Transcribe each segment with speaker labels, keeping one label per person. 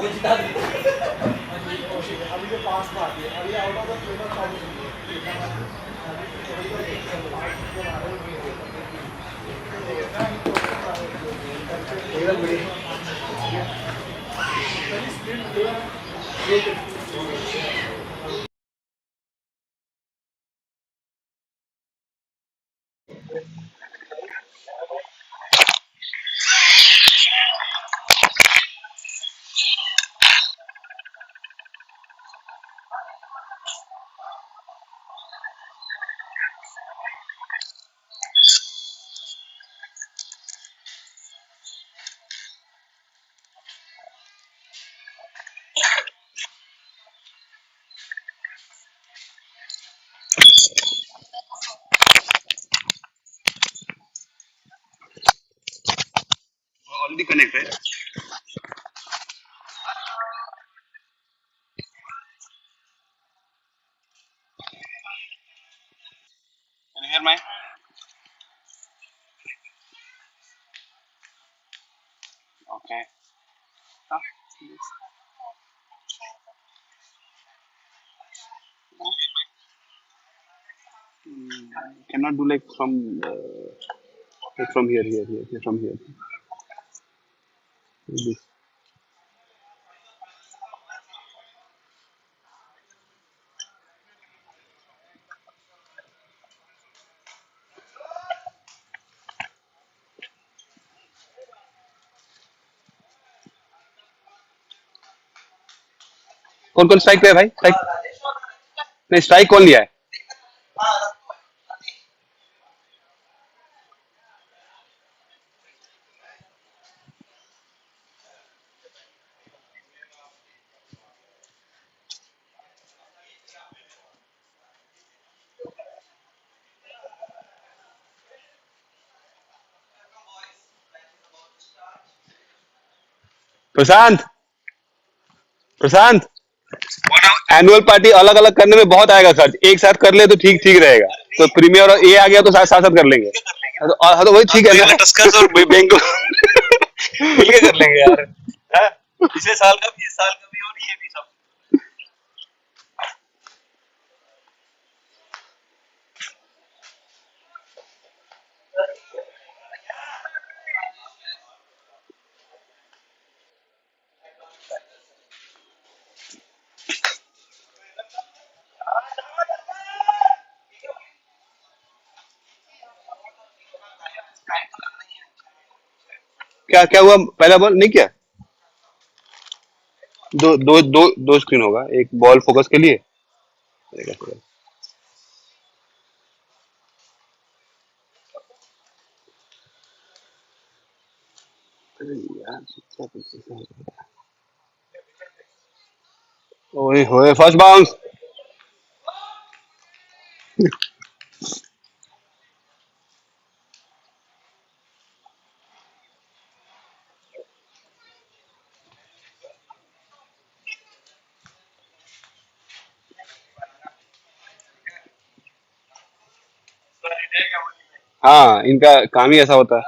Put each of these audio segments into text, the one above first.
Speaker 1: अभी जो पास में आती है अभी out of the plane of
Speaker 2: Already connected. Can you hear my? Okay. Huh? Cannot do like from here, from here. This. कौन कौन स्ट्राइक पे है भाई? स्ट्राइक नहीं, स्ट्राइक कौन लिया है? प्रशांत, प्रशांत, एनुअल पार्टी अलग अलग करने में बहुत आएगा खर्च, एक साथ कर ले तो ठीक ठीक रहेगा। तो प्रीमियर और ये आ गया तो साथ साथ कर लेंगे। हाँ तो वही ठीक है ना। टस्कर्स और बेंगो मिल के कर लेंगे यार। हाँ? पिछले साल का भी, इस साल का भी, और ये भी सब। क्या क्या हुआ? पहला बॉल नहीं किया? दो स्क्रीन होगा, एक बॉल फोकस के लिए। अरे यार, ओए होए, फर्स्ट बाउंस। हाँ, इनका काम ही ऐसा होता है।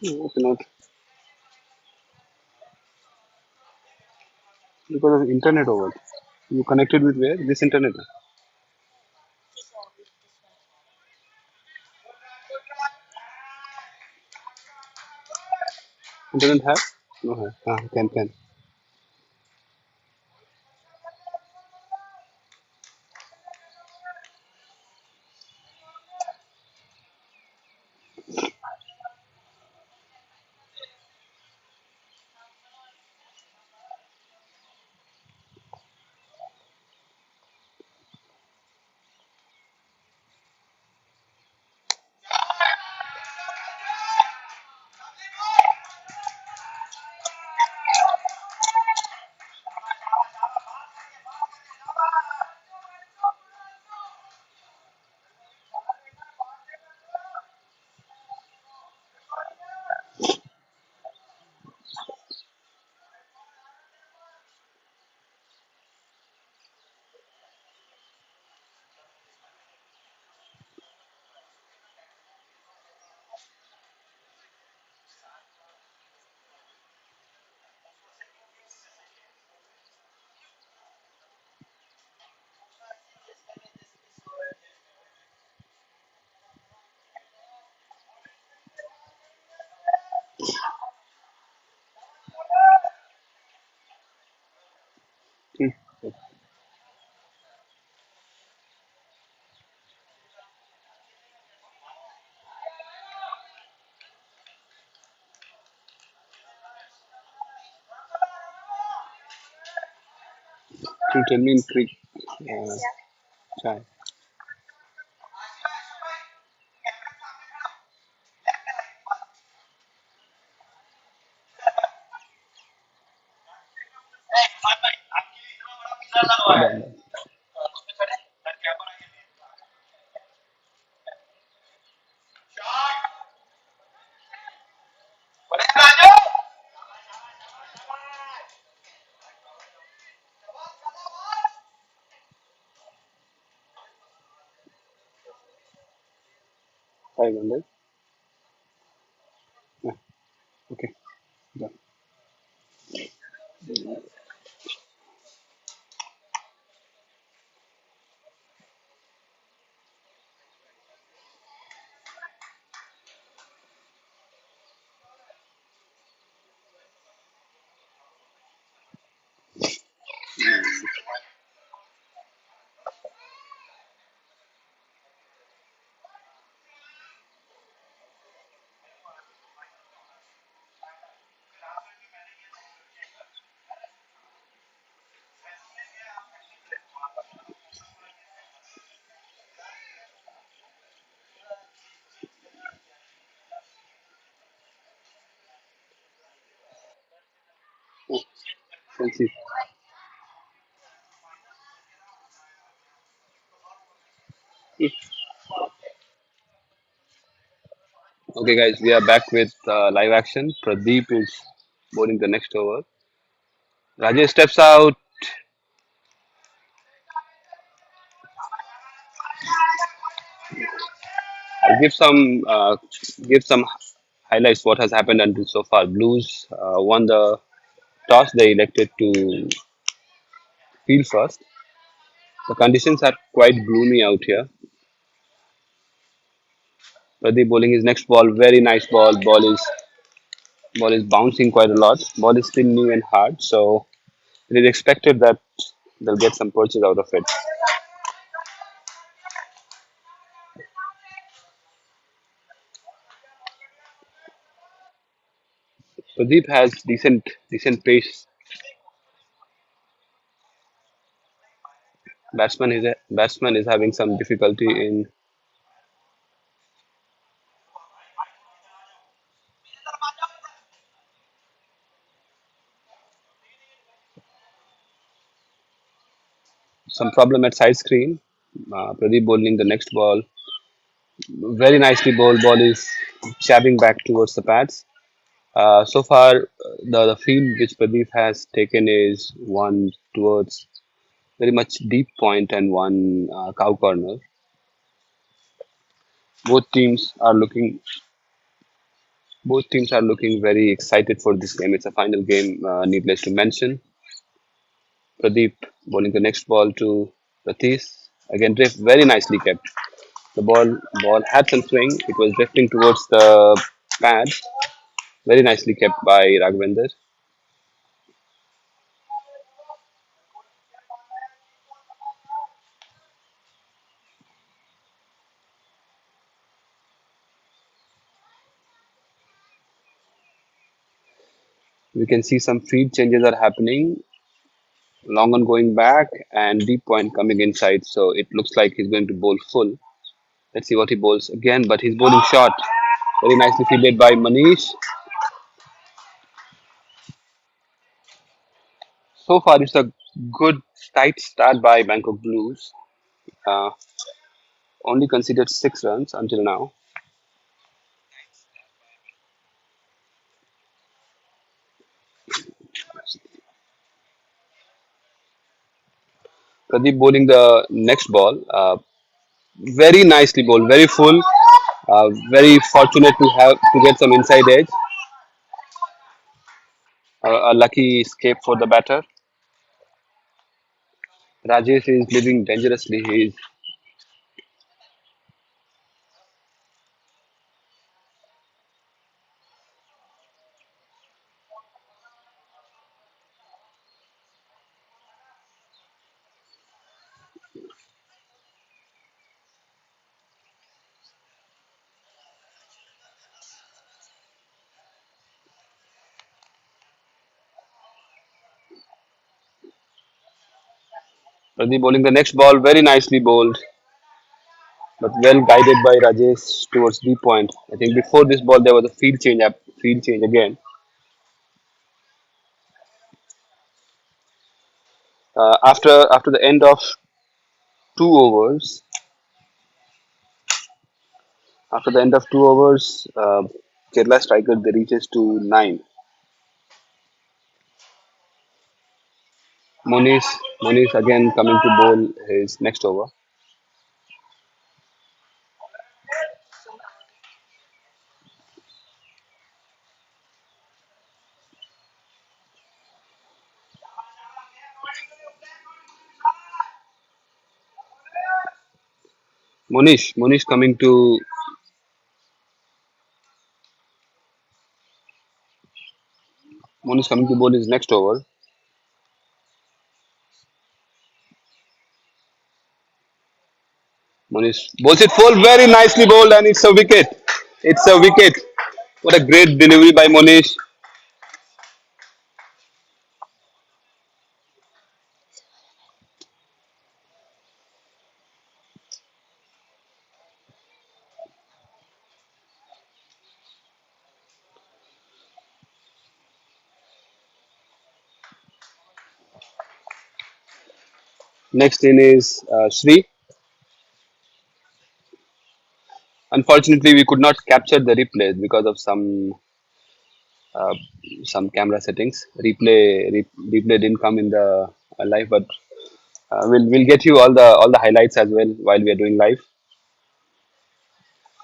Speaker 2: इतना because of internet over. You connected with where? This internet. Internet have? No have. Can. To tell me in Creek, chai. Five hundred. Yeah. Okay. Done. Let's see. Okay, guys, we are back with live action. Pradeep is bowling the next over. Rajesh steps out. I'll give some highlights what has happened until so far. Blues won the toss. They elected to field first. The conditions are quite gloomy out here. Pradeep bowling his next ball. Very nice ball. Ball is bouncing quite a lot. Ball is still new and hard, so it is expected that they'll get some purchase out of it. Pradeep has decent pace. Batsman is having some difficulty in some problem at side screen. Pradeep bowling the next ball. Very nicely bowled. Ball is jabbing back towards the pads. So far, the field which Pradeep has taken is one towards very much deep point and one cow corner. Both teams are looking both teams are looking very excited for this game. It's a final game, needless to mention. Pradeep bowling the next ball to Pratis. Again, drift very nicely kept. The ball had some swing. It was drifting towards the pad. Very nicely kept by Raghavendra. We can see some field changes are happening. Long on going back and deep point coming inside. So it looks like he's going to bowl full. Let's see what he bowls again, but he's bowling short. Very nicely fielded by Manish. So far, it's a good tight start by Bangkok Blues. Uh, Only conceded 6 runs until now. Pradeep bowling the next ball. Very nicely bowled, very full. Very fortunate to get some inside edge. A lucky escape for the batter. Rajesh is living dangerously. He is Pradeep bowling the next ball, very nicely bowled, but well guided by Rajesh towards the point. I think before this ball there was a field change up, field change again. After the end of 2 overs, after the end of 2 overs, Kerala striker they reaches to 9. Monish Monish again coming to bowl his next over. Monish coming to bowl his next over. Monish bowls it full, very nicely bowled, and it's a wicket. It's a wicket. What a great delivery by Monish. Next in is Sri. Unfortunately, we could not capture the replays because of uh, some camera settings. Replay didn't come in the live, but we'll get you all the highlights as well while we are doing live.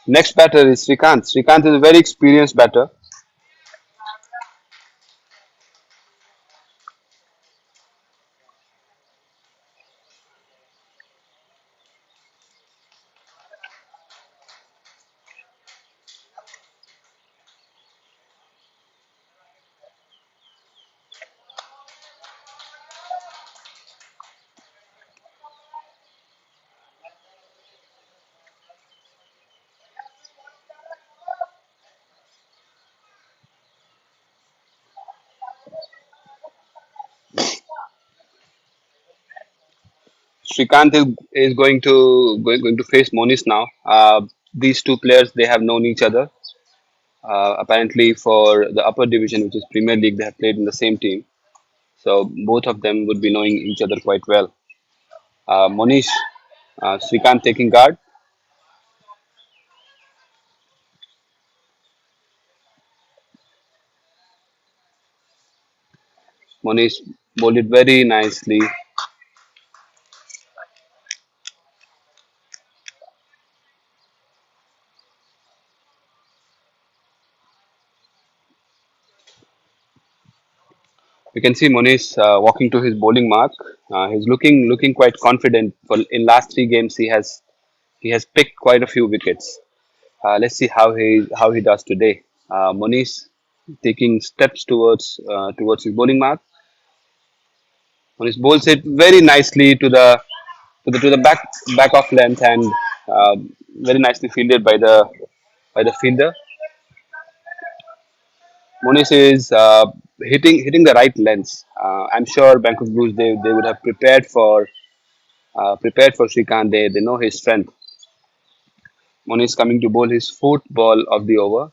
Speaker 2: Next batter is Srikanth. Srikanth is a very experienced batter. Srikanth is going to face Monish now. These two players they have known each other. Apparently, for the upper division, which is Premier League, they have played in the same team. So both of them would be knowing each other quite well. Monish, Srikanth taking guard. Monish bowled it very nicely. You can see Monish walking to his bowling mark. He's looking quite confident. For in last 3 games, he has picked quite a few wickets. Let's see how he does today. Monish taking steps towards his bowling mark. Monish bowls it very nicely to the back of length and uh, very nicely fielded by the fielder. Monish is hitting the right lengths. I'm sure Bangkok Blues they would have prepared for Srikanth. They know his strength. Monish coming to bowl his fourth ball of the over.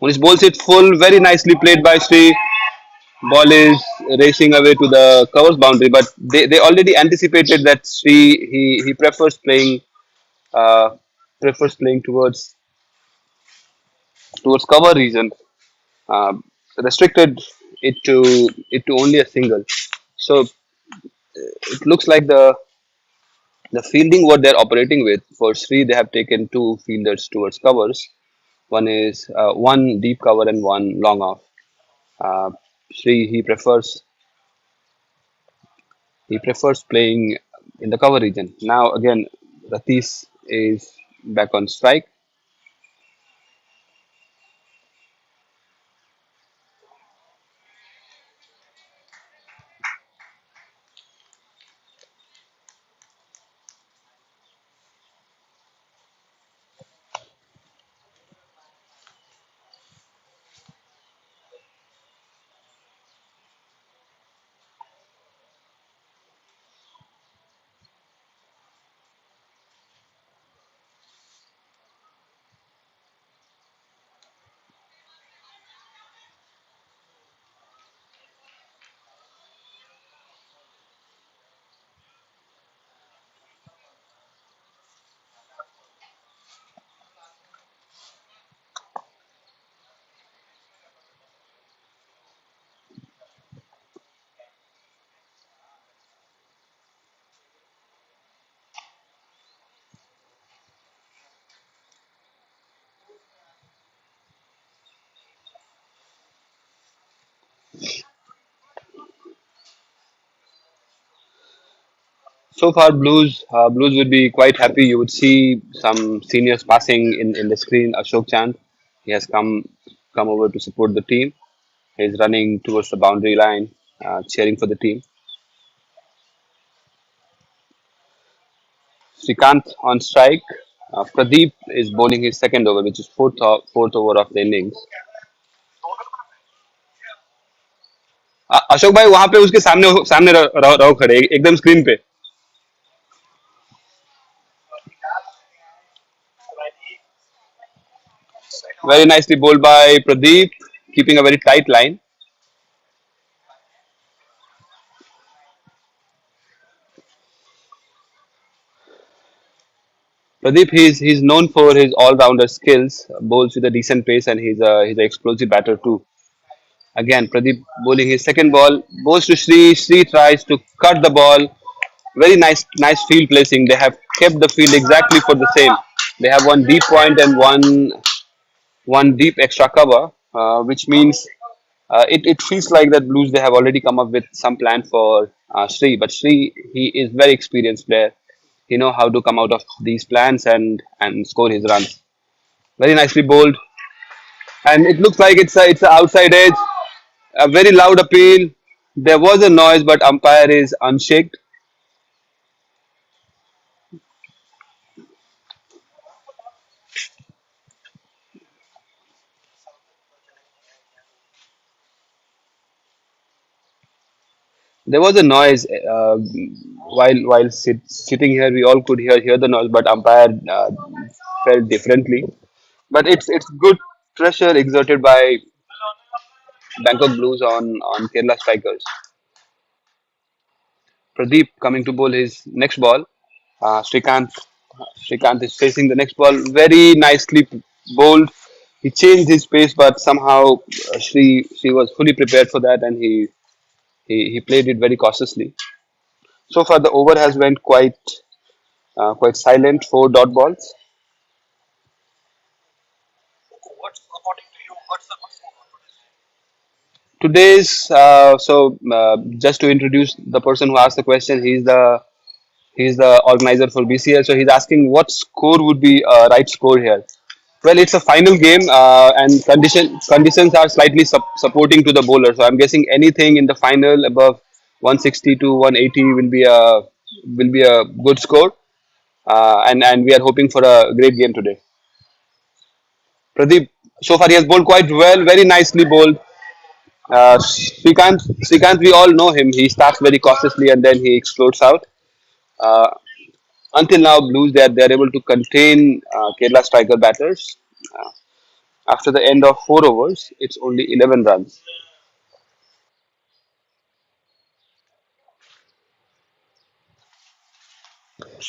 Speaker 2: Monish bowls it full, very nicely played by Sri. Ball is racing away to the covers boundary, but they already anticipated that Sri he uh, prefers playing towards cover region. Uh, Restricted it to only a single. So it looks like the fielding what they're operating with for Sri they have taken two fielders towards covers. One is one deep cover and one long off. Uh, Sri he prefers playing in the cover region. Now again, Ratis is back on strike. So far, Blues would be quite happy. You would see some seniors passing in the screen. Ashok Chand, he has come over to support the team. He's running towards the boundary line, cheering for the team. Srikanth on strike. Pradeep is bowling his second over, which is fourth over of the innings. Ashok भाई वहां पे उसके सामने सामने रहो खड़े एकदम screen पे. Very nicely bowled by Pradeep, keeping a very tight line. Pradeep, he's known for his all-rounder skills, bowls with a decent pace, and he's an explosive batter too. Again, Pradeep bowling his second ball, bowls to Sri. Sri tries to cut the ball. Very nice field placing. They have kept the field exactly for the same. They have one deep point and one deep extra cover, which means it feels like that Blues they have already come up with some plan for Sri. But Sri, he is very experienced player. He know how to come out of these plans and score his runs. Very nicely bowled, and it looks like it's a outside edge. A very loud appeal. There was a noise, but umpire is unshaked. There was a noise while sitting here. We all could hear the noise, but umpire felt differently. But it's good pressure exerted by Bangkok Blues on Kerala strikers. Pradeep coming to bowl his next ball. Srikanth is facing the next ball. Very nicely bowled. He changed his pace, but somehow Sri was fully prepared for that, and he played it very cautiously. So far, the over has went quite silent. Four dot balls. Today's just to introduce the person who asked the question, he's the organizer for BCL. So he's asking what score would be a right score here. Well, it's a final game, and conditions are slightly supporting to the bowler. So I'm guessing anything in the final above 160 to 180 will be a good score, and we are hoping for a great game today. Pradeep, so far he has bowled quite well, very nicely bowled. Srikanth, we all know him. He starts very cautiously and then he explodes out. Uh, until now, Blues they are able to contain Kerala striker batters. Uh, After the end of 4 overs, it's only 11 runs.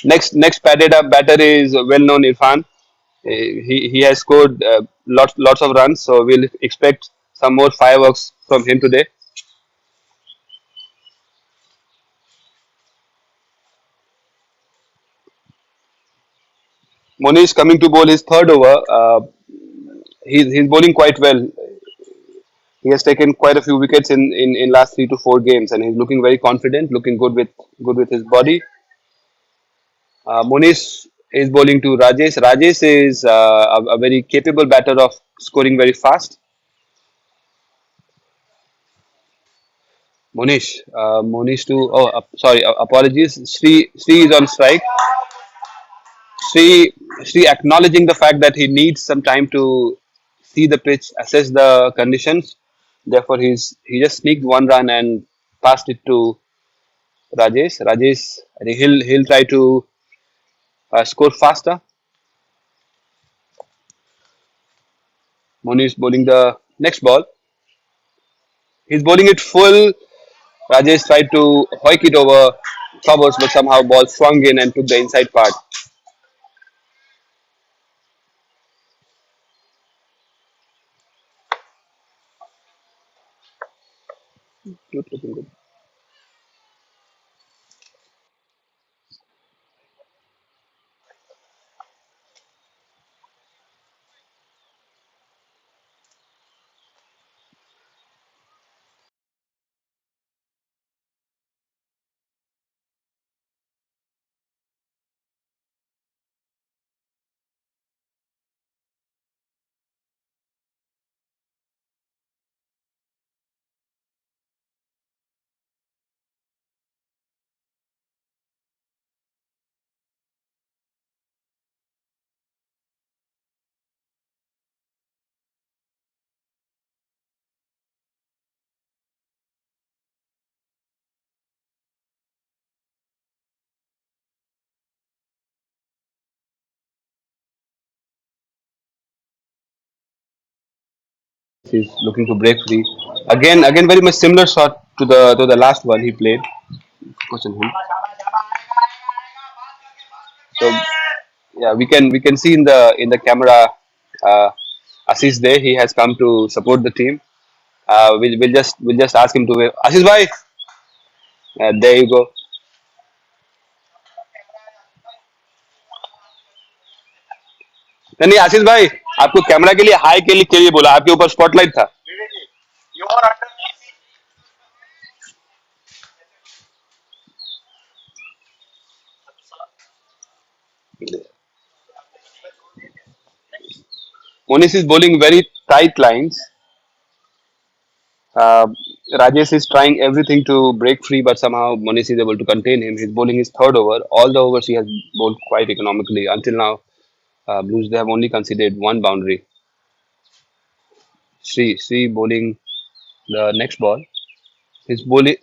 Speaker 2: Next padded up batter is well-known Irfan. He has scored lots of runs, so we'll expect some more fireworks from him today. Monish coming to bowl his third over. He's bowling quite well. He has taken quite a few wickets in last 3 to 4 games, and he's looking very confident, looking good with his body. Monish is bowling to Rajesh. Rajesh is a very capable batter of scoring very fast. Monish to sorry, apologies. Sri is on strike. Sri acknowledging the fact that he needs some time to see the pitch, assess the conditions. Therefore, he just sneaked one run and passed it to Rajesh. Rajesh, I think he'll try to score faster. Monish bowling the next ball. He's bowling it full. Rajesh tried to hoik it over covers, but somehow ball swung in and took the inside part. Manish is looking to break free. Again, very much similar shot to the last one he played. Focus on him. So yeah, we can see in the camera uh, Ashish there. He has come to support the team. We'll just ask him to wave. Ashish bhai, there you go. नहीं नहीं आशीष भाई आपको camera के लिए high के लिए बोला आपके ऊपर स्पॉटलाइट था. Monish is bowling very tight lines. Uh, Rajesh is trying everything to break free, but somehow Monish is able to contain him. He's bowling his third over. All the overs he has bowled quite economically. Until now, Blues they have only conceded one boundary. Sri bowling the next ball. His bowling,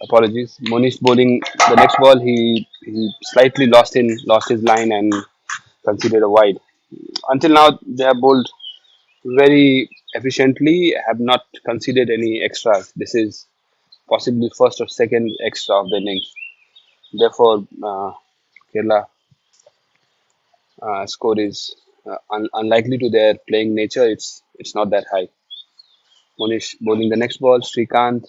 Speaker 2: apologies, Monish bowling the next ball. He slightly lost his line and conceded a wide. Until now, they have bowled very efficiently. Have not conceded any extras. This is possibly first or second extra of the innings. Therefore, Kerala score is unlikely to their playing nature. It's not that high. Monish bowling the next ball. Srikanth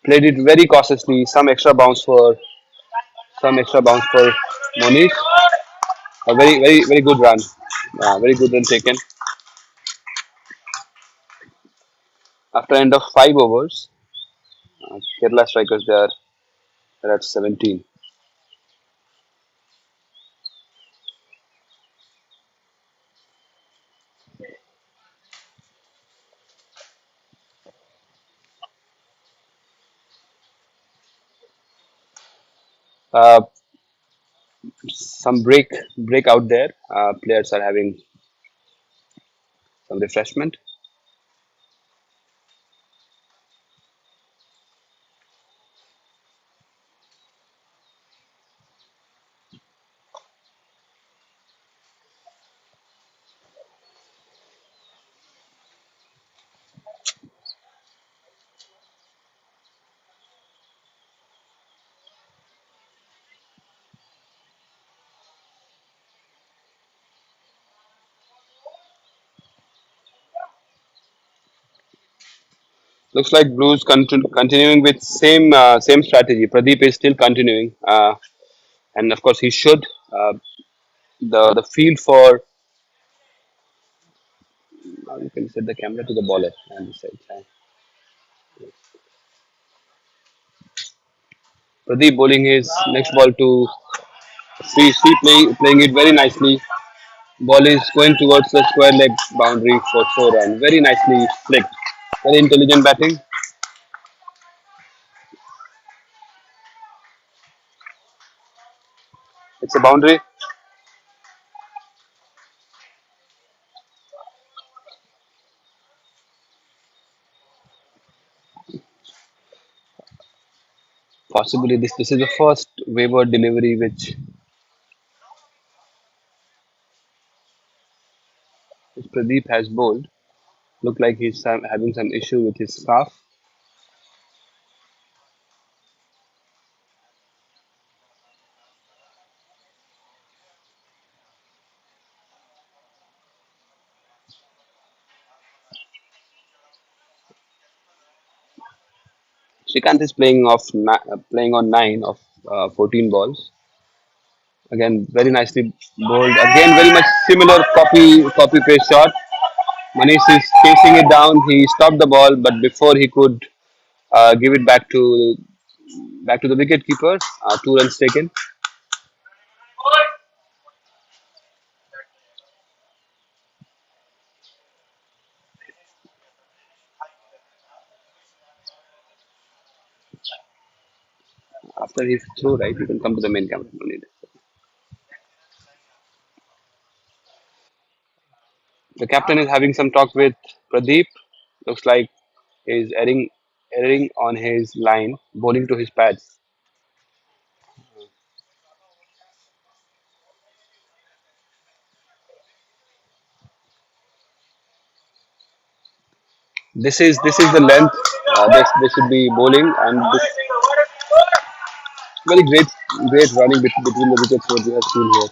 Speaker 2: played it very cautiously. Some extra bounce for Monish. A very good run. Very good run taken. After end of 5 overs, Kerala strikers they're at 17. Uh, some break out there. Players are having some refreshment. Looks like Blues continuing with same strategy. Pradeep is still continuing, and of course he should. The field for you can set the camera to the bowler and the side. Pradeep bowling his next ball to Sri playing it very nicely. Ball is going towards the square leg boundary for 4 run. Very nicely flicked. Very intelligent batting. It's a boundary. Possibly this is the first wayward delivery which Pradeep has bowled. Look like he's having some issue with his scarf. Shrikant is playing on 9 of 14 balls. Again, very nicely bowled. Again, very much similar copy paste shot. Manish is chasing it down. He stopped the ball, but before he could give it back to the wicket keeper, 2 runs taken. After he threw, right, you can come to the main camera. No need. The captain is having some talk with Pradeep. Looks like he's erring on his line, bowling to his pads. This is the length. This should be bowling, and this very great running between the wickets what we have seen here.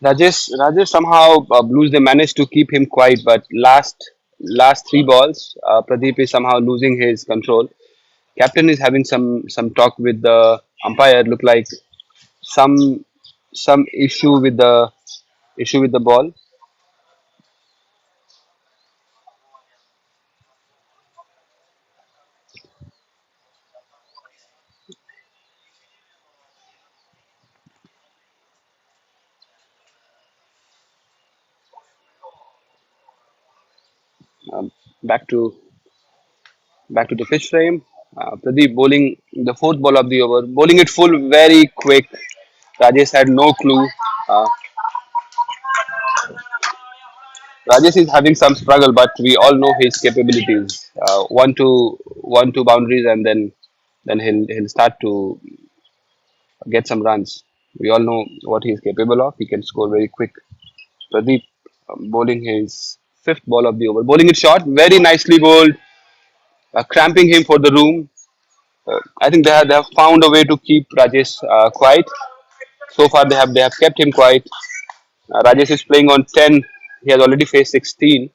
Speaker 2: Rajesh somehow Blues they managed to keep him quiet, but last three balls, Pradeep is somehow losing his control. Captain is having some talk with the umpire. Look like some some issue with the ball. Um, back to back to the pitch frame. Pradeep bowling the fourth ball of the over, bowling it full very quick. Rajesh had no clue. Uh, Rajesh is having some struggle, but we all know his capabilities. One two boundaries, and then he'll start to get some runs. We all know what he's capable of. He can score very quick. Pradeep bowling his fifth ball of the over, bowling it short, very nicely bowled, cramping him for the room. I think they have found a way to keep Rajesh quiet. So far, they have kept him quiet. Rajesh is playing on 10. He has already faced 16.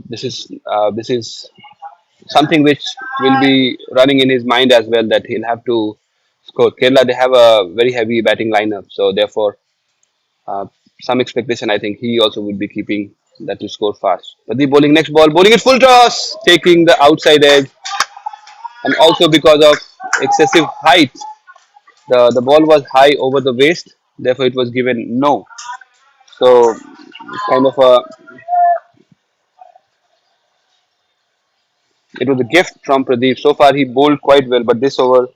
Speaker 2: This is something which will be running in his mind as well that he'll have to score. Kerala they have a very heavy batting lineup, so therefore uh, some expectation. I think he also would be keeping that to score fast. But the bowling next ball, bowling it full toss, taking the outside edge, and also because of excessive height, the ball was high over the waist, therefore it was given no. So kind of a it was a gift from Pradeep. So far he bowled quite well, but this over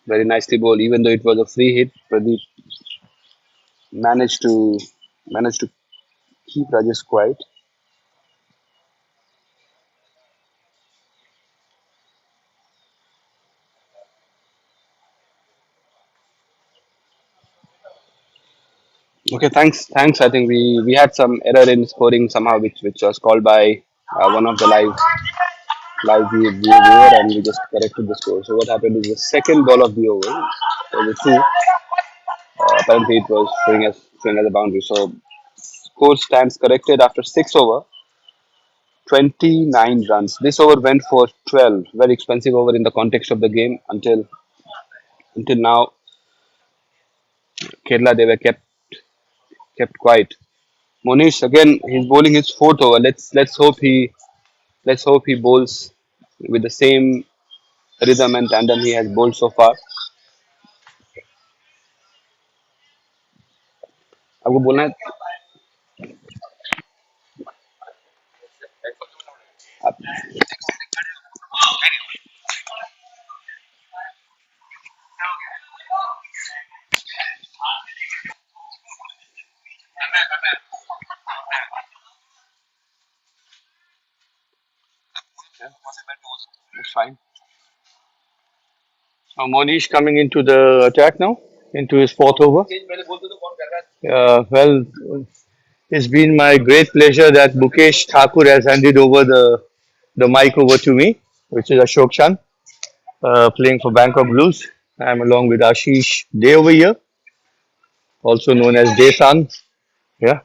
Speaker 2: very nicely bowled, even though it was a free hit. Pradeep managed to managed to keep Rajesh quiet. Okay, thanks. I think we had some error in scoring somehow, which was called by one of the viewer, and we just corrected the score. So what happened is the second ball of the over, so the two, apparently it was showing as a boundary. So score stands corrected after six over, 29 runs. This over went for 12. Very expensive over in the context of the game until now. Kerala they were kept quiet. Monish again, he's bowling his fourth over. Let's hope he bowls with the same rhythm and tandem he has bowled so far. आपको बोलना है It's fine. Monish coming into the attack now, into his fourth over. Well, it's been my great pleasure that Mukesh Thakur has handed over the mic over to me, which is Ashok Chan, playing for Bangkok Blues. I'm along with Ashish Day over here, also known as Desan. Yeah.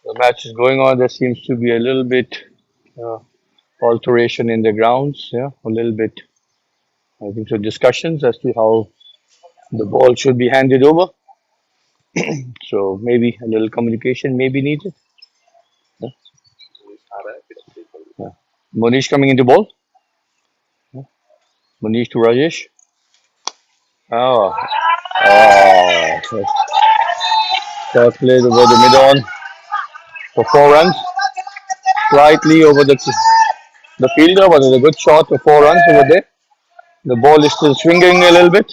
Speaker 3: The match is going on. There seems to be a little bit uh, alteration in the grounds. Yeah, a little bit. I think so. Discussions as to how the ball should be handed over. So maybe a little communication may be needed. Yeah. Yeah. Monish coming into ball. Monish to Rajesh. Oh, oh, shot played over the mid on for 4 runs. Slightly over the fielder, but it's a good shot for 4 runs over there. The ball is still swinging a little bit.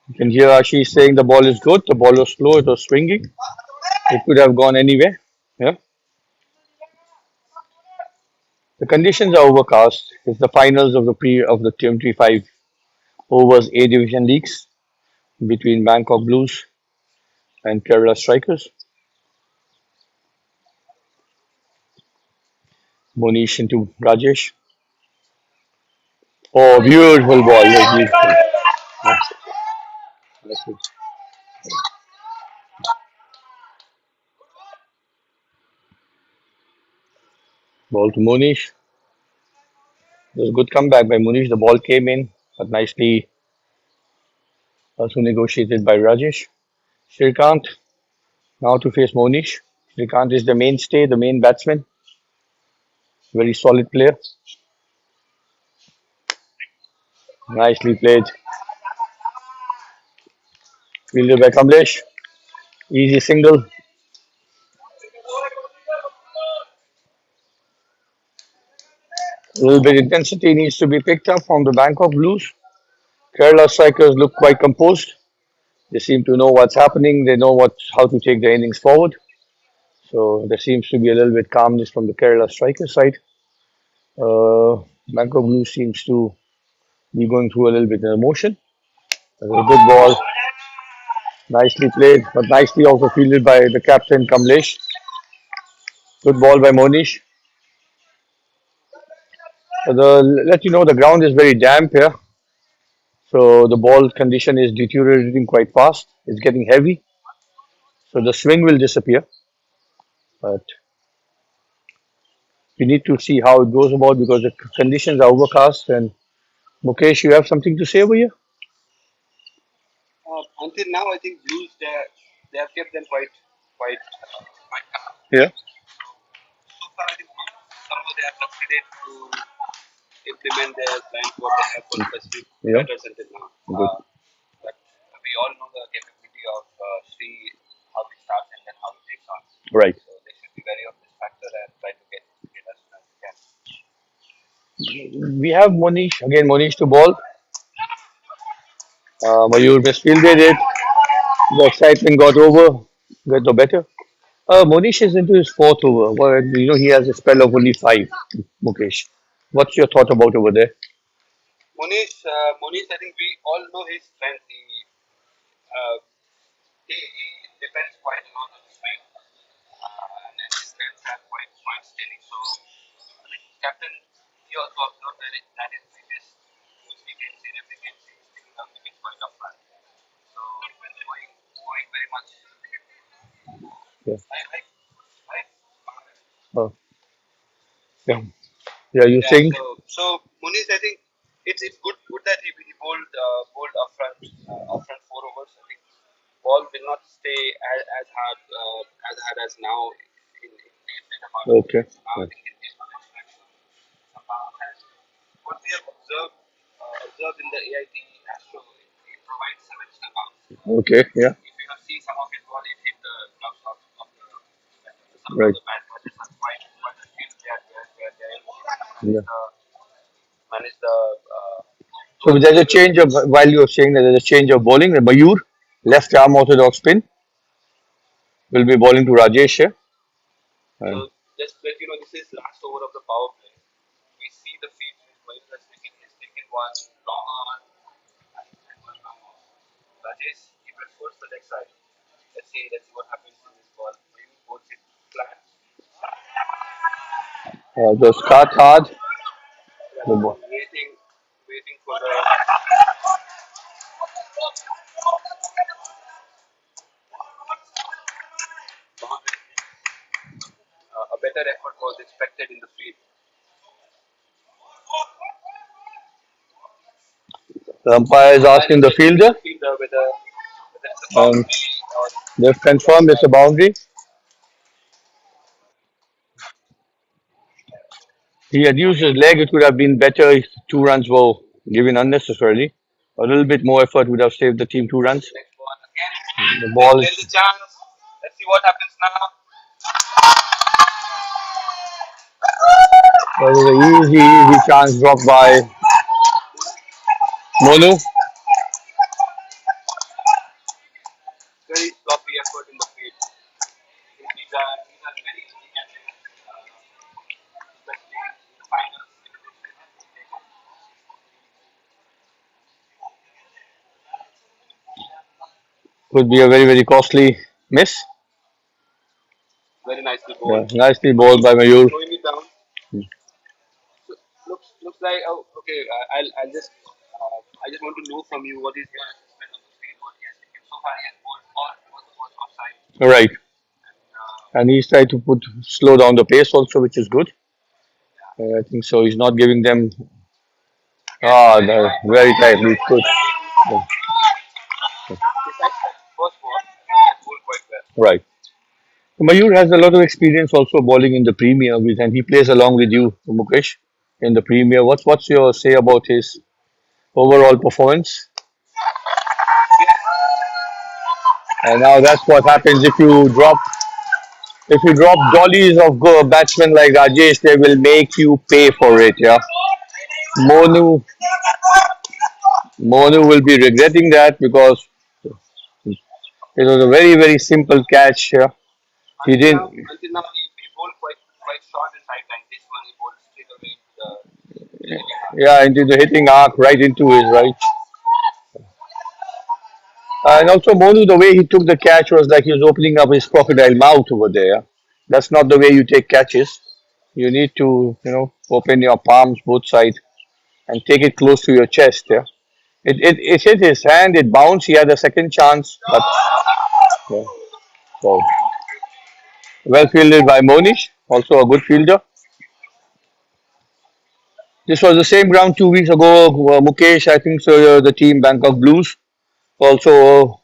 Speaker 3: You can hear Ashish saying the ball is good. The ball was slow. It was swinging. It could have gone anywhere. Yeah. The conditions are overcast. It's the finals of the 25 overs A division leagues between Bangkok Blues and Kerala Strikers. Monish into Rajesh. Oh, beautiful ball. Yes, beautiful. That's it. Ball to Monish. It was a good comeback by Monish. The ball came in, but nicely also negotiated by Rajesh. Shrikant now to face Monish. Shrikant is the mainstay, the main batsman. Very solid player. Nicely played. Fielded by Kamlesh. Easy single. A little bit intensity needs to be picked up from the Bangkok Blues. Kerala strikers look quite composed. They seem to know what's happening. They know how to take the innings forward. So there seems to be a little bit calmness from the Kerala striker side. Bangkok Blues seems to be going through a little bit of emotion. A good ball, nicely played, but nicely also fielded by the captain Kamlesh. Good ball by Monish. Let you know the ground is very damp here, so the ball condition is deteriorating quite fast. It's getting heavy, so the swing will disappear. But we need to see how it goes about because the conditions are overcast. And Mukesh, you have something to say over here? Yeah. Yeah. Good. Right. We have Monish again. Monish to ball. Mayur misfielded it. The excitement got the better. Monish is into his fourth over. Well, he has a spell of only five. Mukesh, what's your thought about over there? Yeah. Uh, yeah. Yeah. You think? Okay. Yeah. Okay. Yeah. Right. Yeah. So there's a change of while you're saying that there's a change of bowling. Mayur, left arm orthodox spin, will be bowling to Rajesh here. And the start hard. The ball. The umpire is asking the fielder, and they've confirmed it's a boundary. He had used his leg. It could have been better if 2 runs were given unnecessarily. A little bit more effort would have saved the team 2 runs. The ball is. There was an easy, easy chance dropped by Monu. Could be a very, very costly miss. Yeah, nicely bowled by Mayur. Right. And he's trying to put slow down the pace also, which is good. I think so. He's not giving them. They're very tightly. Good. Right. Mayur has a lot of experience also bowling in the Premier, and he plays along with you, Mukesh, in the Premier. What's your say about his overall performance? And now that's what happens if you drop dollies of batsmen like Rajesh, they will make you pay for it. Yeah, Monu Monu will be regretting that because it was a very very simple catch. Yeah. He didn't. Yeah, into the hitting arc right into his right. And also Monu, the way he took the catch was like he was opening up his crocodile mouth over there. That's not the way you take catches. You need to, open your palms both sides and take it close to your chest. Yeah. It hit his hand. It bounced. He had a second chance, but yeah. So well fielded by Monish, also a good fielder. This was the same ground 2 weeks ago. Mukesh, I think so. The team Bangkok Blues also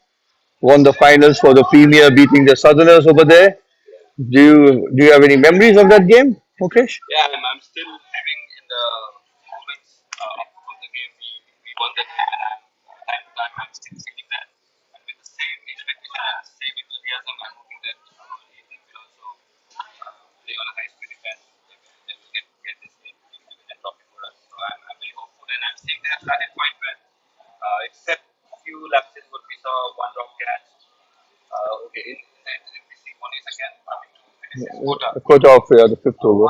Speaker 3: won the finals for the Premier, beating the Southerners over there. Do you have any memories of that game, Mukesh? A quarter of the fifth over.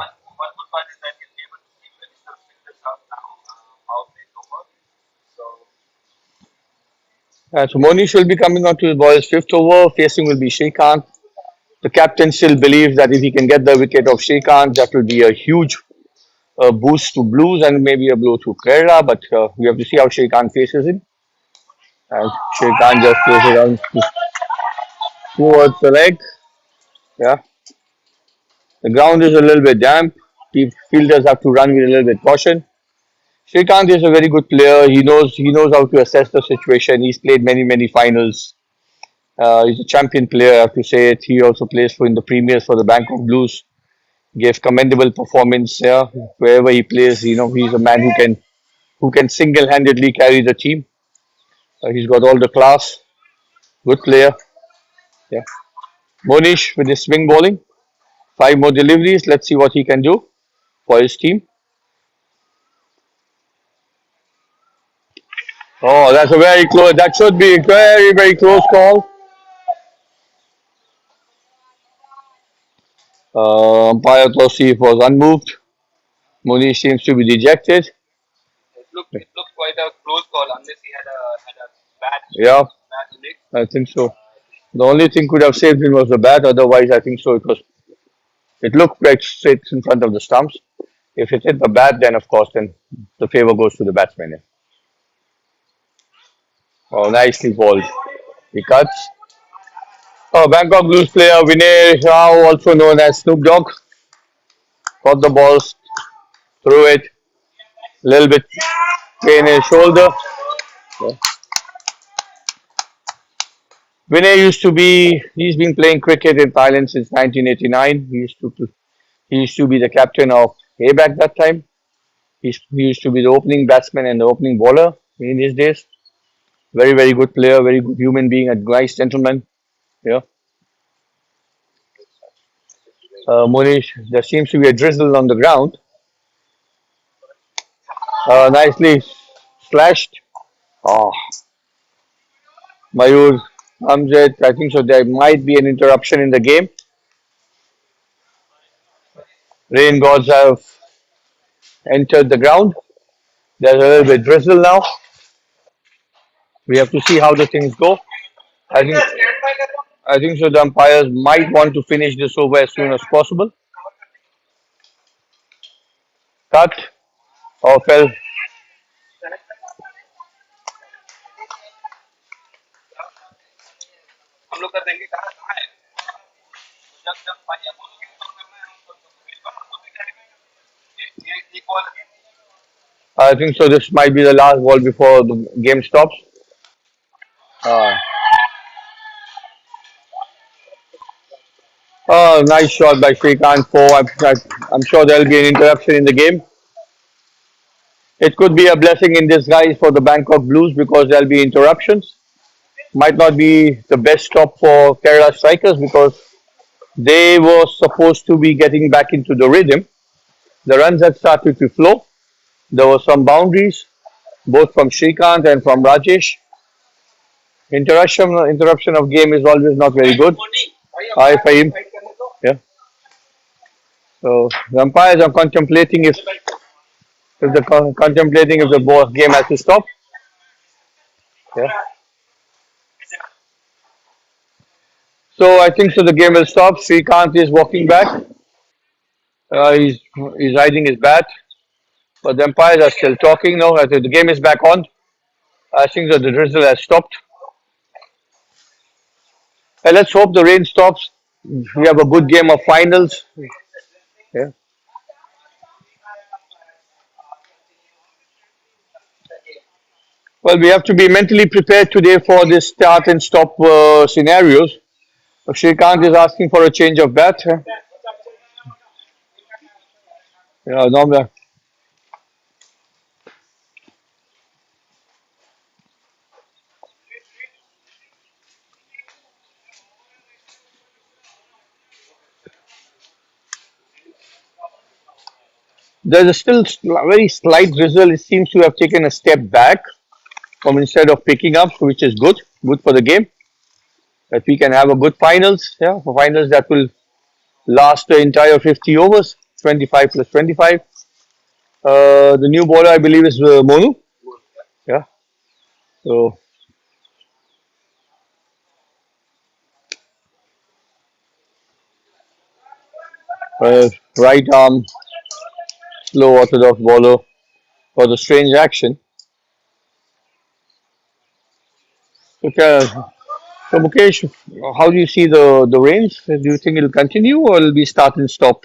Speaker 3: So Monish will be coming on to the boys' fifth over. Facing will be Shrikant. The captain still believes that if he can get the wicket of Shrikant, that will be a huge boost to Blues and maybe a blow to Kerala. But we have to see how Shrikant faces him. And Shrikant just plays it around towards the leg. Yeah, the ground is a little bit damp. Fielders have to run with a little bit caution. Shrikant is a very good player. He knows how to assess the situation. He's played many finals. He's a champion player, I have to say it. He also plays in the premiers for the Bangkok Blues. Gave commendable performance. Yeah, wherever he plays, he's a man who can single-handedly carry the team. He's got all the class. Good player. Yeah, Monish with his swing bowling. 5 more deliveries. Let's see what he can do for his team. Oh, that's a very close. That should be a very close call. Umpire Tosif was unmoved. Monish seems to be dejected. Yeah, I think so. The only thing could have saved him was the bat. Otherwise, I think so. It looked right straight in front of the stumps. If it hit the bat, then of course, then the favor goes to the batsman. Yeah. Oh, nicely bowled. He cuts. Oh, Bangkok Blues player Vinay Rao, also known as Snoop Dogg. Got the balls, threw it, little bit pain in his shoulder. Yeah. Vinay used to be, he's been playing cricket in Thailand since 1989. He used to be the captain of A back that time. He used to be the opening batsman and the opening bowler in his days. Very, very good player, very good human being, a nice gentleman. Yeah. Monish, there seems to be a drizzle on the ground. Nicely slashed. Oh, Mayur, Amjad, I think so. There might be an interruption in the game. Rain gods have entered the ground. There's a little bit drizzle now. We have to see how the things go. I think I think so. The umpires might want to finish this over as soon as possible. Cut or fell. I think so. This might be the last ball before the game stops. Uh, nice shot by Srikanth. Four. I'm sure there will be an interruption in the game. It could be a blessing in disguise for the Bangkok Blues because there'll be interruptions. Might not be the best stop for Kerala strikers because they were supposed to be getting back into the rhythm. The runs had started to flow. There were some boundaries, both from Srikanth and from Rajesh. Interruption of game is always not very good. Hi, Fahim. Yeah. So the umpires are contemplating if the ball game has to stop. Yeah. So I think so. The game will stop. Srikanth is walking back. He's riding his bat, but the umpires are still talking. No, I think the game is back on. I think that the drizzle has stopped. Let's hope the rain stops. We have a good game of finals. Yeah. Well, we have to be mentally prepared today for this start and stop scenarios. Shrikant is asking for a change of bat. Yeah, no, there's a still very slight drizzle. It seems to have taken a step back from instead of picking up, which is good for the game. That we can have a good finals. Yeah, for finals that will last the entire 50 overs, 25 plus 25. The new bowler, I believe, is Monu. Yeah. So right arm slow orthodox bowler for the strange action. Okay. So Mukesh, how do you see the rains? Do you think it'll continue or it'll be start and stop?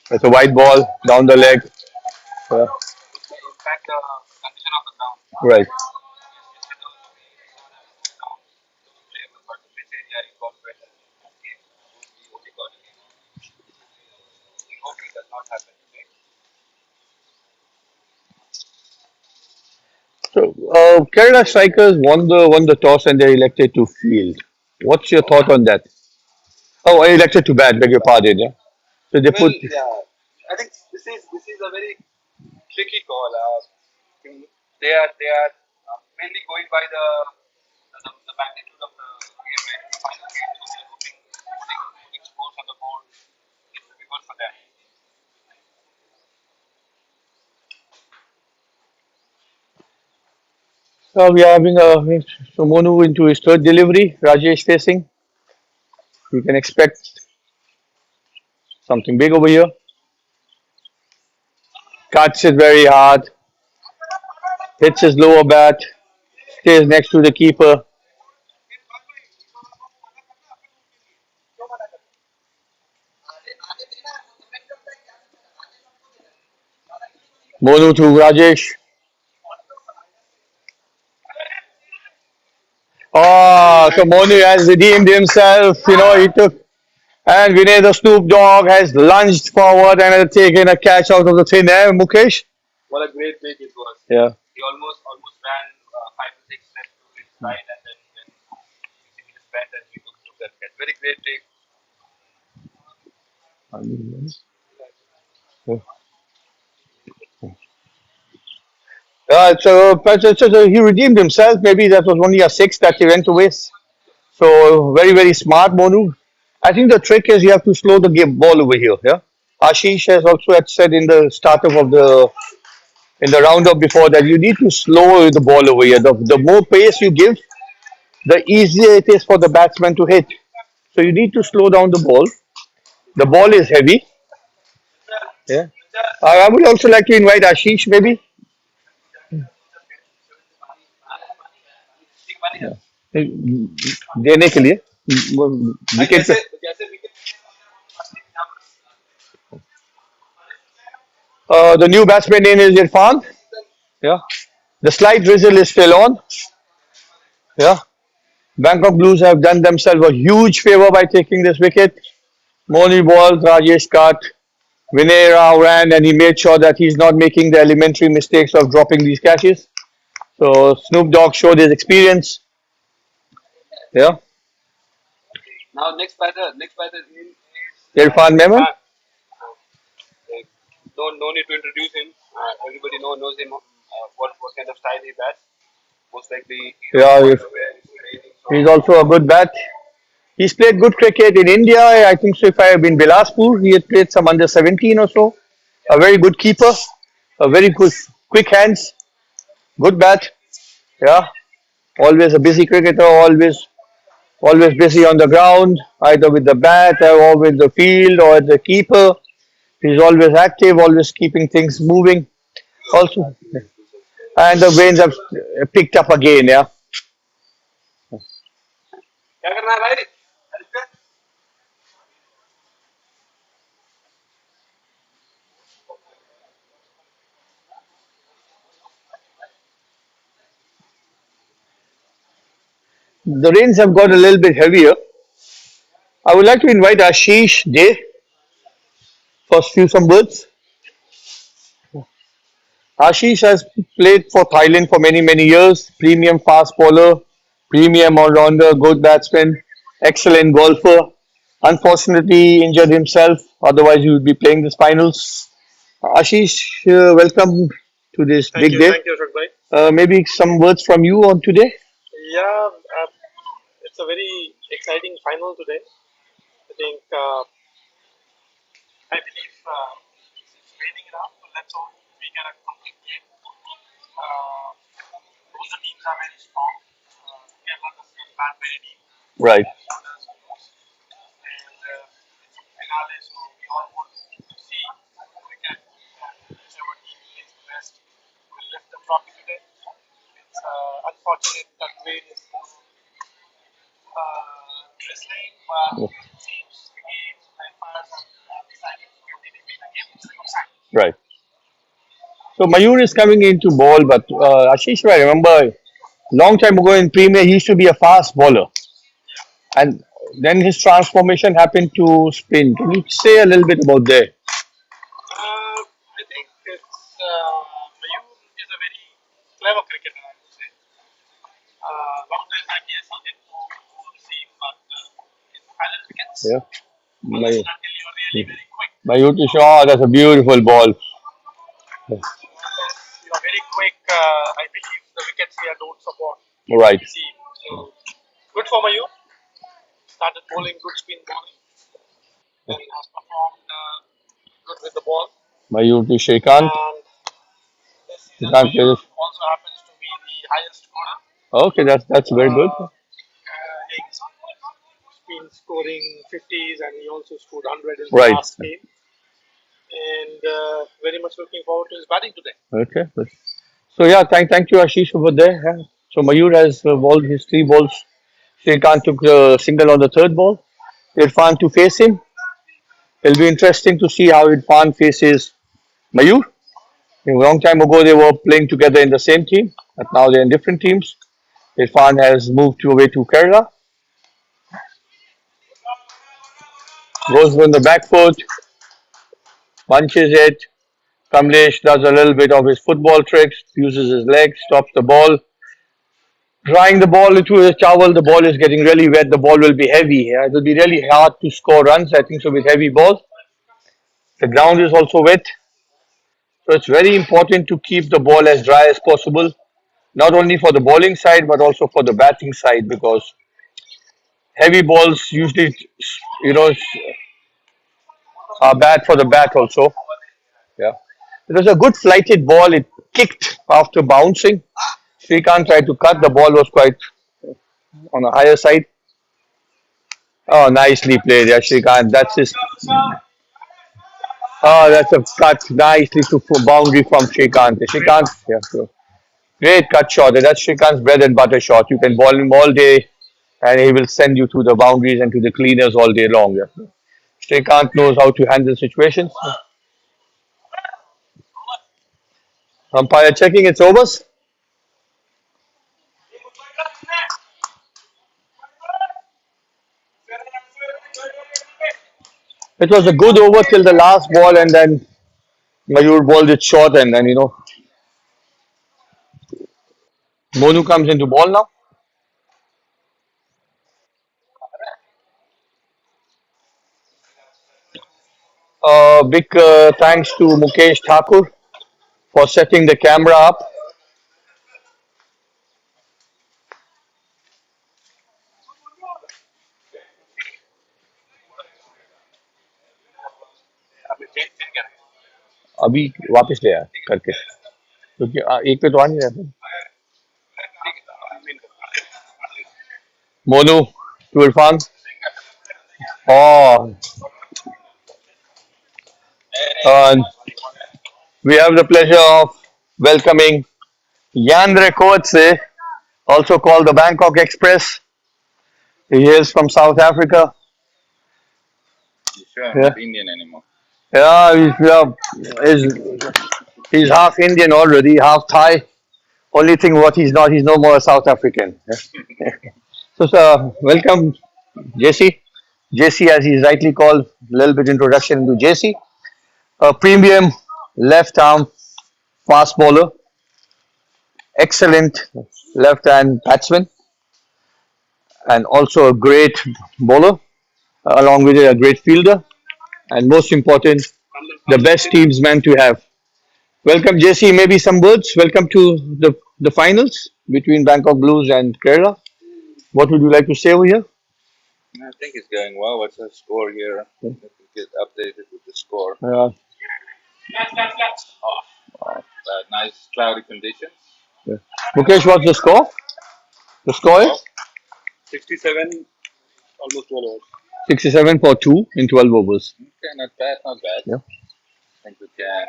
Speaker 3: It's a white ball down the leg. Yeah. Right. So Kerala strikers won the toss and they elected to field. What's your thought on that? Oh, I elected to bat. Beg your pardon. Yeah. So they put. We are having a so Monu into his third delivery. Rajesh facing. We can expect something big over here. Cuts it very hard. hits his lower bat, stays next to the keeper. Monu to Rajesh. Oh, so Monu has redeemed himself. He took. And Vinay the Snoop Dogg has lunged forward and has taken a catch out of the thin air. Mukesh?
Speaker 2: What a great pick it was.
Speaker 3: Yeah.
Speaker 2: He almost ran 5 to 6 steps to his side and then he just bent and he took that catch. Very great take.
Speaker 3: So he redeemed himself. Maybe that was only a six that he went to waste. So very, very smart, Monu. I think the trick is you have to slow the game ball over here. Yeah. Ashish has also had said in the startup of the roundup before that you need to slow the ball over here. The more pace you give, the easier it is for the batsman to hit. So you need to slow down the ball. The ball is heavy. Yeah. I would also like to invite Ashish maybe. देने के लिए wicket पे the new batsman name is Irfan. Yeah. The slight drizzle is still on. Yeah. Bangkok Blues have done themselves a huge favor by taking this wicket. Moni ball, Rajesh cut. Vinay Rao ran and he made sure that he's not making the elementary mistakes of dropping these catches. So Snoop Dogg showed his experience. Yeah.
Speaker 2: Now next batter is
Speaker 3: Irfan Mehman.
Speaker 2: Irfan. Like, no need to introduce him. Everybody knows him. What kind of style he bats. Most likely
Speaker 3: Yeah,
Speaker 2: where it's raining. So
Speaker 3: he's also a good bat. He's played good cricket in India. I think so. If I have been Bilaspur, he had played some under 17 or so. A very good keeper. A very good quick hands. Good bat. Yeah. Always a busy cricketer. Always busy on the ground, either with the bat or with the field or as a keeper. He's always active, always keeping things moving. Also, and the Wains have picked up again. Yeah.
Speaker 2: क्या करना है भाई?
Speaker 3: The rains have got a little bit heavier. I would like to invite Ashish Day for few some words. Ashish has played for Thailand for many, many years. Premium fast bowler, premium all-rounder, good batsman, excellent golfer. Unfortunately, injured himself. Otherwise, he would be playing the finals. Ashish, welcome to this big day.
Speaker 1: Thank you, Ashok bhai.
Speaker 3: Maybe some words from you on today.
Speaker 1: Yeah, it's a very exciting final today. I think I believe it's raining enough, so let's hope we get a complete game. Both the teams are very strong. Kerala does not bat very deep.
Speaker 3: Right.
Speaker 1: Others moves, and it's a finale, so we all want to see who we can, whichever team plays the best will lift the trophy today. It's unfortunate that rain is drizzling, but it seems the game umpires have decided to continue the game. It's a good sign.
Speaker 3: Right. So Mayur is coming into ball, but Ashish, I remember long time ago in Premier, he used to be a fast bowler, and then his transformation happened to spin. Can you say a little bit about that?
Speaker 1: I think it's Mayur is a very clever cricketer, I would say. Long time back, yes, he did go overseas, but in Thailand crickets,
Speaker 3: Yeah.
Speaker 1: unless
Speaker 3: Mayur.
Speaker 1: and until you're really very quick,
Speaker 3: Mayur to show, that's a beautiful ball.
Speaker 1: unless you're very quick, I believe the wickets here don't support
Speaker 3: Right.
Speaker 1: the team. So good for Mayur. Started bowling good spin bowling and has performed good with the ball.
Speaker 3: Mayur to Shrikant.
Speaker 1: And this season,
Speaker 3: Shrikant
Speaker 1: Mayur
Speaker 3: plays.
Speaker 1: also happens to be the highest scorer.
Speaker 3: Okay, that's very good.
Speaker 1: He's been scoring 50s and he also scored 100 in the
Speaker 3: Right.
Speaker 1: last game. And very much looking forward to his batting today.
Speaker 3: Okay. So yeah, thank you Ashish over there. Yeah. So Mayur has bowled his three balls. Srikanth took the single on the third ball. Irfan to face him. It'll be interesting to see how Irfan faces Mayur. A long time ago they were playing together in the same team, but now they're in different teams. Irfan has moved away to Kerala. Goes on the back foot, punches it. Kamlesh does a little bit of his football tricks, uses his legs, stops the ball. Drawing the ball into his towel, the ball is getting really wet. The ball will be heavy. Yeah? It will be really hard to score runs, I think so, with heavy balls. The ground is also wet. So it's very important to keep the ball as dry as possible, not only for the bowling side, but also for the batting side, because heavy balls usually, you know, are bad for the bat also. Yeah. It was a good flighted ball. It kicked after bouncing. Srikanth tried to cut. The ball was quite on the higher side. Oh, nicely played, yeah, Srikanth. That's his. Oh, that's a cut nicely to boundary from Srikanth. Srikanth, yeah, so great cut shot. That's Srikanth's bread and butter shot. You can ball him all day, and he will send you to the boundaries and to the cleaners all day long. Yeah. Srikanth knows how to handle situations. Umpire checking its overs. It was a good over till the last ball, and then Mayur bowled it short, and then Monu comes into ball now. Big thanks to Mukesh Thakur for setting the camera up.
Speaker 1: अभी change फिर करेंगे.
Speaker 3: अभी वापस ले आया करके क्योंकि एक पे तो आ नहीं रहा था. Monu to Irfan. Oh, and we have the pleasure of welcoming Yandre Koetse, also called the Bangkok Express. He is from South Africa.
Speaker 4: Sure, I'm
Speaker 3: Yeah,
Speaker 4: not Indian anymore.
Speaker 3: yeah, he's half Indian already, half Thai. Only thing what he's not, he's no more a South African. Yeah. So, sir, welcome, JC. JC, as he's rightly called, a little bit introduction into JC. A premium left arm fast bowler, excellent left hand batsman, and also a great bowler, along with it, a great fielder, and most important, the best teamsman to have. Welcome, JC. Maybe some words. Welcome to the finals between Bangkok Blues and Kerala. What would you like to say over here?
Speaker 4: I think it's going well. What's the score here? Let me get updated with the score.
Speaker 3: Uh,
Speaker 4: Oh, nice cloudy conditions.
Speaker 3: yeah. Mukesh, what's the score? The score
Speaker 4: Well,
Speaker 3: is
Speaker 1: 67, almost 12 hours.
Speaker 3: 67 for 2 in 12 overs.
Speaker 4: okay, not bad, not bad.
Speaker 3: Yeah.
Speaker 4: I think we can.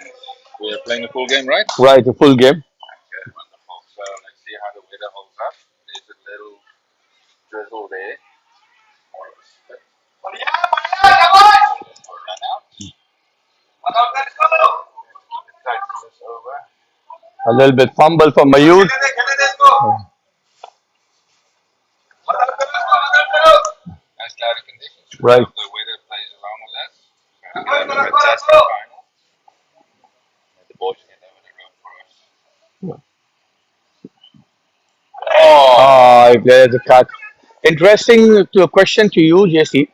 Speaker 4: We are playing a full game, right?
Speaker 3: Right, a full game.
Speaker 4: Okay, wonderful. So let's see how the weather holds up. There's a little drizzle there. Run out. Tighten this over.
Speaker 3: A little bit fumble for Mayur.
Speaker 4: Nice cloudy conditions. We
Speaker 3: Right.
Speaker 4: hope the weather plays along with us. It's going to be a fantastic final. And the boys can over the road for us.
Speaker 3: Ah, there's a cut. Interesting to a question to you, JC.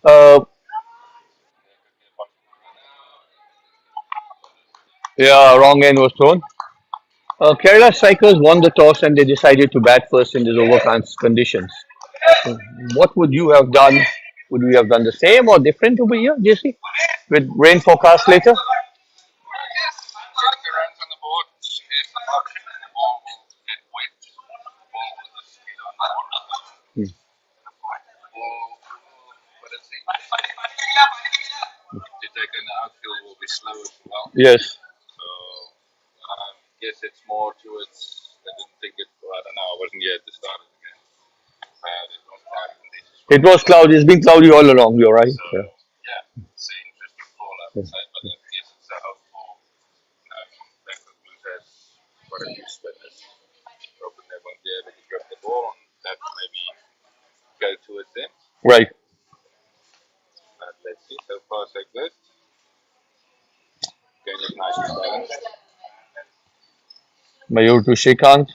Speaker 3: Uh, yeah, wrong end was thrown. Kerala strikers won the toss and they decided to bat first in these overcast conditions. What would you have done? Would you have done the same or different over here, JC? With rain forecast later?
Speaker 4: Check the runs on the board. If an option and the ball will get wet, the ball will just skid on the board.
Speaker 3: Hmm.
Speaker 4: But it seems to take in the outfield will be slow as well.
Speaker 3: Yes.
Speaker 4: So guess it's more towards. I didn't think it. Well, I don't know. I wasn't here at the start of the game. It was cloudy and this as
Speaker 3: It
Speaker 4: well.
Speaker 3: was cloudy. It's been cloudy all along. You're right.
Speaker 4: So
Speaker 3: Yeah.
Speaker 4: yeah, it's an interesting call, I would say. But I guess it's a hope for Bangkok Blues has quite a few spinners. Hoping they won't be able to grip the ball and that maybe go towards them.
Speaker 3: Right.
Speaker 4: But let's see. So far, so good. Game is nicely balanced.
Speaker 3: Mayur to Shrikant.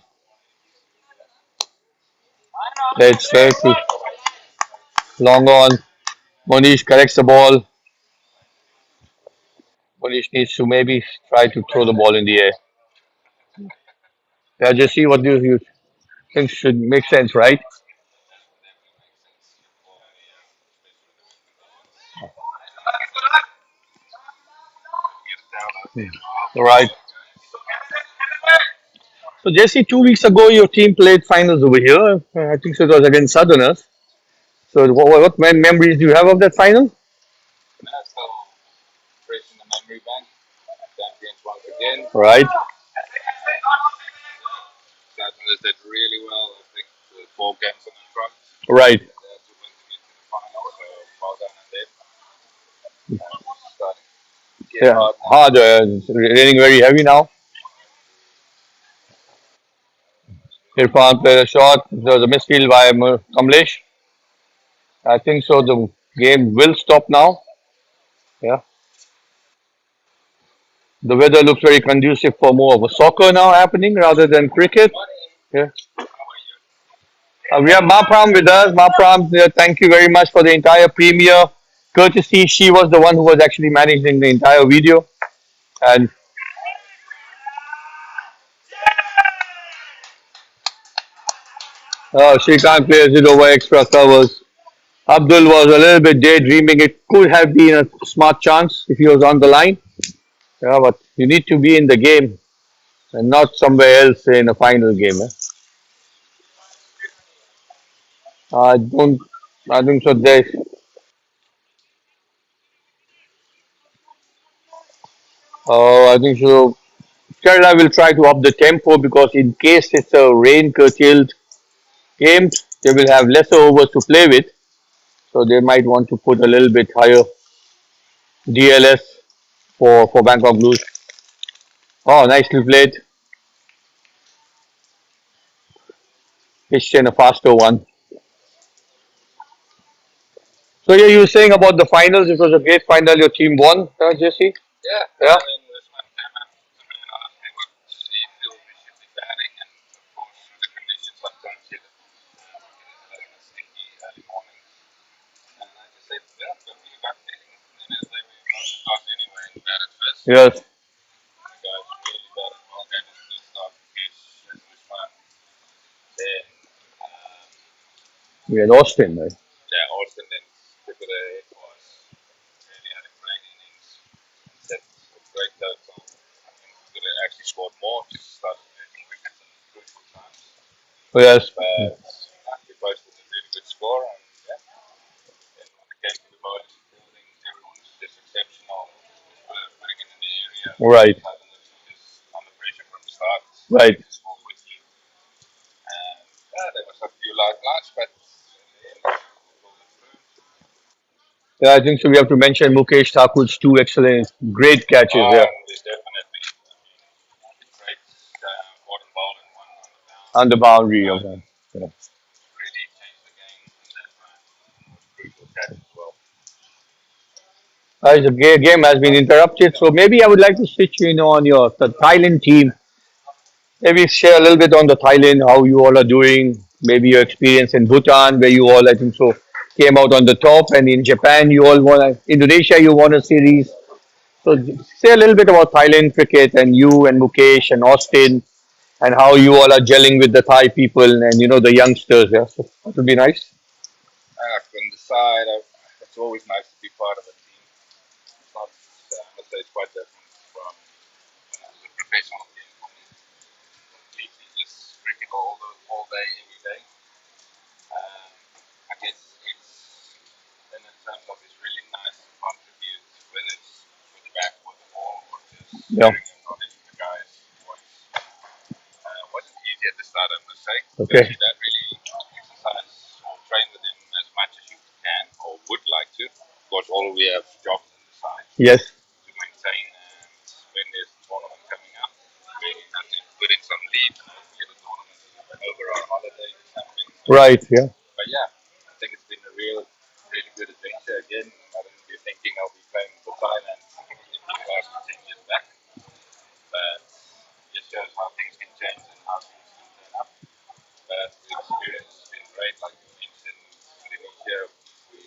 Speaker 3: Let's fair to long on. Monish corrects the ball. Monish needs to maybe try to throw the ball in the air. Yeah, just see what you think should make sense, right? Right. So Jesse, 2 weeks ago your team played finals over here. I think so it was against Southerners. So what memories do you have of that final?
Speaker 4: That's still fresh in the memory bank. Champions once again.
Speaker 3: Right.
Speaker 4: Southerners did really well. I think the 4 games on the trot.
Speaker 3: Right.
Speaker 4: To win to get to the final. So well done on them. Starting to get
Speaker 3: Yeah.
Speaker 4: hard now.
Speaker 3: Hard. It's raining very heavy now. Irfan played a shot. There was a misfield by Kamlesh. I think so. The game will stop now. Yeah. The weather looks very conducive for more of a soccer now happening rather than cricket. Yeah. We have Mapram with us. Mapram, thank you very much for the entire premiere. Courtesy, she was the one who was actually managing the entire video. And Shrikant plays it over extra covers. Abdul was a little bit daydreaming. It could have been a smart chance if he was on the line. Yeah, but you need to be in the game and not somewhere else in a final game. Eh? I don't. I think so. I think so. Kerala will try to up the tempo because in case it's a rain curtailed game, they will have lesser overs to play with. So they might want to put a little bit higher DLS for Bangkok Blues. Oh, nicely played. Pitched in a faster one. So yeah, you were saying about the finals. It was a great final. Your team won, Jesse.
Speaker 4: Yeah,
Speaker 3: Yeah.
Speaker 4: I mean, this one came up. I mean, honestly, what she feels we should be batting, and of course, the conditions sometimes hit it. It's a little sticky early morning. And I just said, yeah, but we got feeling. And as they were most of us anyway, and batted first.
Speaker 3: Yes.
Speaker 4: The guys really batted well. Gave us a good start. Yes, as was fun. Then,
Speaker 3: We had Austin, right?
Speaker 4: yeah, Austin then took it ahead for us. Really had a great innings. Set a great total. I think we could have actually scored more. Just started losing wickets in crucial times.
Speaker 3: Oh, yes.
Speaker 4: But we posted a really good score, and yeah, then when it came to the bowling and fielding, everyone was just exceptional. Putting it in the area.
Speaker 3: Right.
Speaker 4: Southerners were just under pressure from the start.
Speaker 3: Right.
Speaker 4: To score quickly. And yeah, there was a few light lines, but in the end, we pulled it through.
Speaker 3: Yeah, I think so. We have to mention Mukesh Thakur's two excellent, great catches. Yeah,
Speaker 4: There's definitely great bottom bowling one
Speaker 3: on the boundary of that. Yeah.
Speaker 4: really changed the game in that run. Was crucial catch as well.
Speaker 3: The game has been interrupted, so maybe I would like to switch in on your the Thailand team. Maybe share a little bit on the Thailand, how you all are doing. Maybe your experience in Bhutan, where you all, I think so, came out on the top, and in Japan, you all won. Indonesia, you won a series. So say a little bit about Thailand cricket and you and Mukesh and Austin and how you all are gelling with the Thai people and the youngsters. Yeah, so that would be nice.
Speaker 4: From the side, it's always nice to be part of a team. It's not, I must say, it's quite different from when I was a professional team for me. Completely just cricket all day, every day. Um, I guess it's, in terms of it's really nice to contribute, whether it's with the bat, with the ball, or just
Speaker 3: Yeah.
Speaker 4: sharing your knowledge with the guys. Voice.
Speaker 3: Okay.
Speaker 4: you don't really exercise or train with him as much as you can or would like to. Of course, all we have jobs on the side
Speaker 3: Yes.
Speaker 4: to maintain, and when there's a tournament coming up, we have to put in some leave and hopefully the tournament is over our holiday or something.
Speaker 3: Right. Yeah.
Speaker 4: But yeah, I think it's been a really good adventure again. I didn't be thinking I'll be playing for Thailand if you asked me 10 years back. But it just shows how things can change and how things can turn up. But the experience has been great. Like you mentioned, Indonesia, we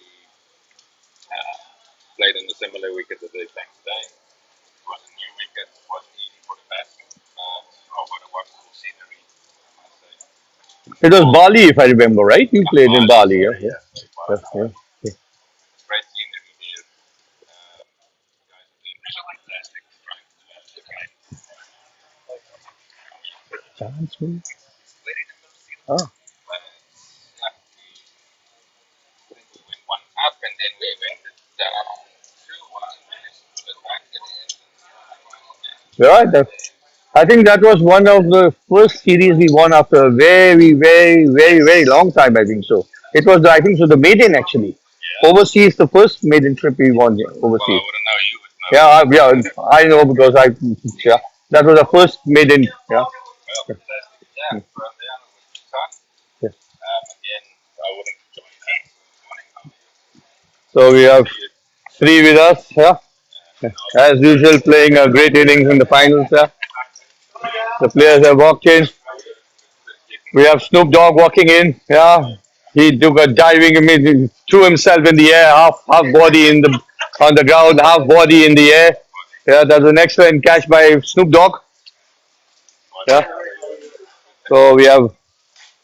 Speaker 4: played on a similar wicket that they playing today. It was a new wicket. It wasn't easy for the batsmen. Oh, but it was cool scenery, I must say.
Speaker 3: It was Bali, if I remember right. You played in
Speaker 4: Bali,
Speaker 3: Bali. Yeah.
Speaker 4: yeah,
Speaker 3: Yeah. Yeah.
Speaker 4: Bali.
Speaker 3: Yeah. Yeah.
Speaker 4: Great scenery there. You guys are doing fantastic trying to do the game.
Speaker 3: Chance me. Oh.
Speaker 4: But yeah, I think we went one up and then we went down two one and put it back at the end.
Speaker 3: Yeah. I think that was one of the first series we won after a very, very, very, very long time. I think so. It was, I think, so the maiden actually.
Speaker 4: Yeah.
Speaker 3: Overseas, the first maiden trip we won
Speaker 4: Well, I
Speaker 3: overseas.
Speaker 4: wouldn't know. You would know.
Speaker 3: Yeah, I know because yeah, that was the first maiden. Yeah,
Speaker 4: Well, fantastic. Yeah, from there it was fun.
Speaker 3: yeah.
Speaker 4: Again, I wouldn't join that morning.
Speaker 3: So we have
Speaker 4: See you.
Speaker 3: three with us. Yeah, as usual, playing a great innings in the finals. Yeah, the players have walked in. We have Snoop Dogg walking in. Yeah, he took a diving. I mean, he threw himself in the air, half body in the on the ground, half body in the air. Yeah, that's an excellent catch by Snoop Dogg. Yeah. So we have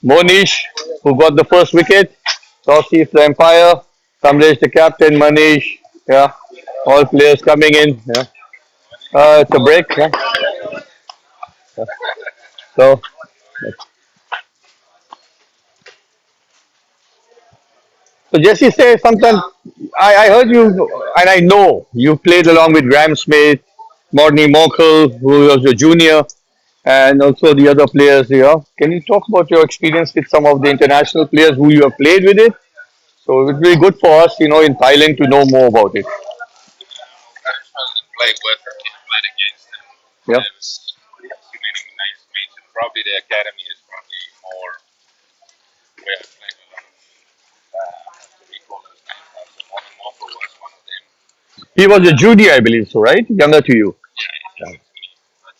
Speaker 3: Monish, who got the first wicket. Saucy the Empire. Kamlesh, the captain. Manish. Yeah. All players coming in. Yeah. It's a break. Yeah. So, so Jesse, say something. I heard you, and I know you played along with Graham Smith, Morney Mokel, who was your junior, and also the other players here. Can you talk about your experience with some of the international players who you have played with it? So it would be good for us, in Thailand to know more about it.
Speaker 4: I just wanted to play with them, played against them.
Speaker 3: Yeah.
Speaker 4: There's too many nice mates, and probably the academy is probably more where I played with them. To recall those names, so Morning Walker was one of them.
Speaker 3: He was a junior, I believe, so right? Younger to you.
Speaker 4: Yeah, he's younger to me, but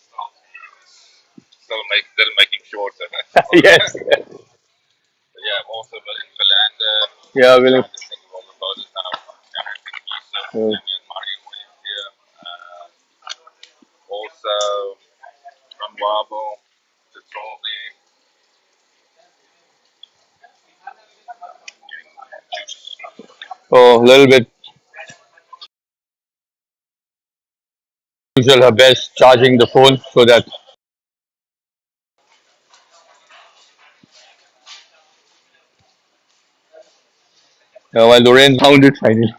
Speaker 4: still didn't make him shorter.
Speaker 3: Yes.
Speaker 4: But yeah, I'm also in Philander.
Speaker 3: Yeah,
Speaker 4: I
Speaker 3: Willie.
Speaker 4: just think of all the bowlers now. Everything Yusuf,
Speaker 3: Uh,
Speaker 4: Damian Murray, William here. Also, Ron Wabo, Tatoli,
Speaker 3: Oh, a little bit. Usual her best charging the phone so that while Lorraine found it finally.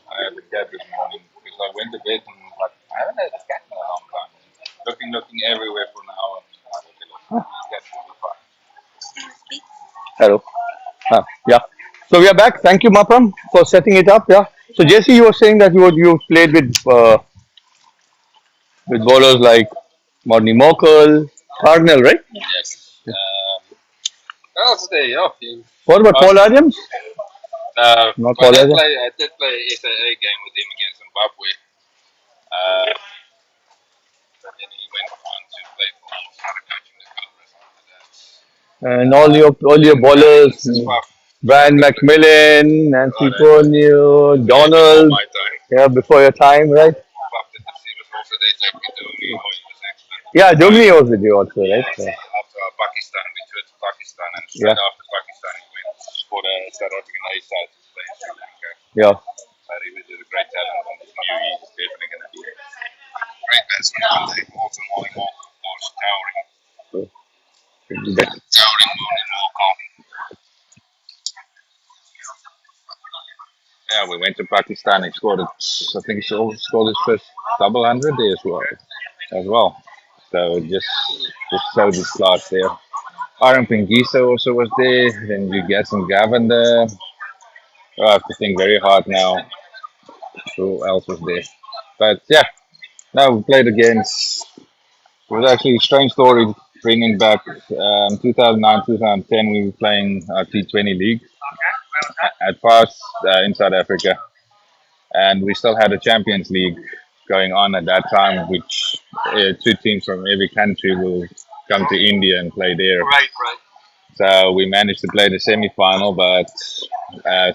Speaker 4: I had the cat this morning because I went to bed and was like, I haven't had a cat in a long time. Looking everywhere for an hour. And I was like, cat will be fine.
Speaker 3: Hello. Yeah. So we are back. Thank you, Mapram, for setting it up. Yeah. So Jesse, you were saying that you played with bowlers like Morney Mokel, Cardinal, right?
Speaker 4: Yes. What else is there? Oh, you
Speaker 3: What about Paul
Speaker 4: asked.
Speaker 3: Adams? Not
Speaker 4: Well,
Speaker 3: Paul Adams.
Speaker 4: I did play a SAA game with him against Zimbabwe. Uh, but then he went on to play for started coaching the Cobras after that.
Speaker 3: And all your bowlers,
Speaker 4: Wow.
Speaker 3: Brian McMillan, Nancy Cornew,
Speaker 4: Yeah, before
Speaker 3: Donald.
Speaker 4: my time.
Speaker 3: Yeah, before your time, right?
Speaker 4: After the he was also there, Jackie Dooney, oh, he was excellent.
Speaker 3: Yeah, Jungli was with you also, right? Yeah.
Speaker 4: After Pakistan, we toured to Pakistan, and
Speaker 3: Yeah.
Speaker 4: straight after Pakistan, he went for the South African A side to play in Sri Lanka.
Speaker 3: Yeah.
Speaker 4: But he was a great talent, and just knew he was definitely going to be a great batsman one day. Also, Molly Walker, of course, towering,
Speaker 3: So,
Speaker 4: Molly Walker. Yeah, we went to Pakistan. He scored it. I think he scored his first double hundred there as well. So just showed his class there. Aaron Pingisa also was there. Then you get some Gavin there. Oh, I have to think very hard now. Who else was there? But yeah, now we played against. It was actually a strange story bringing back 2009, 2010. We were playing our T20 league at first in South Africa, and we still had a Champions League going on at that time, which two teams from every country will come to India and play there.
Speaker 1: Right, right.
Speaker 4: So we managed to play the semi-final, but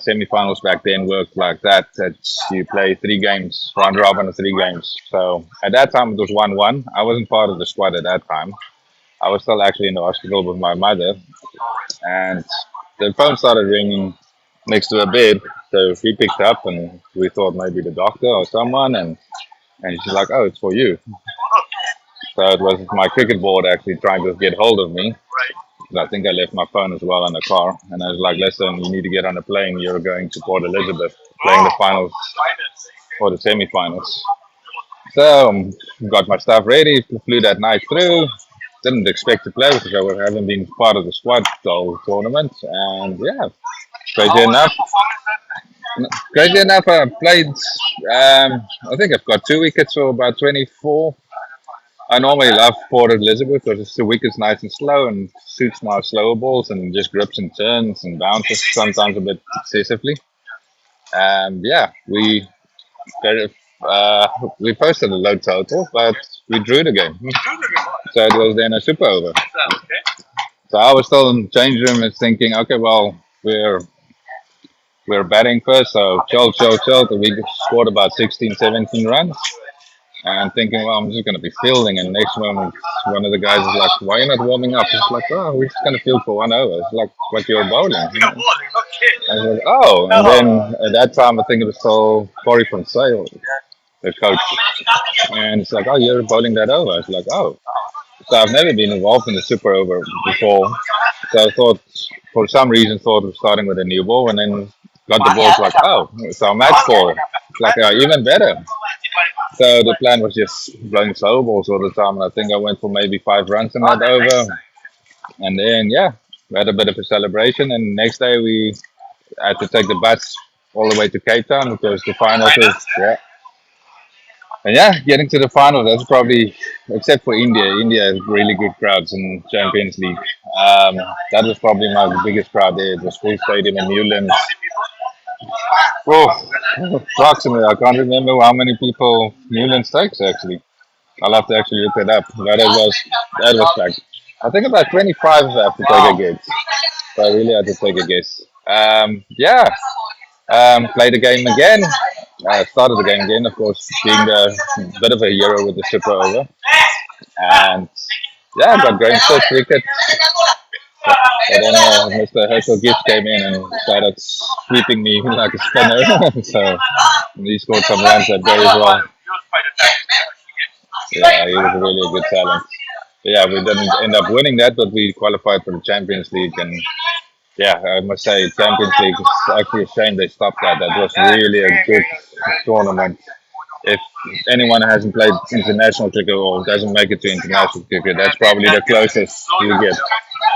Speaker 4: semi-finals back then worked like that. That you play three games, round robin of three games. So at that time it was 1-1. I wasn't part of the squad at that time. I was still actually in the hospital with my mother, and the phone started ringing next to her bed. So we picked up, and we thought maybe the doctor or someone, and she's like, "Oh, it's for you." So it was my cricket board actually trying to get hold of me.
Speaker 1: Right.
Speaker 4: I think I left my phone as well in the car, and I was like, "Listen, you need to get on a plane. You're going to Port Elizabeth, playing the finals
Speaker 1: Finance.
Speaker 4: or the semi-finals." So got my stuff ready, flew that night through. Didn't expect to play because I haven't been part of the squad the whole tournament, and yeah,
Speaker 1: How
Speaker 4: crazy
Speaker 1: was
Speaker 4: enough.
Speaker 1: your performance that night?
Speaker 4: Crazy enough, I played. I think I've got 2 wickets for about 24. I normally love Port Elizabeth because the wicket's nice and slow and suits my slower balls and just grips and turns and bounces sometimes a bit excessively. And yeah, uh, we posted a low total, but we drew the game. So it was then a super over.
Speaker 1: Okay.
Speaker 4: So I was still in the change room and thinking, okay, well, we're batting first, so chill, chill, chill. We scored about 16, 17 runs. And thinking, well, I'm just going to be fielding. And next moment, one of the guys is like, why are you not warming up? It's like, oh, we're just going to field for 1 over. It's like, but you're bowling.
Speaker 1: You're bowling. Okay.
Speaker 4: I was like, oh. And then at that time, I think it was still Corey from Sale, the coach. And it's like, oh, you're bowling that over. It's like, oh. So I've never been involved in the super over before. So I thought, for some reason, thought of starting with a new ball. And then got the ball. It's like, oh, it's our match ball. It's like, even better. So the plan was just blowing slow balls all the time. And I think I went for maybe 5 runs in that over. And then, yeah, we had a bit of a celebration. And next day we had to take the bus all the way to Cape Town because the finals is, yeah. And yeah, getting to the finals, that's probably, except for India, India has really good crowds in Champions League. That was probably my biggest crowd there. It was full stadium in Newlands. Oh, approximately. I can't remember how many people Newlands takes actually. I'll have to actually look it up. But that was like I think about 25 I have to take a guess. So I really had to take a guess. Yeah. Played the game again. Started the game again, of course, being a bit of a hero with the super over. And yeah, got going so cricket. But then Mr. Herschel Gibbs came in and started sweeping me like a spinner. So he scored some runs that day as well. Yeah, he was really a good talent. Yeah, we didn't end up winning that, but we qualified for the Champions League. And yeah, I must say, Champions League is actually a shame they stopped that. That was really a good tournament. If anyone hasn't played international cricket or doesn't make it to international cricket, that's probably the closest you get.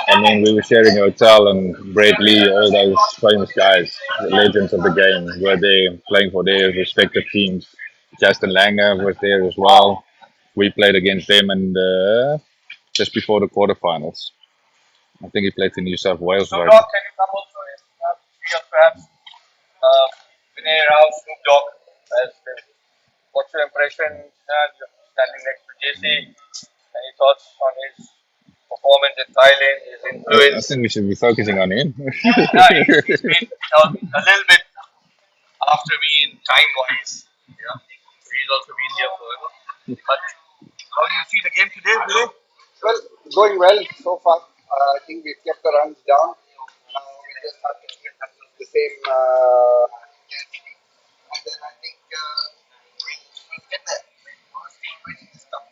Speaker 4: I mean, we were sharing a hotel, and Brett Lee, all those famous guys, the legends of the game, were there playing for their respective teams. Justin Langer was there as well. We played against them, and just before the quarterfinals, I think he played for New South Wales.
Speaker 1: So,
Speaker 4: Right?
Speaker 1: Doc, can you come also in? Perhaps Vinay Rao, Snoop Dogg. What's your impression? You're standing next to JC. Any thoughts on his performance in Thailand, his
Speaker 4: I
Speaker 1: influence?
Speaker 4: think we should be focusing on him.
Speaker 1: Yeah, he's been a little bit after me in time wise. Yeah, he's also been here forever. But how do you see the game today, Vinay?
Speaker 5: Well, going well so far. I think we've kept the runs down. We just have to keep the same intensity. And then I think we'll get there. Honestly, waiting is tough.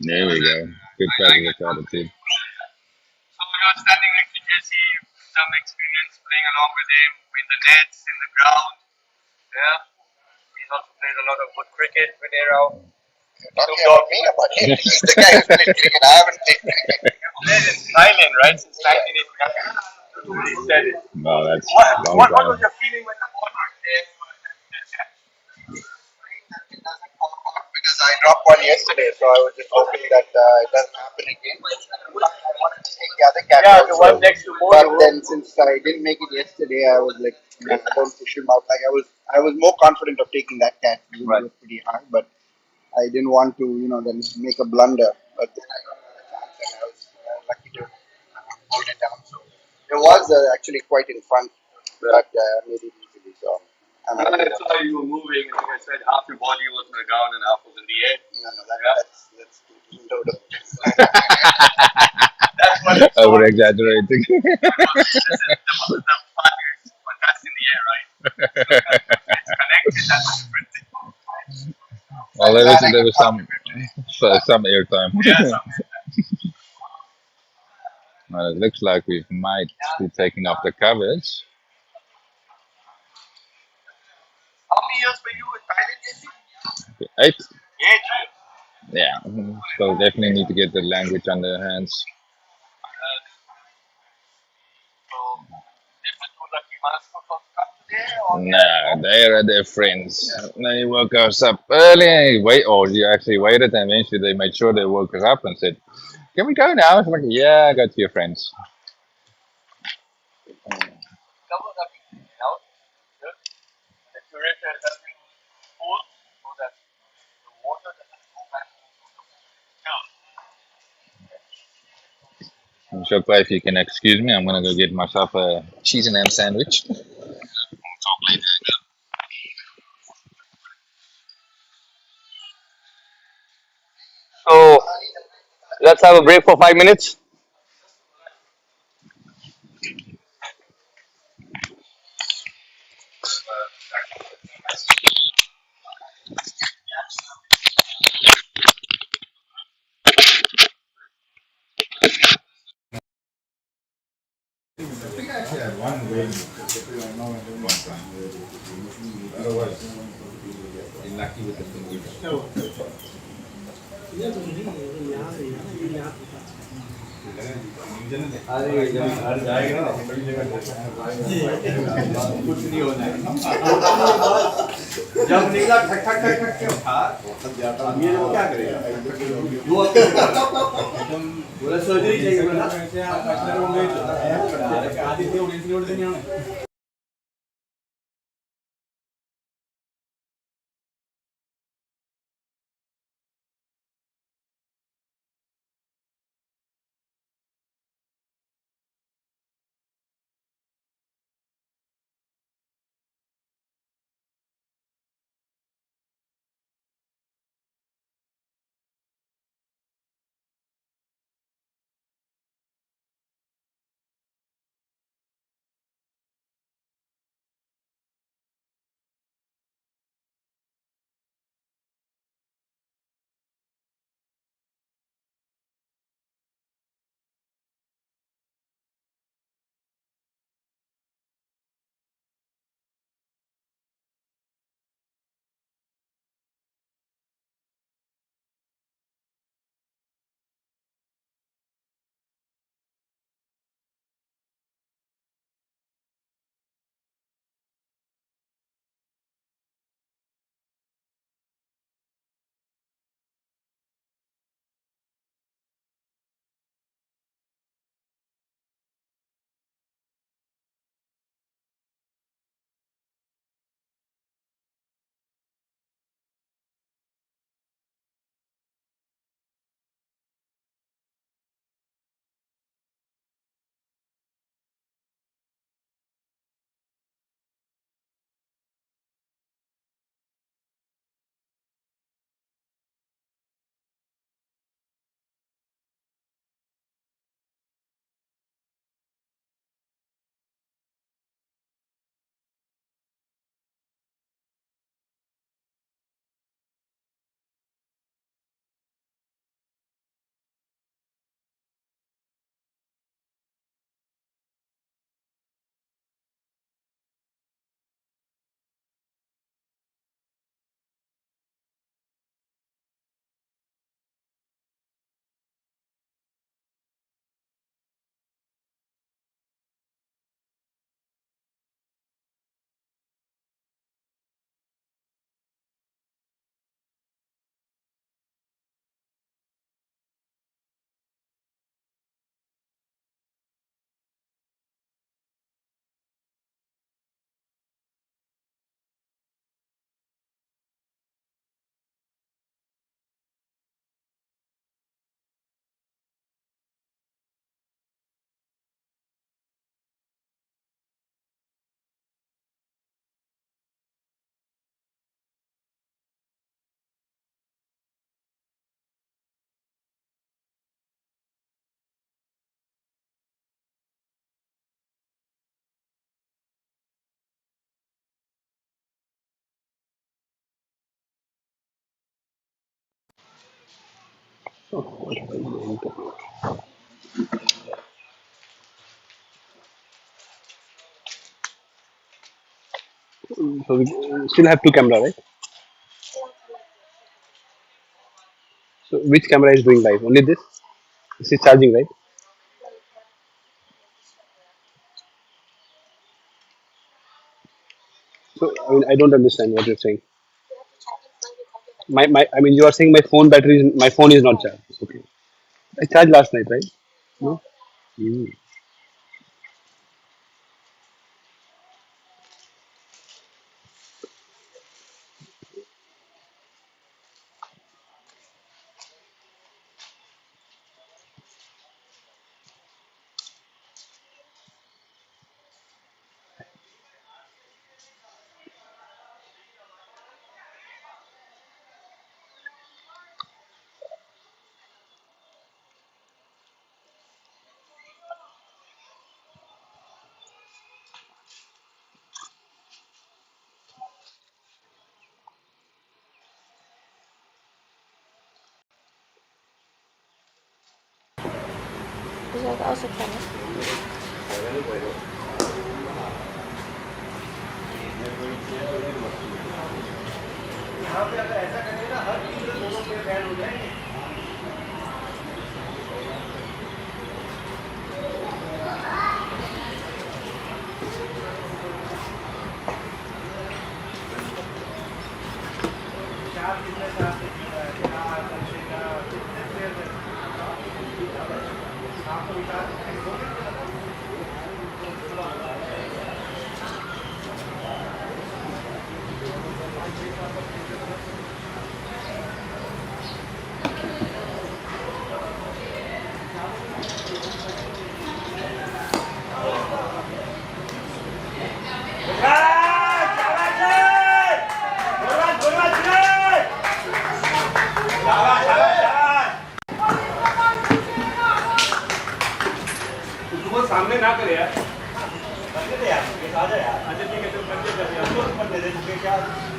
Speaker 4: There we go. Good positive attitude.
Speaker 1: So you're standing next to Jesse, some experience playing along with him in the nets, in the ground. Yeah. He's also played a lot of good cricket with Arrow.
Speaker 5: Talking about me, about him. He's the guy who's played cricket. I haven't played cricket.
Speaker 1: played in Thailand, right? Since 1989. He said it.
Speaker 3: No, that's long
Speaker 1: What was
Speaker 3: time.
Speaker 1: your feeling when the ball came?
Speaker 5: It doesn't fall apart because I dropped one yesterday, so I was just hoping that it doesn't happen again. I wanted to take the other cat
Speaker 1: Yeah, the
Speaker 5: also,
Speaker 1: one next to
Speaker 5: but
Speaker 1: Mojo.
Speaker 5: then since I didn't make it yesterday, I was like, nah, don't push him out. Like I was more confident of taking that cat. Even though it was pretty hard, but I didn't want to, then make a blunder. But then I got another chance, and I was lucky to hold it down. So it was actually quite in front, but made it easily. So I'm
Speaker 1: I
Speaker 5: happy.
Speaker 1: saw you were moving. I think I said half your body was on the ground and half was in the air.
Speaker 5: No, no,
Speaker 1: Yeah.
Speaker 5: that's total.
Speaker 1: That's what it
Speaker 3: Over
Speaker 1: showed.
Speaker 3: exaggerating.
Speaker 1: The fun is when that's in the air, right? It's connected. That's a different thing.
Speaker 3: Well,
Speaker 5: I'm
Speaker 3: at
Speaker 5: glad
Speaker 3: least
Speaker 5: I
Speaker 3: there
Speaker 5: could
Speaker 3: was
Speaker 5: contribute.
Speaker 3: some airtime.
Speaker 1: Yeah, something.
Speaker 3: Well, it looks like we might be taking off the covers.
Speaker 1: How many years were you in Thailand, JC?
Speaker 3: 8.
Speaker 1: 8 years.
Speaker 3: Yeah, so definitely need to get the language on their hands.
Speaker 1: So, did the two lucky mascots also come today? Or
Speaker 3: Nah, they are their friends. They woke us up early. You actually waited, and eventually they made sure they woke us up and said, "Can we go now?" I was like, "Yeah, go to your friends."
Speaker 1: double lucky out? Good. The curator has been full so that the water doesn't go back into the hill.
Speaker 3: Shokla, if you can excuse me, I'm gonna go get myself a cheese and ham sandwich. Talk later.
Speaker 2: So let's have a break for 5 minutes.
Speaker 1: जब निकला ठक ठक ठक ठक क्यों था अब ये लोग क्या करेगा वो बोला सर्जरी चाहिए बोला आदित्य उड़े
Speaker 2: So we still have two camera, right? So which camera is doing live? Only this? This is charging, right? So I mean, I don't understand what you're saying. I mean, you are saying my phone is not charged. Okay. I charged last night, right? No. Hmm.
Speaker 6: Bisa ausap ka na?
Speaker 2: उसको सामने ना करे यार। करके दे यार, आ जा यार। अच्छा ठीक है, तुम करके कर यार। तुम मत दे दे, तुझे क्या है?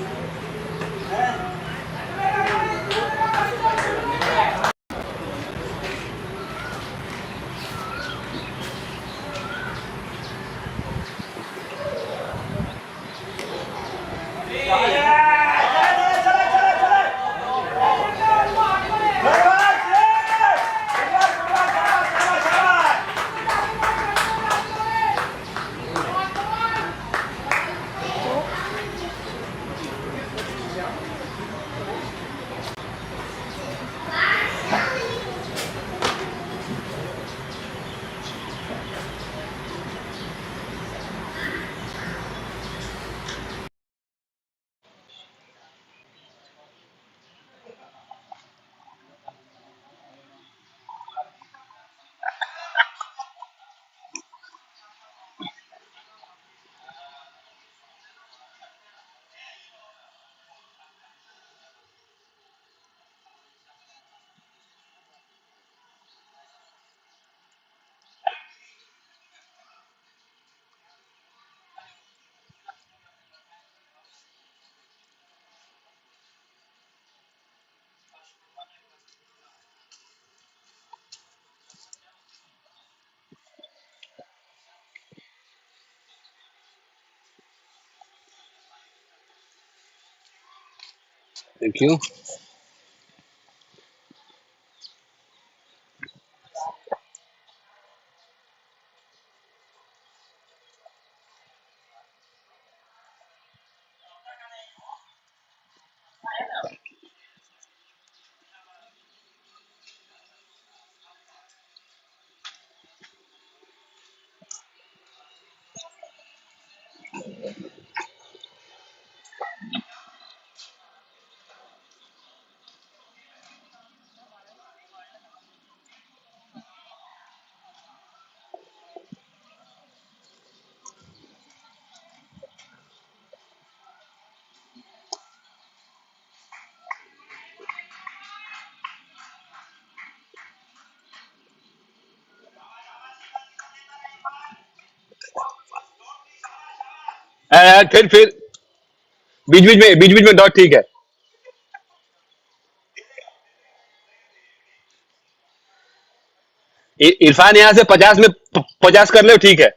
Speaker 2: Thank you. फिर बीच बीच में डॉट ठीक है। इरफान यहाँ से 50 में 50 कर ले, ठीक है।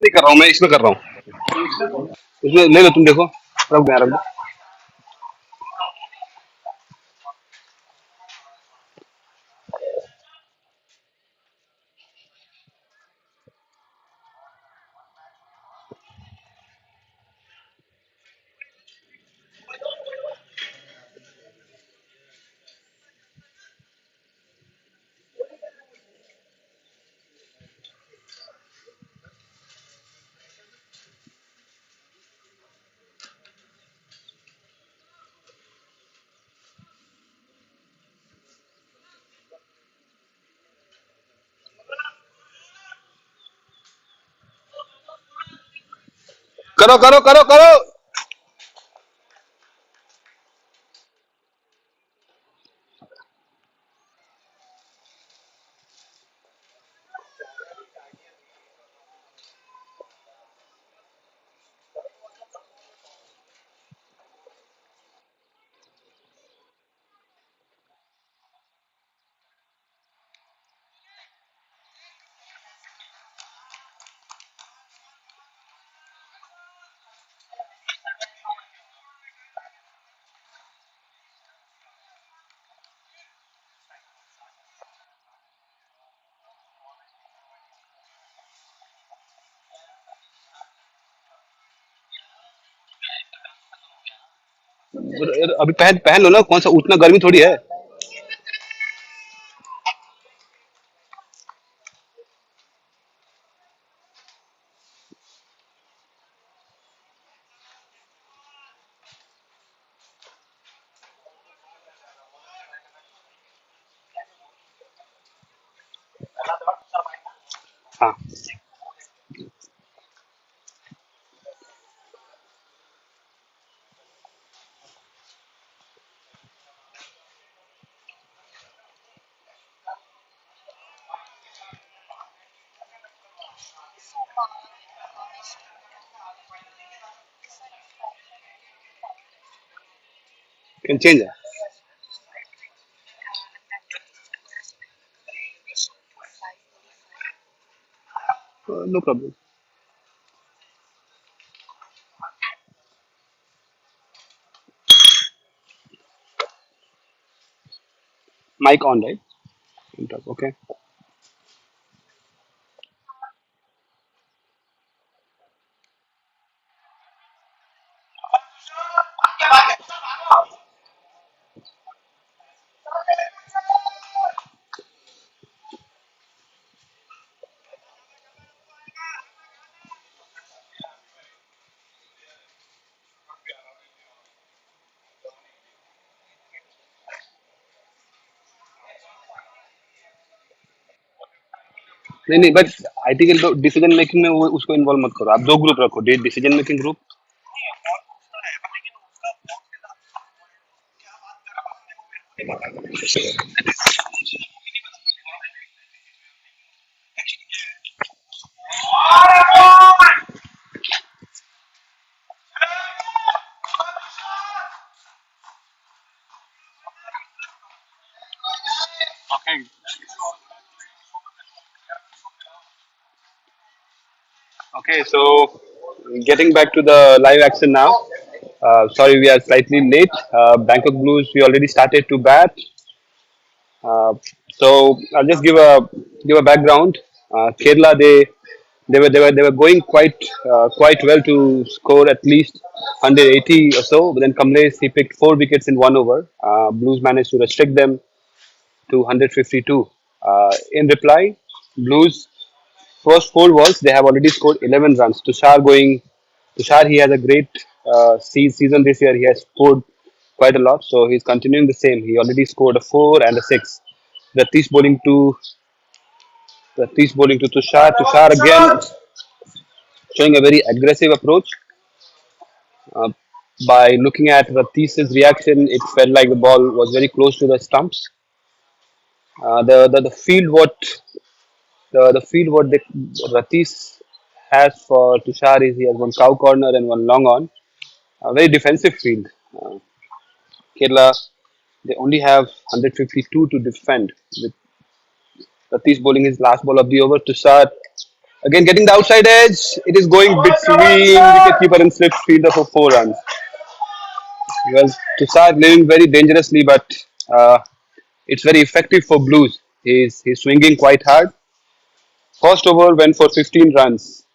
Speaker 2: नहीं कर रहा हूँ मैं इसमें कर रहा हूँ इसमें ले लो तुम देखो रख दो यार रख दो करो करो करो करो अभी पहन पहन लो ना कौन सा उतना गर्मी थोड़ी है हाँ कैन चेंज है no problem mike on right okay नहीं नहीं but I think decision making में वो उसको इन्वॉल्व मत करो आप दो ग्रुप रखो decision making group Okay, so getting back to the live action now. Sorry, we are slightly late. Bangkok Blues, we already started to bat. Uh, so I'll just give a background. Kerala, they were going quite well to score at least 180 or so. But then Kamlesh he picked 4 wickets in 1 over. Blues managed to restrict them to 152. In reply, Blues first 4 balls, they have already scored 11 runs. Tushar, he has a great season this year. He has scored quite a lot, so he's continuing the same. He already scored a 4 and a 6. Ratish bowling to Ratish bowling to Tushar. Tushar again showing a very aggressive approach. Uh, by looking at Ratish's reaction, it felt like the ball was very close to the stumps. The field the field what Ratish has for Tushar is he has one cow corner and one long on. A very defensive field. Uh, Kerala, they only have 152 to defend. With Ratish bowling his last ball of the over, Tushar Again, getting the outside edge. It is going between wicketkeeper and slip fielder for 4 runs. Well, Tushar living very dangerously, but uh, it's very effective for Blues. He's swinging quite hard. First over went for 15 runs.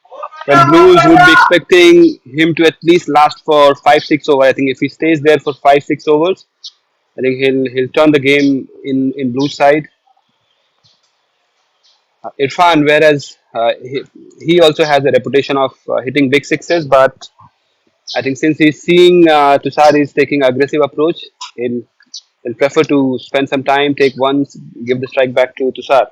Speaker 2: Well, Blues would be expecting him to at least last for 5 6 overs. I think if he stays there for 5 6 overs, I think he'll turn the game in Blues side. Irfan, whereas he also has a reputation of hitting big sixes, but I think since he's seeing Tushar is taking aggressive approach, he'll prefer to spend some time, take once, give the strike back to Tushar.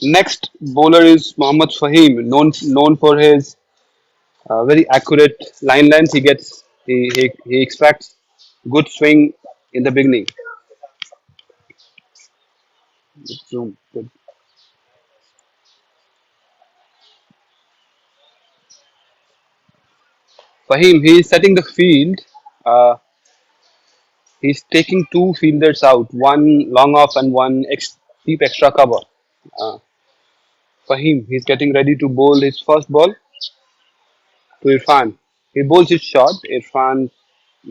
Speaker 2: Next bowler is Mohammad Fahim, known for his very accurate line length. He extracts good swing in the beginning. Zoom. Good. Fahim, he is setting the field. Uh, he's taking two fielders out, one long off and one deep extra cover. Uh, Fahim, he's getting ready to bowl his first ball to Irfan. He bowls it short. Irfan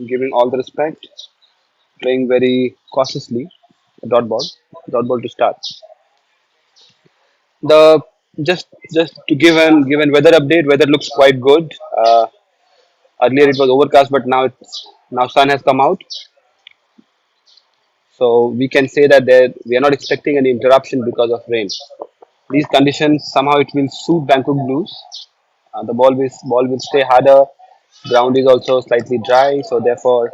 Speaker 2: giving all the respect, playing very cautiously. Dot ball, dot ball to start. The just to give an weather update. Weather looks quite good. Earlier it was overcast, but now sun has come out. So we can say that we are not expecting any interruption because of rain. These conditions somehow it will suit Bangkok Blues. The ball will stay harder. Ground is also slightly dry, so therefore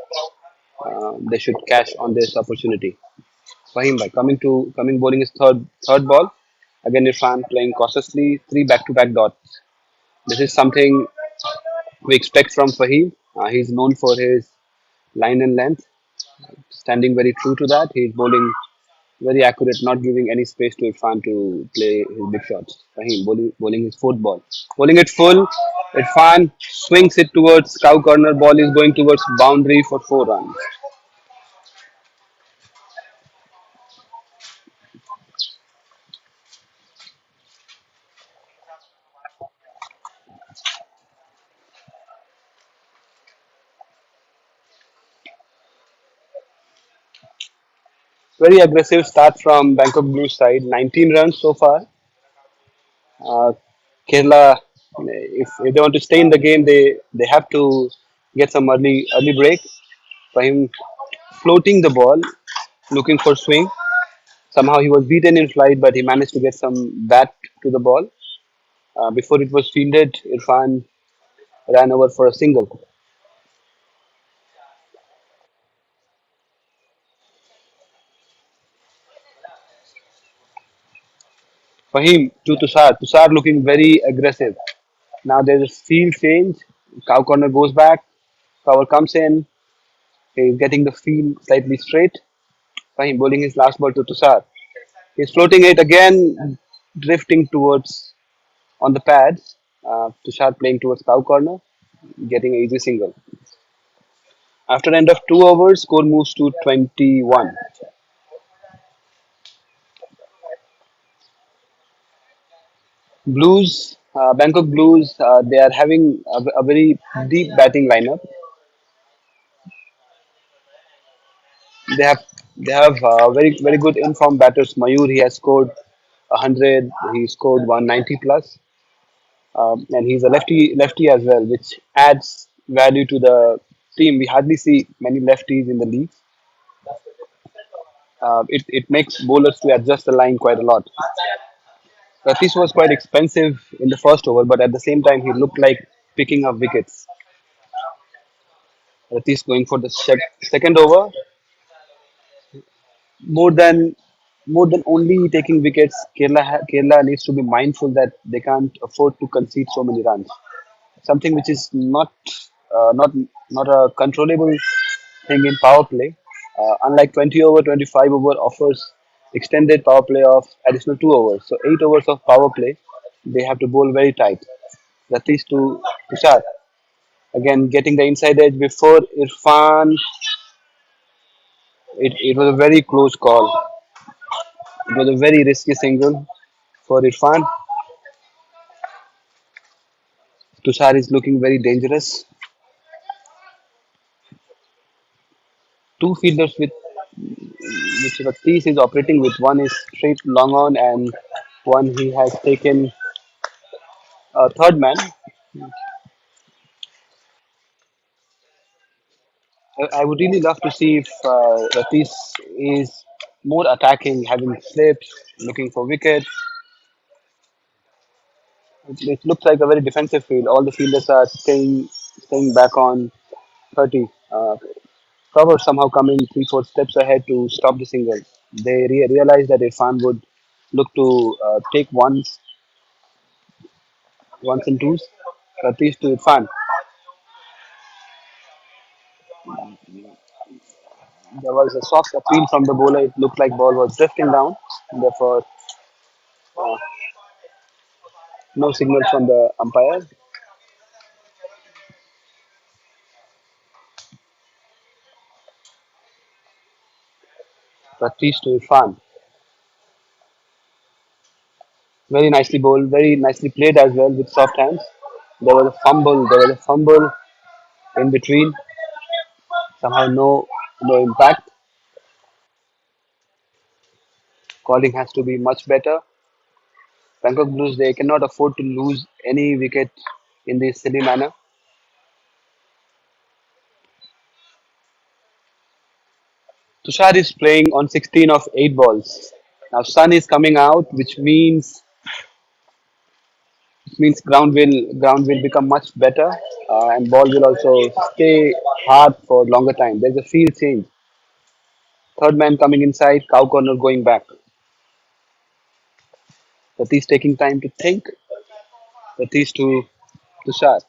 Speaker 2: they should cash on this opportunity. Fahim bhai coming bowling his third ball. Again Irfan playing cautiously, three back-to-back dots. This is something we expect from Fahim. He's known for his line and length, standing very true to that. He's bowling very accurate, not giving any space to Irfan to play his big shots. Fahim bowling his fourth ball. Bowling it full. Irfan swings it towards cow corner. Ball is going towards boundary for 4 runs. Very aggressive start from Bangkok Blues side. 19 runs so far. Uh, Kerala, if they want to stay in the game, they have to get some early break. Fahim floating the ball, looking for swing. Somehow he was beaten in flight, but he managed to get some bat to the ball. Before it was fielded, Irfan ran over for a single. Fahim to Tushar. Tushar looking very aggressive. Now there's a field change. Cow corner goes back. Cover comes in. He's getting the field slightly straight. Fahim bowling his last ball to Tushar. He's floating it again, drifting towards on the pads. Tushar playing towards cow corner, getting an easy single. After end of 2 overs, score moves to 21. Blues, Bangkok Blues, they are having a very deep batting lineup. They have they have very good informed batters. Mayur, he has scored 100. He scored 190 plus, and he's a lefty as well, which adds value to the team. We hardly see many lefties in the league. It makes bowlers to adjust the line quite a lot. Ratis was quite expensive in the first over, but at the same time he looked like picking up wickets. Ratis going for the second over, more than more than only taking wickets. Kerala needs to be mindful that they can't afford to concede so many runs. Something which is not a controllable thing in power play. Unlike 20 over, 25 over offers extended power play of additional 2 overs. So 8 overs of power play, they have to bowl very tight. That is to start. Again, getting the inside edge before Irfan. it was a very close call. It was a very risky single for Irfan. Tushar is looking very dangerous. Two fielders with which Ratis is operating with. One is straight long on, and one he has taken a third man. I would really love to see if Ratis is more attacking, having slips, looking for wickets. It looks like a very defensive field. All the fielders are staying back on 30. Cover somehow coming 3 4 steps ahead to stop the single. They realized that Irfan would look to take ones and twos. Ratish to Irfan. There was a soft appeal from the bowler. It looked like ball was drifting down. Therefore, uh, no signal from the umpire. Ratish to Irfan. Very nicely bowled. Very nicely played as well with soft hands. There was a fumble. There was a fumble in between. Somehow no impact. Calling has to be much better. Bangkok Blues, they cannot afford to lose any wicket in this silly manner. Tushar is playing on 16 of 8 balls. Now sun is coming out, which means ground will become much better, and ball will also stay hard for longer time. There's a field change. Third man coming inside, cow corner going back. Satish taking time to think. Satish to Tushar.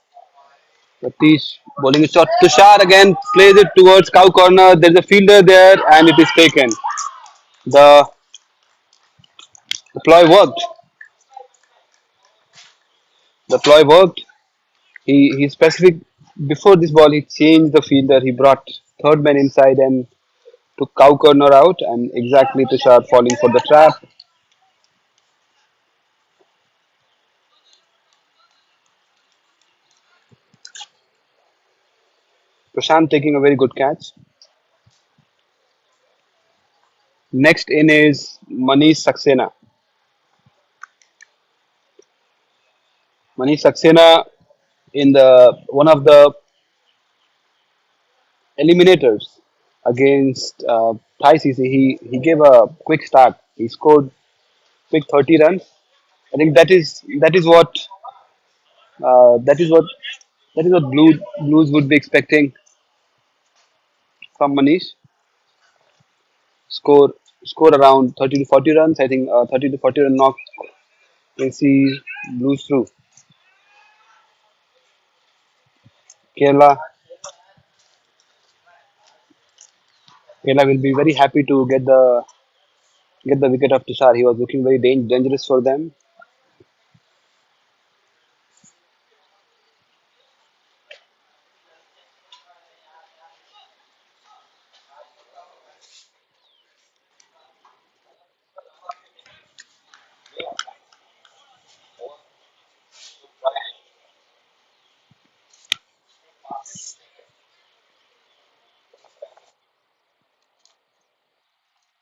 Speaker 2: Satish bowling a shot. Tushar again plays it towards cow corner. There's a fielder there, and it is taken. The ploy worked. The ploy worked. He specific before this ball he changed the fielder. He brought third man inside and took cow corner out, and exactly Tushar falling for the trap. Prashant taking a very good catch. Next in is Manish Saxena. Manish Saxena in the one of the eliminators against Thai CC. He gave a quick start. He scored quick 30 runs. I think that is what uh, that is what that is what Blues would be expecting from Manish. Score score around 30 to 40 runs. I think 30 to 40 run knock will see Blues through. Kerala Kerala will be very happy to get the wicket of Tushar. He was looking very dangerous for them.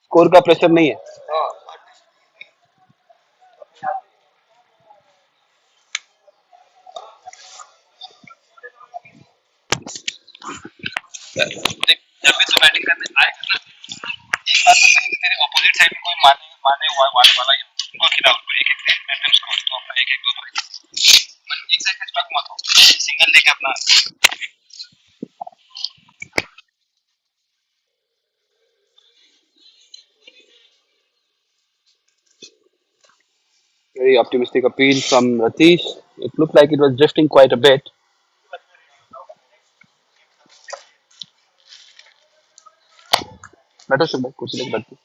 Speaker 2: Score का pressure नहीं है. जब भी तू batting करने आएगा ना, एक बात तो सही, तेरे ऑपोजिट साइड में कोई मारने मारने वाला ही हो. उनको खिलाओ तो एक एक एटम्प्ट स्कोर तो अपना एक एक दो दो एक साइड पे स्ट्रक मत हो, सिंगल लेके अपना. Very optimistic appeal from Ratish. It looked like it was drifting quite a bit. बैठो शुभ कुछ लोग बैठो.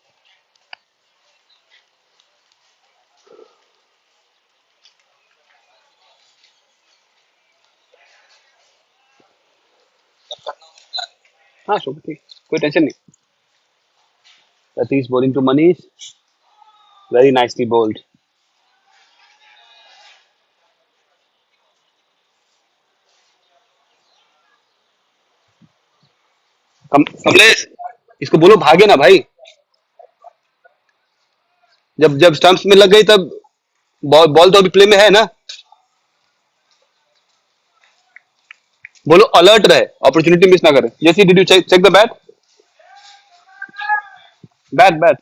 Speaker 2: हाँ शुभ ठीक, कोई टेंशन नहीं. Satish bowling to Manish. Very nicely bowled. Kamlesh इसको बोलो भागे ना भाई. जब जब स्टंप्स में लग गई तब बॉल बॉल तो अभी प्ले में है ना. बोलो अलर्ट रहे, अपॉर्चुनिटी मिस ना करे. जैसी did you check check the bat. Bat bat.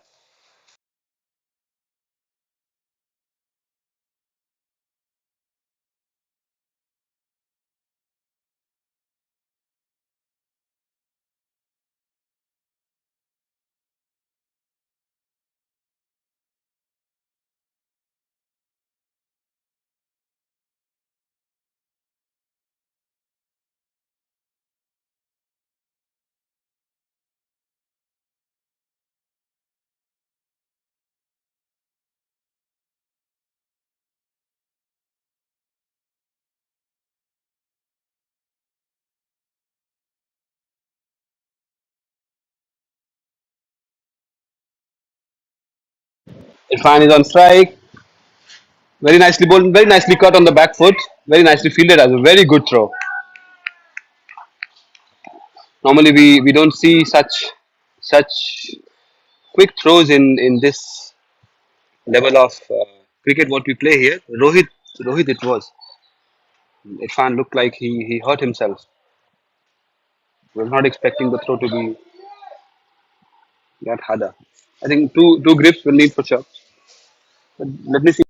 Speaker 2: Irfan is on strike. Very nicely bowled, very nicely cut on the back foot. Very nicely fielded as a very good throw. Normally we don't see such quick throws in this level of cricket what we play here. Rohit it was. Irfan looked like he hurt himself. Was not expecting the throw to be that harder. I think two grips will need for sure. But let me see.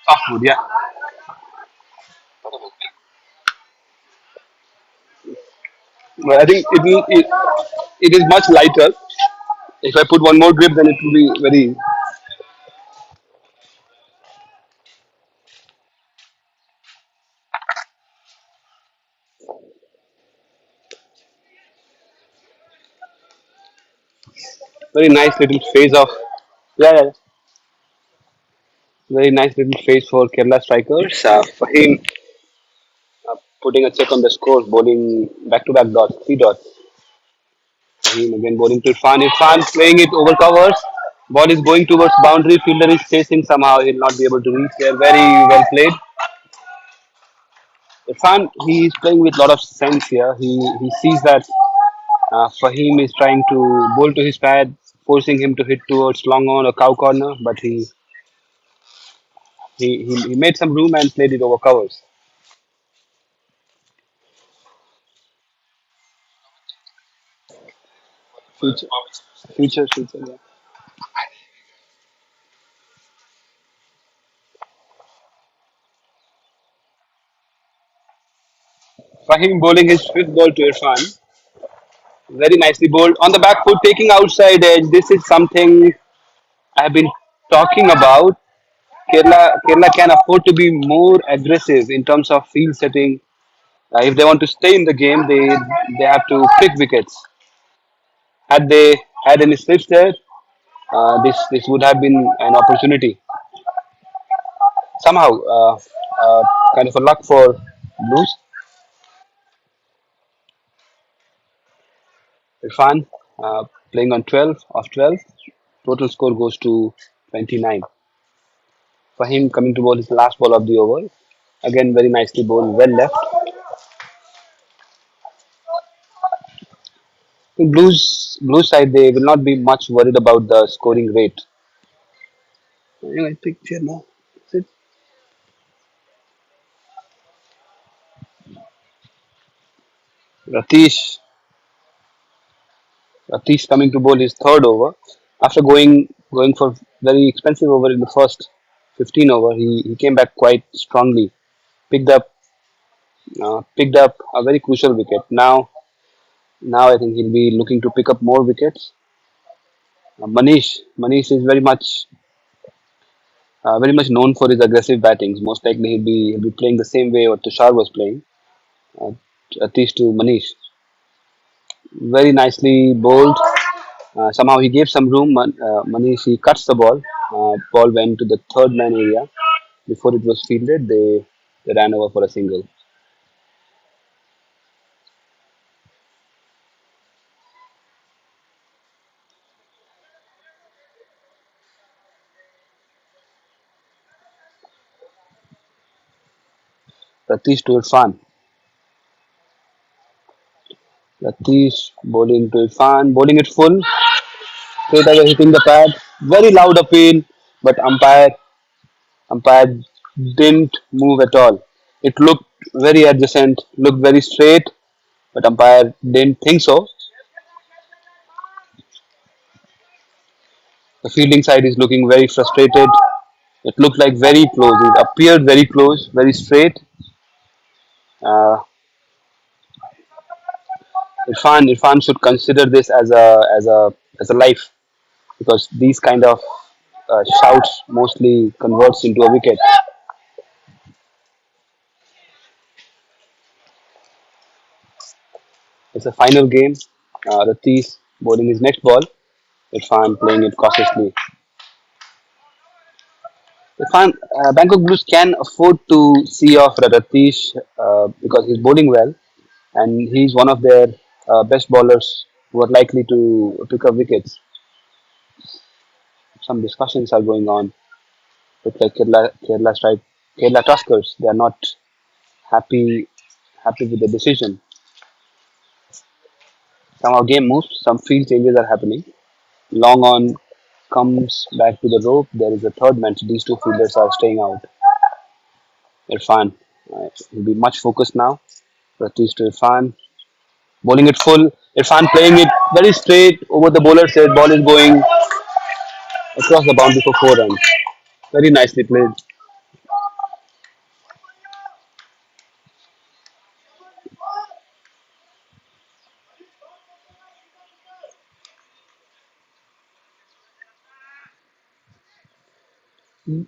Speaker 2: Softwood, yeah. But I think it is much lighter. If I put one more grip, then it will be very nice little phase of yeah, yeah. Very nice little phase for Kerala strikers. Fahim putting a check on the score, bowling back to back dots, three dots. Fahim again bowling to Irfan. Irfan playing it over covers. Ball is going towards boundary. Fielder is chasing somehow. He'll not be able to reach there. Very well played. Irfan, he is playing with a lot of sense here. He sees that Fahim is trying to bowl to his pad, forcing him to hit towards long on or cow corner, but he made some room and played it over covers. Future, future. Yeah. Fahim bowling his fifth ball to Irfan. Very nicely bowled on the back foot, taking outside edge. This is something I have been talking about. Kerala can afford to be more aggressive in terms of field setting. If they want to stay in the game, they have to pick wickets. Had they had any slips there, this would have been an opportunity. Somehow, kind of a luck for Blues. Irfan playing on 12 of 12. Total score goes to 29. For him coming to bowl his last ball of the over. Again, very nicely bowled, well left. In Blues side, they will not be much worried about the scoring rate. I picture now. Is it? Ratish, Ratish coming to bowl his third over after going for very expensive over in the first 15 over. He came back quite strongly, picked up picked up a very crucial wicket. Now Now I think he'll be looking to pick up more wickets. Manish is very much known for his aggressive battings. Most likely he'll be playing the same way what Tushar was playing. Uh, at least to Manish, very nicely bowled. Somehow he gave some room. Manish he cuts the ball. Ball went to the third man area. Before it was fielded, they ran over for a single. Ratish to Irfan. Ratish bowling to Irfan, bowling it full, straight away hitting the pad. Very loud appeal, but umpire didn't move at all. It looked very adjacent, looked very straight, but umpire didn't think so. The fielding side is looking very frustrated. It looked like very close. It appeared very close, very straight. Uh, Irfan should consider this as a life because these kind of shouts mostly converts into a wicket. It's a final game. Ratish bowling his next ball. Irfan playing it cautiously. Bangkok Blues can afford to see off Ratish because he's bowling well and he's one of their best bowlers who are likely to pick up wickets. Some discussions are going on with like Kerala Tuskers. They are not happy happy with the decision. Somehow game moves. Some field changes are happening. Long on comes back to the rope. There is a third man. So these two fielders are staying out. Irfan will be much focused now. Ratish to Irfan. Bowling it full. Irfan playing it very straight over the bowler's head. Ball is going across the boundary for 4 runs. Very nicely played.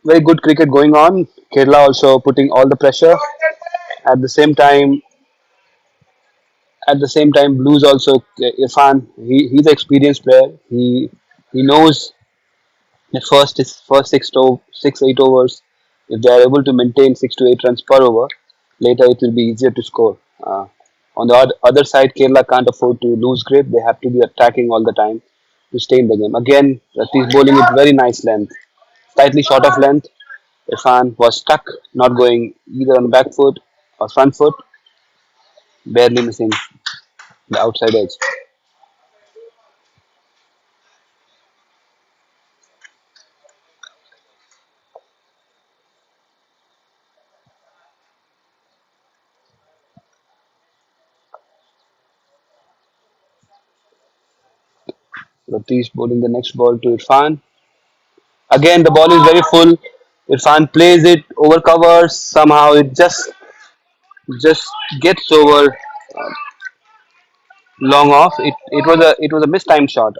Speaker 2: Very good cricket going on. Kerala also putting all the pressure. At the same time, Blues also Irfan. He's an experienced player. He knows the first 6 8 overs. If they are able to maintain 6 to 8 runs per over, later it will be easier to score. On the other side, Kerala can't afford to lose grip. They have to be attacking all the time to stay in the game. Again, Ratish bowling with very nice length, slightly short of length. Irfan was stuck, not going either on back foot or front foot, barely missing the outside edge. Ratish bowling the next ball to Irfan. Again, the ball is very full. Irfan plays it over covers. Somehow it just gets over long off. It was a mistimed shot.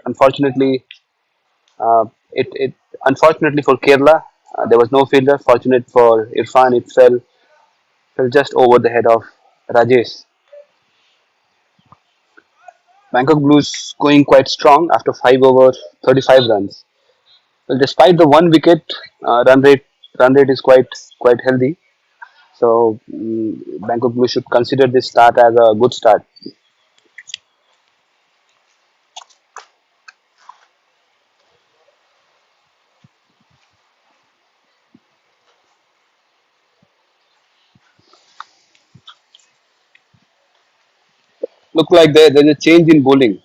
Speaker 2: It unfortunately for Kerala, there was no fielder. Fortunate for Irfan, it fell just over the head of Rajesh. Bangkok Blues going quite strong after 5 overs, 35 runs. Well, despite the one wicket, run rate is quite healthy. So Bangkok Blues should consider this start as a good start. Look like there's a change in bowling.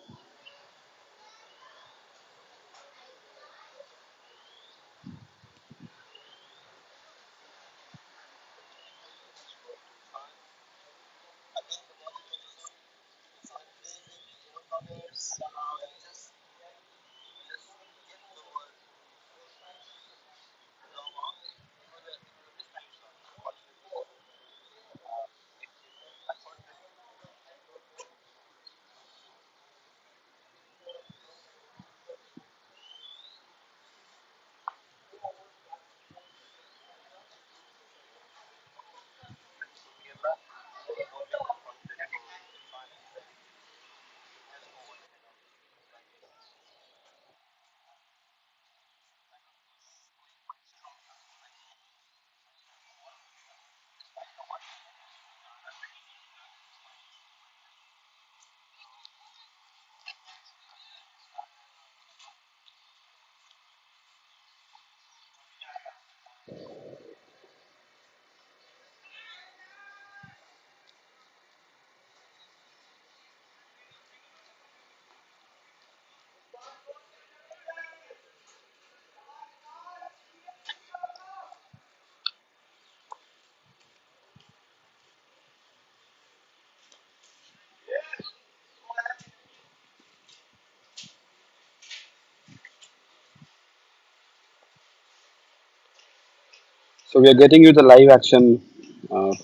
Speaker 2: So we are getting you the live action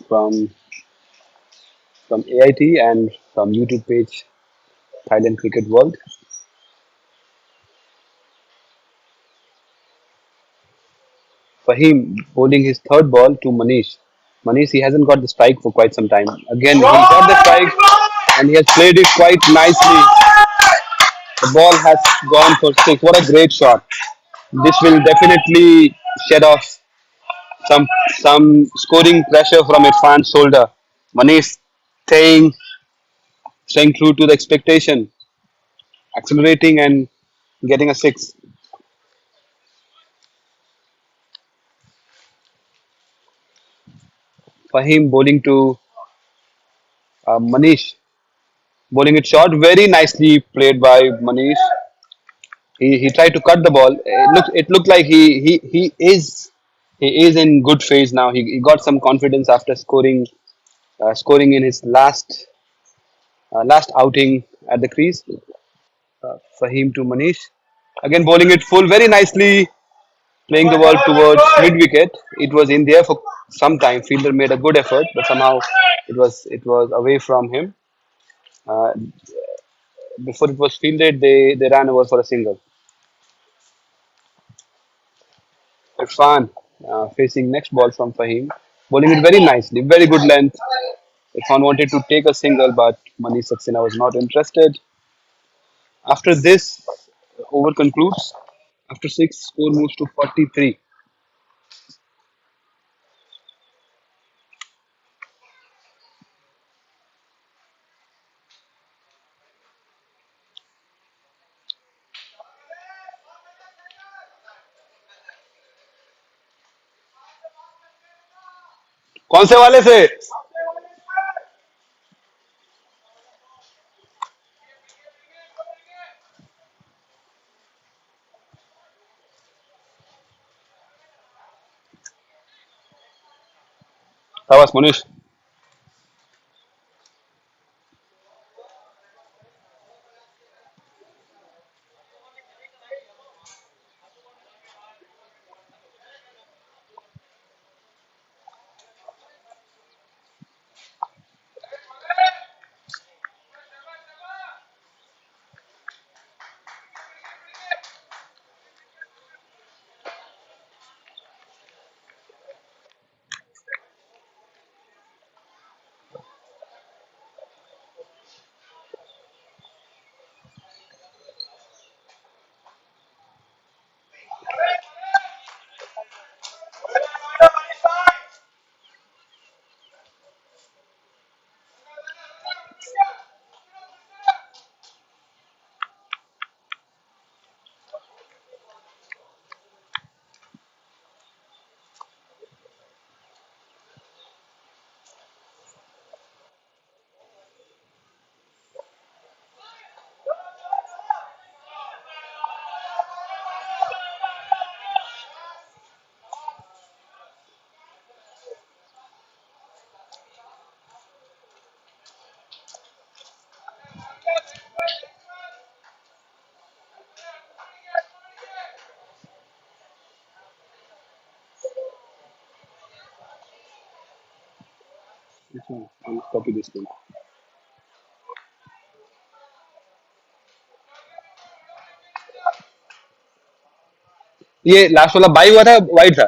Speaker 2: from AIT and from YouTube page Thailand Cricket World. Fahim bowling his third ball to Manish. Manish, he hasn't got the strike for quite some time. Again, he got the strike and he has played it quite nicely. The ball has gone for six. What a great shot! This will definitely shed off some some scoring pressure from Irfan's shoulder. Manish staying staying true to the expectation, accelerating and getting a six. Fahim bowling to Manish, bowling it short, very nicely played by Manish. He tried to cut the ball. It looked like he is in good phase now. He got some confidence after scoring in his last outing at the crease. Fahim to Manish, again bowling it full, very nicely playing the ball towards mid wicket. It was in there for some time. Fielder made a good effort, but somehow it was away from him. Uh, Before it was fielded, they ran over for a single. Irfan facing next ball from Fahim, bowling it very nicely, very good length. Irfan wanted to take a single, but Manish Saxena was not interested. After this, over concludes. After six, score moves to 43. कौन से वाले से शाबाश Manish copy this thing ये last वाला by हुआ था white था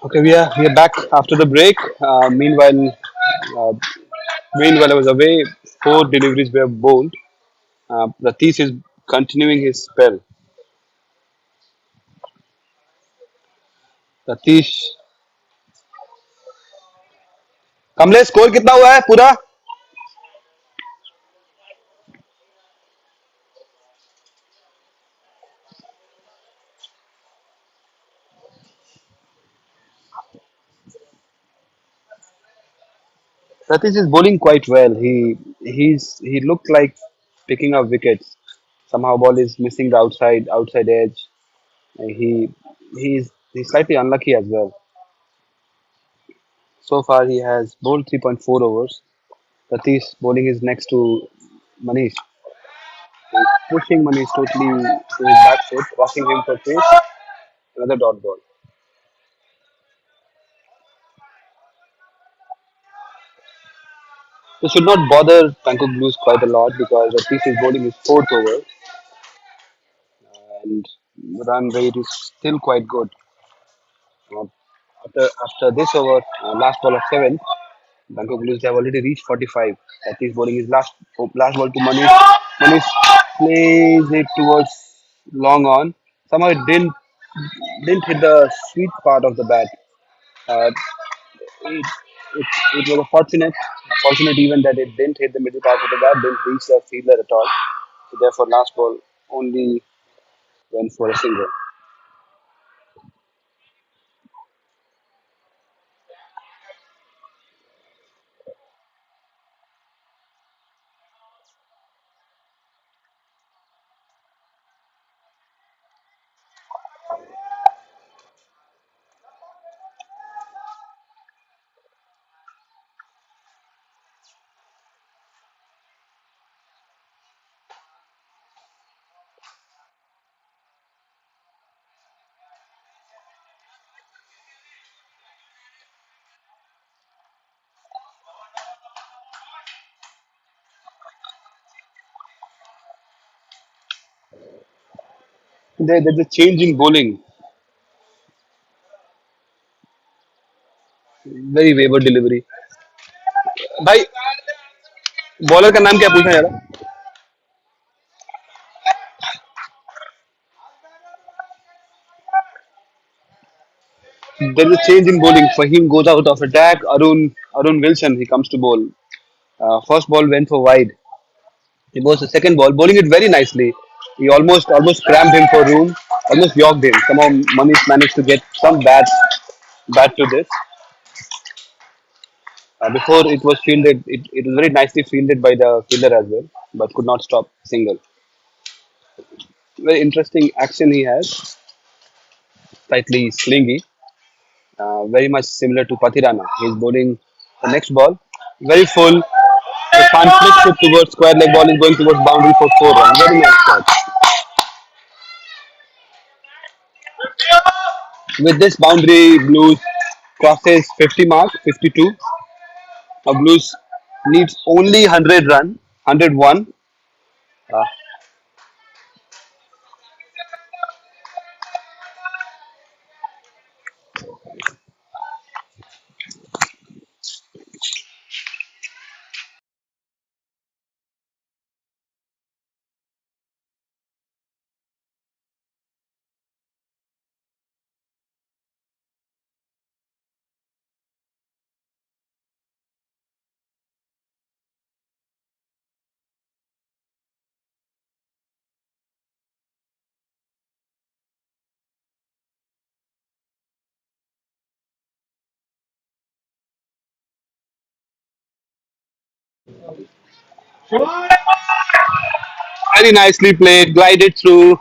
Speaker 2: Okay, we are back after the break. Uh, meanwhile I was away. Four deliveries were bowled. Ratish is continuing his spell. Ratish, कमले स्कोर कितना हुआ है पूरा Satish is bowling quite well. He looked like picking up wickets. Somehow ball is missing the outside edge. He he's slightly unlucky as well. So far he has bowled 3.4 overs. Satish bowling is next to Manish. He's pushing Manish totally to his back foot, rushing him for pace. Another dot ball. This should not bother Bangkok Blues quite a lot because Satish is bowling his fourth over and run rate is still quite good. Uh, after this over, last ball of seven, Bangkok Blues have already reached 45. That is bowling his last ball to Manish. Manish plays it towards long on. Somehow it didn't hit the sweet part of the bat. Uh, it, it was a fortunate even that it didn't hit the middle part of the bat, didn't reach the fielder at all. So therefore, last ball only went for a single. There's a change in bowling. Very wayward delivery. भाई bowler का नाम क्या पूछना है यार? There's a change in bowling. Fahim goes out of attack. Arun Wilson he comes to bowl. First ball went for wide. He bowls the second ball, bowling it very nicely. He almost crammed him for room, almost yorked him. Somehow Manish managed to get some bat to this. Before it was fielded, it was very nicely fielded by the fielder as well, but could not stop single. Very interesting action he has, slightly slingy, very much similar to Pathirana. He's bowling the next ball, very full. The fan flicks it towards square leg ball is going towards boundary for 4 runs. Very nice shot. With this boundary, Blues crosses 50 mark, 52. Now Blues needs only 100 run, 101. Uh, very nicely played, glided through,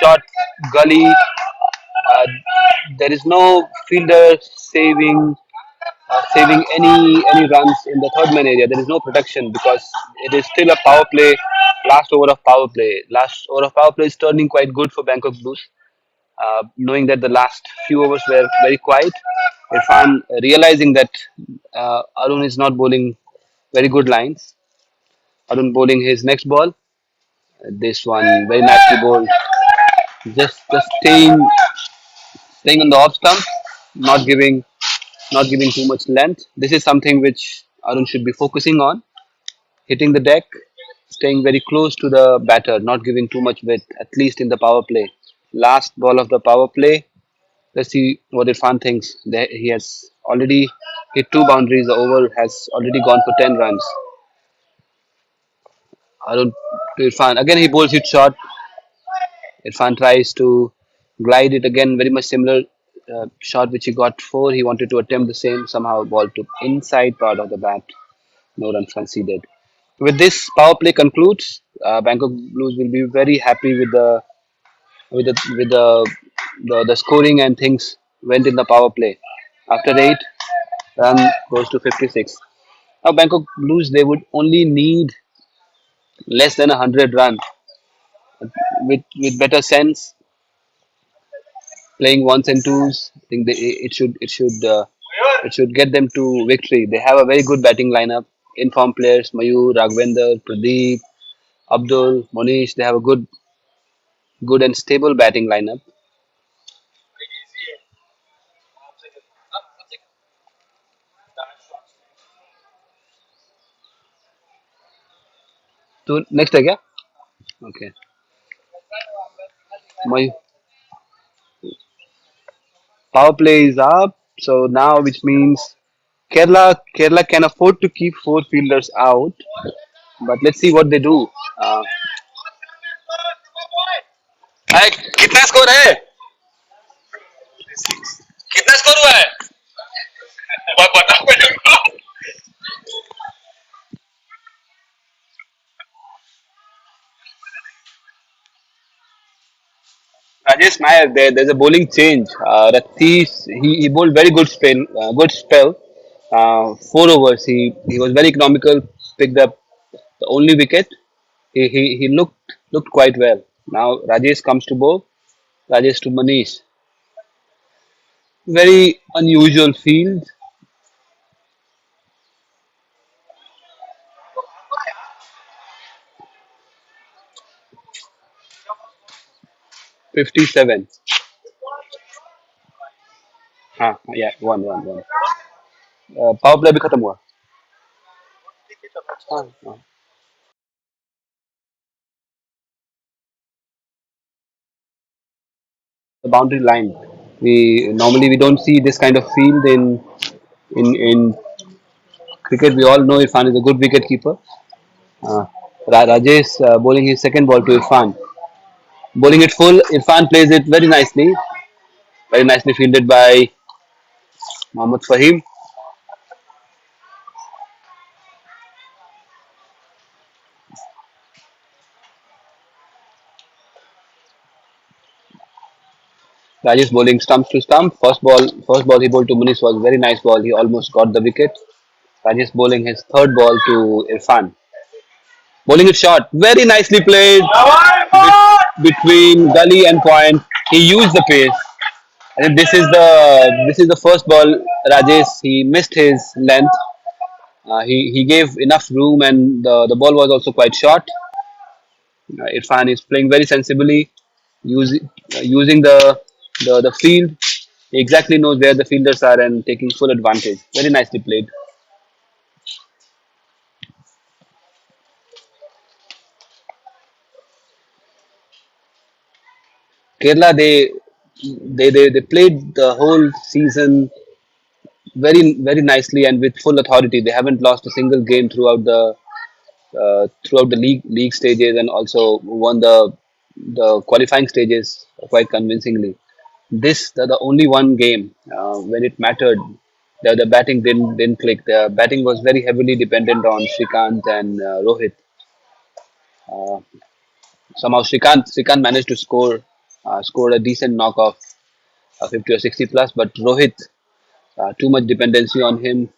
Speaker 2: shot gully. There is no fielder saving any runs in the third man area. There is no protection because it is still a power play. Last over of power play. Last over of power play is turning quite good for Bangkok Blues. Knowing that the last few overs were very quiet, Irfan realizing that Arun is not bowling very good lines. Arun bowling his next ball. This one very nicely bowled. Just staying on the off stump, not giving not giving too much length. This is something which Arun should be focusing on. Hitting the deck, staying very close to the batter, not giving too much width, at least in the power play. Last ball of the power play. Let's see what Irfan thinks. He has already hit two boundaries. The over has already gone for 10 runs. Arun to Irfan. Again, he bowls it short. Irfan tries to glide it again, very much similar shot which he got four. He wanted to attempt the same. Somehow, ball took inside part of the bat. No runs conceded. With this, power play concludes. Bangkok Blues will be very happy with the scoring and things went in the power play. After eight, run goes to 56. Now Bangkok Blues they would only need less than 100 runs with better sense, playing ones and twos. I think it should get them to victory. They have a very good batting lineup. Informed players: Mayur, Raghvender, Pradeep, Abdul, Monish. They have a good and stable batting lineup. तो next है क्या? Okay. My power play is up. So now, which means Kerala can afford to keep four fielders out. But let's see what they do. Uh, कितना score है? कितना score हुआ है? बताओ मेरे को. Rajesh Nair, there's a bowling change. Ratish, he bowled very good spell. 4 overs. He was very economical. Picked up the only wicket. He looked quite well. Now Rajesh comes to bowl. Rajesh to Manish. Very unusual field. 57. हाँ yeah, one. Power play भी खत्म हुआ. हाँ, हाँ. The boundary line. We don't see this kind of field in cricket. We all know Irfan is a good wicket keeper. Uh, Rajesh bowling his second ball to Irfan. Bowling it full. Irfan plays it very nicely. Very nicely fielded by Mohammad Fahim. Rajesh bowling stumps to stump. First ball he bowled to Muniz was very nice ball. He almost got the wicket. Rajesh bowling his third ball to Irfan. Bowling it short. Very nicely played between gully and point. He used the pace. I think this is the first ball. Rajesh he missed his length. He gave enough room and the ball was also quite short. Irfan is playing very sensibly, using the field. He exactly knows where the fielders are and taking full advantage. Very nicely played. Kerala they played the whole season very nicely and with full authority. They haven't lost a single game throughout the league stages and also won the qualifying stages quite convincingly. The only one game when it mattered, the batting didn't click. The batting was very heavily dependent on Shrikant and Rohit. Uh, Somehow Shrikant managed to scored a decent knock of 50 or 60 plus, but Rohit too much dependency on him.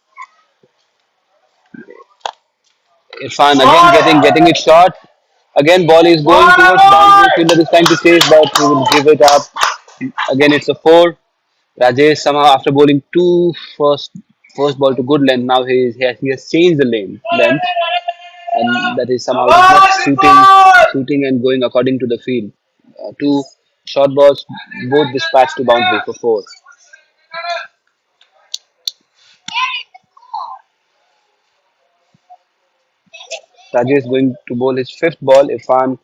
Speaker 2: Irfan again getting it short. Again, ball is going towards boundary. Fielder is trying to chase, but he will give it up. Again, it's a four. Rajesh somehow after bowling first ball to good length. Now he has changed the length, and that is somehow not shooting and going according to the field. Two short balls, both dispatched to boundary for four. Rajesh going to bowl his fifth ball. Irfan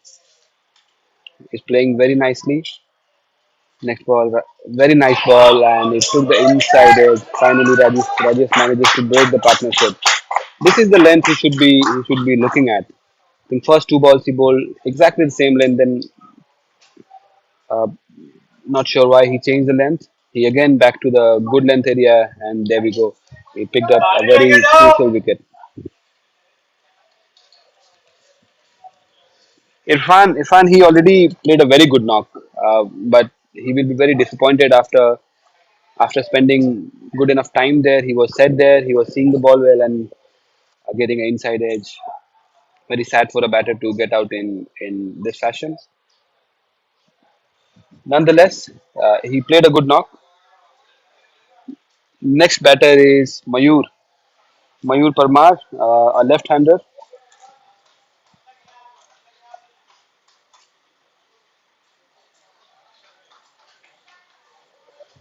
Speaker 2: is playing very nicely. Next ball, very nice ball, and it took the inside edge. Finally, Rajesh manages to break the partnership. This is the length he should be looking at. In first two balls, he bowled exactly the same length. Then, uh, not sure why he changed the length. He again back to the good length area, and there we go. He picked up a very crucial wicket. Irfan, he already played a very good knock, but he will be very disappointed after spending good enough time there. He was set there, he was seeing the ball well and getting an inside edge. Very sad for a batter to get out in this fashion. Nonetheless, he played a good knock. Next batter is Mayur Parmar, a left-hander.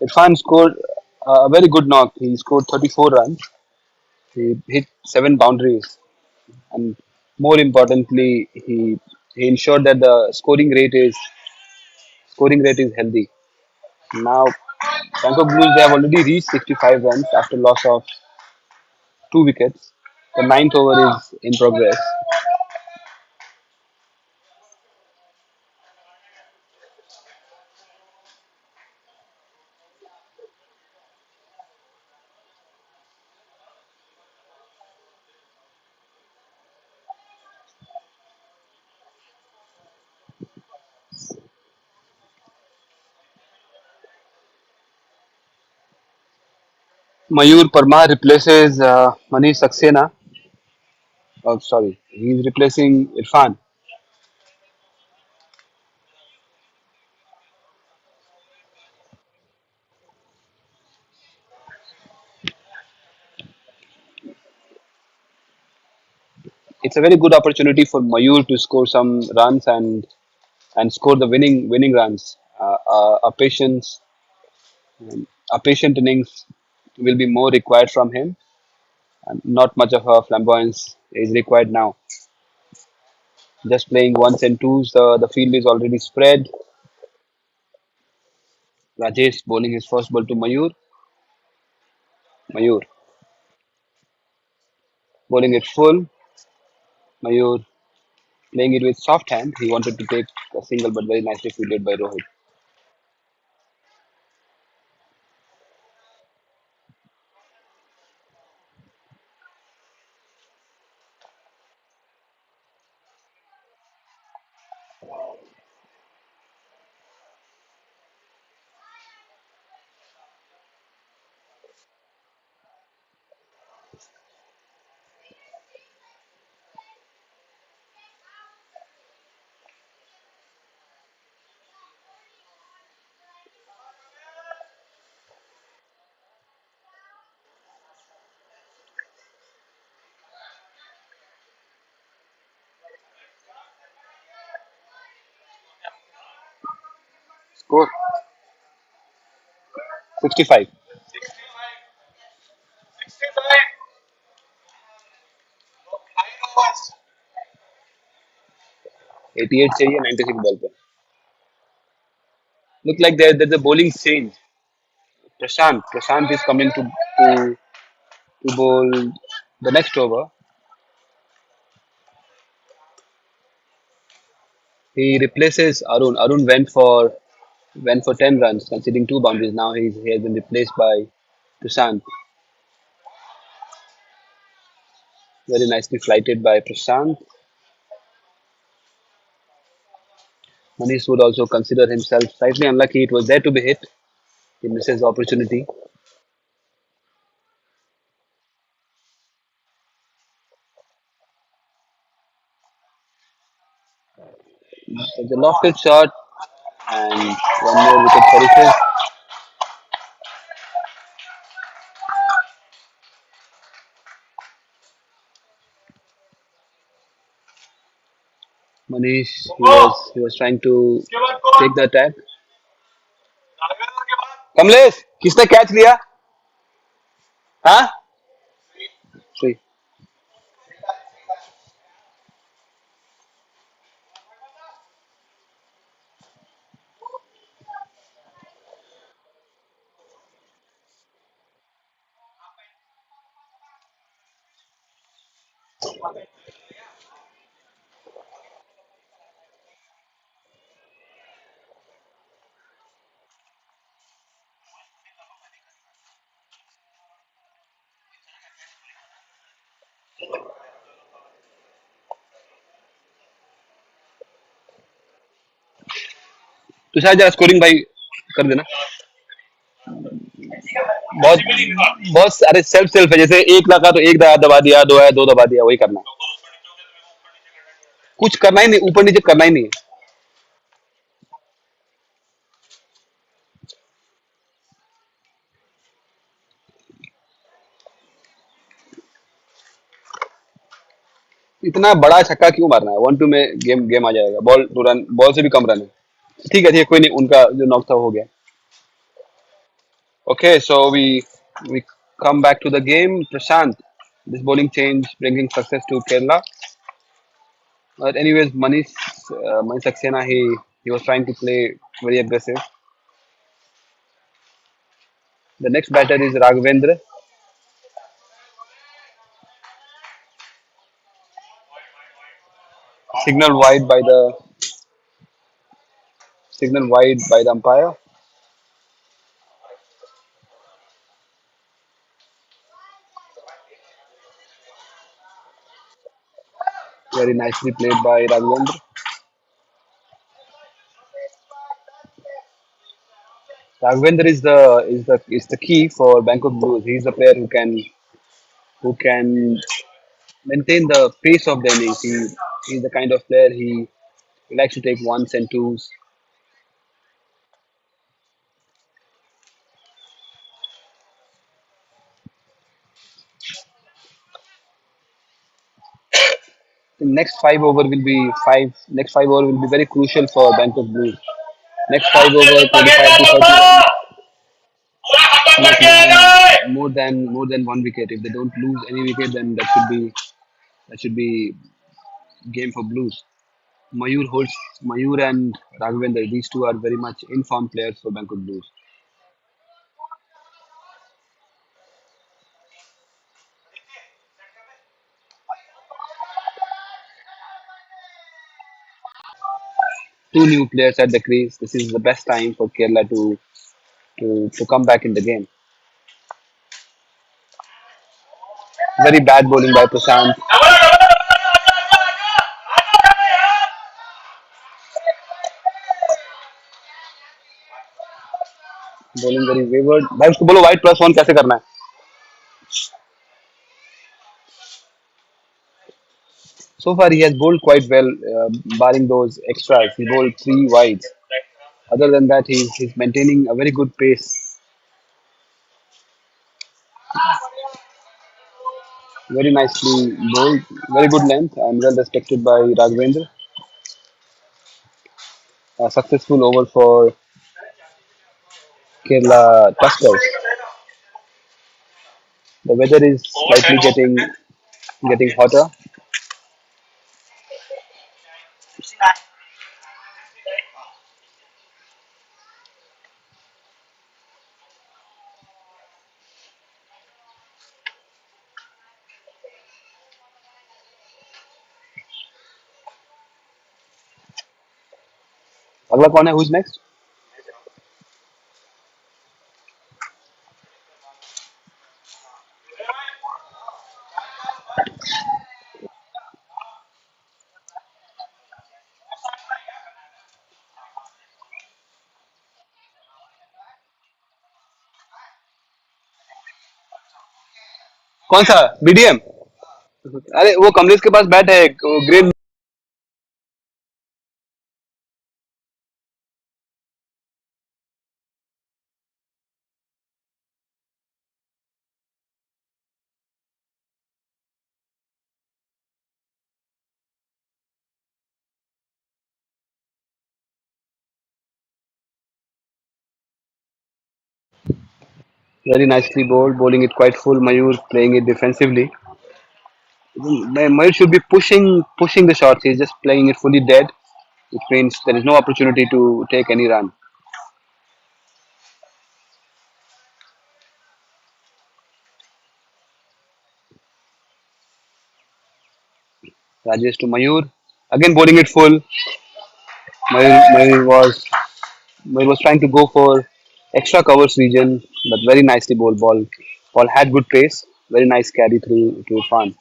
Speaker 2: Irfan scored a very good knock. He scored 34 runs. He hit seven boundaries, and more importantly, he ensured that the scoring rate is healthy. Now, Bangkok Blues they have already reached 65 runs after loss of two wickets. The ninth over is in progress. Mayur Parmar replaces Manish Saxena. Oh, sorry, he's replacing Irfan. It's a very good opportunity for Mayur to score some runs and score the winning runs. A patient innings will be more required from him, and not much of a flamboyance is required now. Just playing ones and twos, the field is already spread. Rajesh bowling his first ball to Mayur. Mayur bowling it full. Mayur playing it with soft hand. He wanted to take a single, but very nicely fielded by Rohit. Score 65.
Speaker 1: 65. 9 overs.
Speaker 2: 88 चाहिए 96 ball पे. Look like there's a bowling change. Prashant is coming to bowl the next over. He replaces Arun. Arun went for 10 runs, conceding two boundaries. Now he has been replaced by Prashant. Very nicely flighted by Prashant. Manish would also consider himself slightly unlucky. It was there to be hit. He misses the opportunity. There's a lofted shot and one more wicket perishes. Manish he was trying to
Speaker 1: उसके बाद कौन?
Speaker 2: take the attack.
Speaker 1: Nagendra के बाद
Speaker 2: कमलेश किसने catch लिया? हाँ? Three. Tushar जरा scoring भाई कर देना। बहुत बहुत अरे सेल्फ सेल्फ है, जैसे एक लगा तो एक दबा दिया, दो है दो दबा दिया, वही करना है। कुछ करना ही नहीं, ऊपर नीचे करना ही नहीं है। इतना बड़ा छक्का क्यों मारना है, 1-2 में गेम गेम आ जाएगा, बॉल टू रन, बॉल से भी कम रन है। ठीक है कोई नहीं, उनका जो नॉक था हो गया। Okay so we come back to the game. Prashant, this bowling change bringing success to Kerala. But anyways, Manish Saxena, he was trying to play very aggressive. The next batter is Raghavendra. Signal wide by the signal wide by the umpire. Very nicely played by Raghavendra. Raghavendra is the key for Bangkok Blues. He's the player who can maintain the pace of the innings. He's the kind of player he likes to take ones and twos. The next 5 over will be very crucial for Bangkok Blues. Next 5 over 25 to 30 runs, not more than 1 wicket. If they don't lose any wicket, then that should be game for Blues. Mayur and Raghavendra. These two are very much in-form players for Bangkok Blues. Two new players at the crease. This is the best time for Kerala to come back in the game. Very bad bowling by Prashant. Bowling very wayward. भाई उसको बोलो white plus one कैसे करना है. So far he has bowled quite well, barring those extras. He bowled three wides. Other than that, he's maintaining a very good pace. Very nicely bowled, very good length and well respected by Raghavendra. A successful over for Kerala Tuskers. The weather is slightly getting hotter. अगला कौन है? Who's next? कौन सा? BDM? अरे वो कमलेश के पास bat है, green. Very nicely bowled, bowling it quite full. Mayur playing it defensively. Mayur should be pushing the shots. He's just playing it fully dead, which means there is no opportunity to take any run. Rajesh to Mayur. Again bowling it full. Mayur was trying to go for extra covers region, but very nicely bowled ball. Ball had good pace. Very nice carry through to Irfan.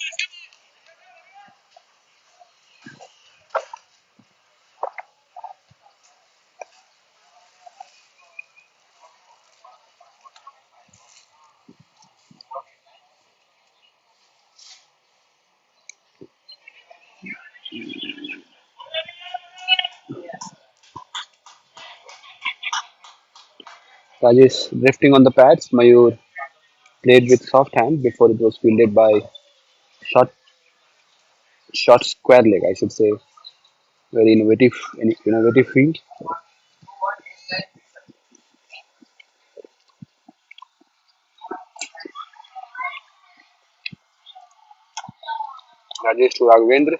Speaker 2: Rajesh drifting on the pads. Mayur played with soft hand before it was fielded by short short square leg, I should say. Very innovative field. Rajesh to Raghavendra.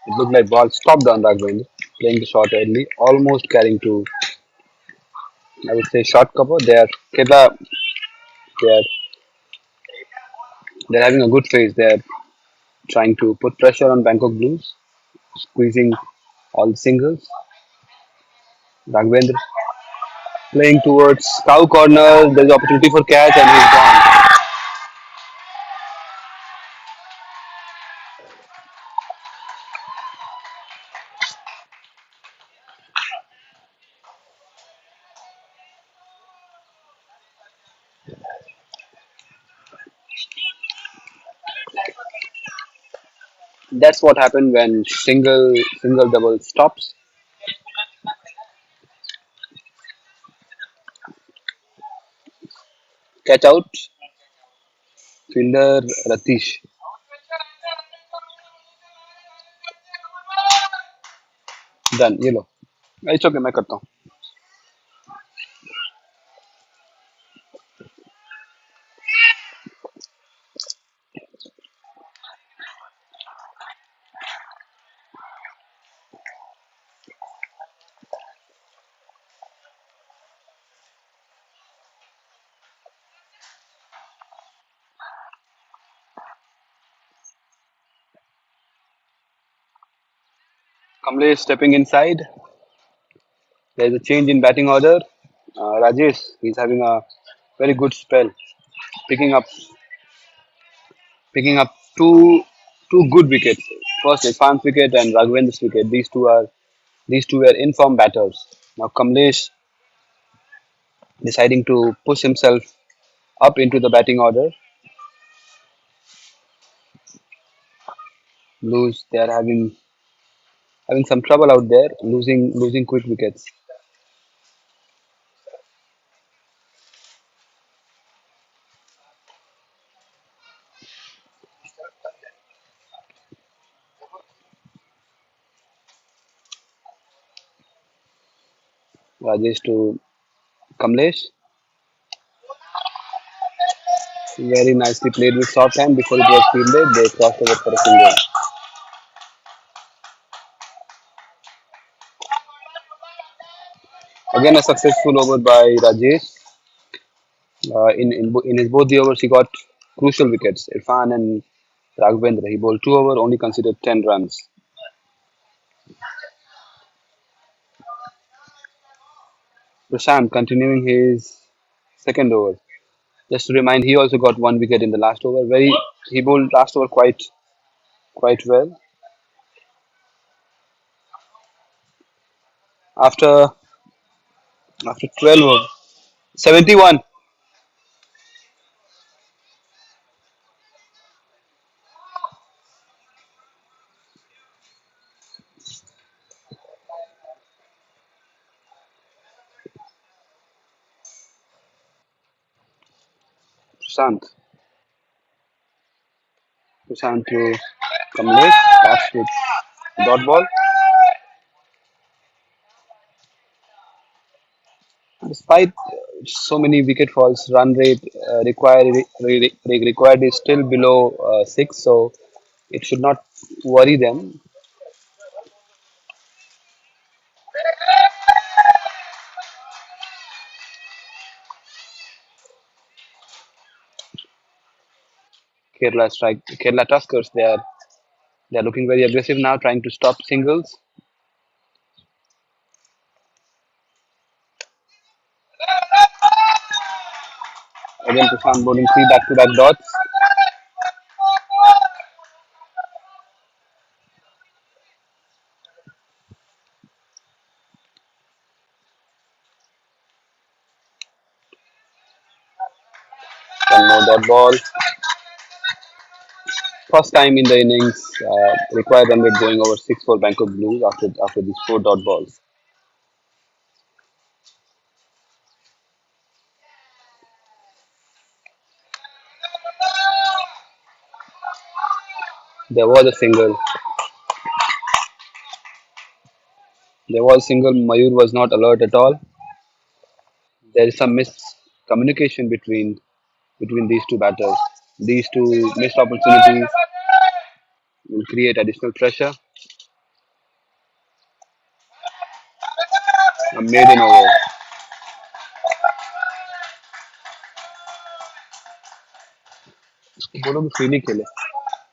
Speaker 2: It looked like ball stopped on Raghavendra, playing the shot early, almost carrying to, I would say, short cover. Kerala, they're they're having a good phase. They're trying to put pressure on Bangkok Blues, squeezing all the singles. Raghavendra playing towards cow corner. There's opportunity for catch, and he's gone. That's what happened when single double stops. Catch out. Fielder Ratish. Done. ये लो. It's okay. मैं करता हूँ. Kamlesh stepping inside. There's a change in batting order. Rajesh, he's having a very good spell, picking up picking up two good wickets. First Irfan's wicket and Raghavendra's wicket. These two were informed batters. Now Kamlesh deciding to push himself up into the batting order. Blues they are having some trouble out there, losing quick wickets. Rajesh to Kamlesh, very nicely played with soft hand before it was fielded. They crossed over for a single. Again a successful over by Rajesh. In his both the overs, he got crucial wickets. Irfan and Raghavendra. He bowled 2 overs, only considered 10 runs. Prashant continuing his second over. Just to remind, he also got 1 wicket in the last over. He bowled last over quite well. After after 12 overs, 71. Prashant. Prashant to Kamlesh. Starts with dot ball. Despite so many wicket falls, run rate required is still below 6, so it should not worry them. Kerala Tuskers, they are looking very aggressive now, trying to stop singles. Again, Prashant bowling 3 back-to-back dots. One more dot ball. First time in the innings, required run rate going over six for Bangkok Blues after these four dot balls. There was a single. There was a single. Mayur was not alert at all. There is some miscommunication between these two batters. These two missed opportunities will create additional pressure. A maiden over. बोलो कि freely खेले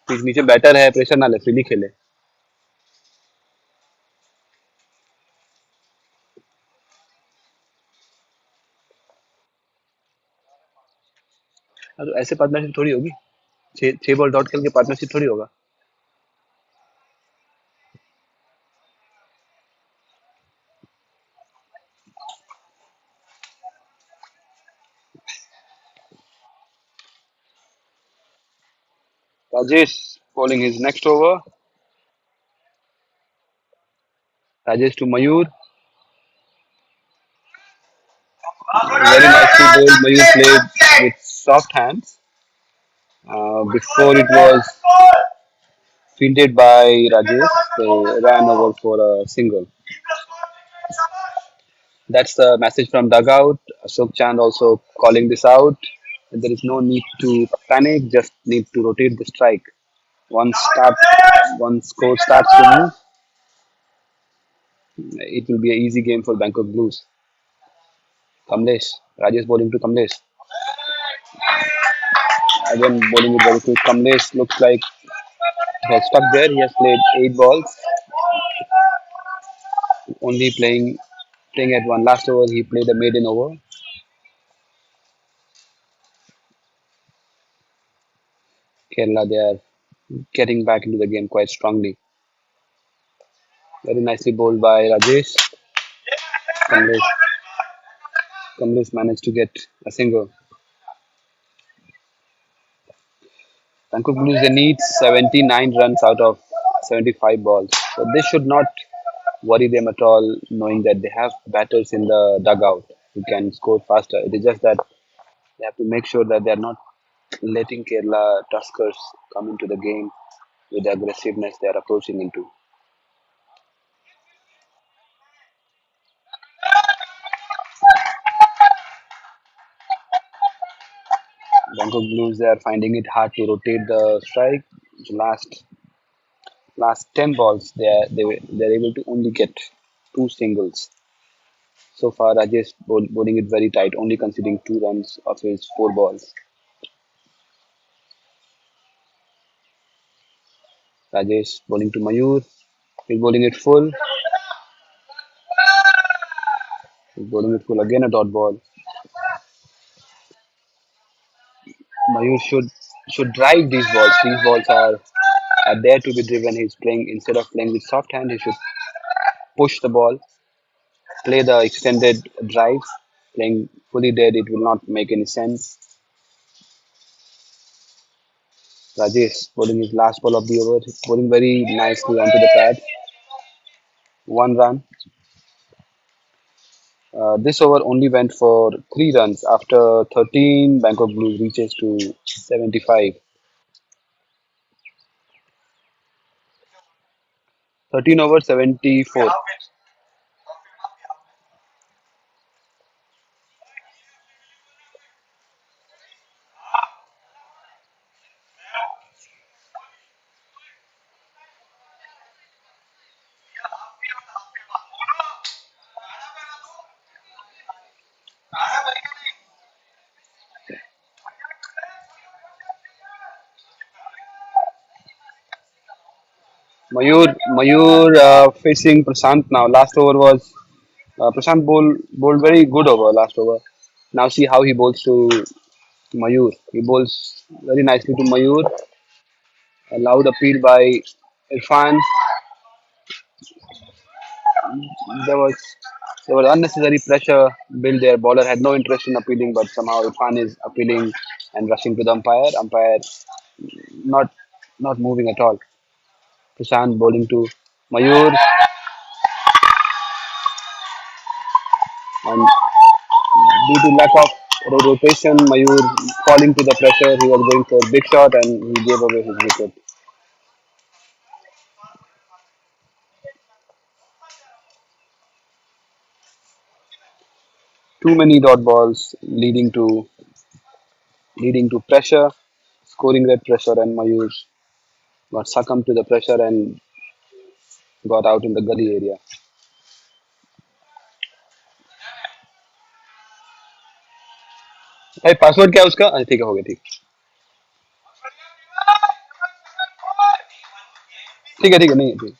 Speaker 2: पीछ नीचे batter है pressure ना ले freely खेले हाँ, तो ऐसे पार्टनरशिप थोड़ी होगी छह बॉल डॉट खेल के पार्टनरशिप थोड़ी होगा Rajesh bowling his next over. Rajesh to Mayur. Very nicely bowled. Mayur played with soft hands. Before it was fielded by Rajesh, they ran over for a single. That's the message from dugout. Ashok Chand also calling this out. There is no need to panic, just need to rotate the strike. Start, once score starts to move, it will be an easy game for Bangkok Blues. Kamlesh, Rajesh bowling to Kamlesh. Again bowling it very quick. Kamlesh looks like he has stuck there. He has played 8 balls, only playing at one. Last over he played a maiden over. Kerala they are getting back into the game quite strongly. Very nicely bowled by Rajesh. Kamlesh, Kamlesh managed to get a single. Bangkok Blues they need 79 runs out of 75 balls. So this should not worry them at all, knowing that they have batters in the dugout who can score faster. It is just that they have to make sure that they are not letting Kerala Tuskers come into the game with the aggressiveness they are approaching into. Bangkok Blues they are finding it hard to rotate the strike. The last 10 balls they're able to only get two singles. So far Rajesh bowling it very tight, only conceding 2 runs of his 4 balls. Rajesh bowling to Mayur. He's bowling it full. He's bowling it full again a dot ball. Mayur should drive these balls. These balls are there to be driven. He's playing instead of playing with soft hand. He should push the ball, play the extended drive. Playing fully dead, it will not make any sense. Rajesh bowling his last ball of the over, bowling very nicely onto the pad. 1 run. This over only went for 3 runs. After 13, Bangkok Blues reaches to 75. 13 over 74. Mayur facing Prashant now. Last over was Prashant bowled very good over last over. Now see how he bowls to Mayur. He bowls very nicely to Mayur. A loud appeal by Irfan. There was there was unnecessary pressure built there. Bowler had no interest in appealing, but somehow Irfan is appealing and rushing to the umpire. Umpire not not moving at all. Prashant bowling to Mayur, and due to lack of rotation, Mayur falling to the pressure. He was going for a big shot and he gave away his wicket. Too many dot balls leading to pressure, scoring that pressure, and Mayur got succumbed to the pressure and got out in the gully area. भाई password क्या है उसका? ठीक है, हो गया, ठीक ठीक है, ठीक है, नहीं ठीक.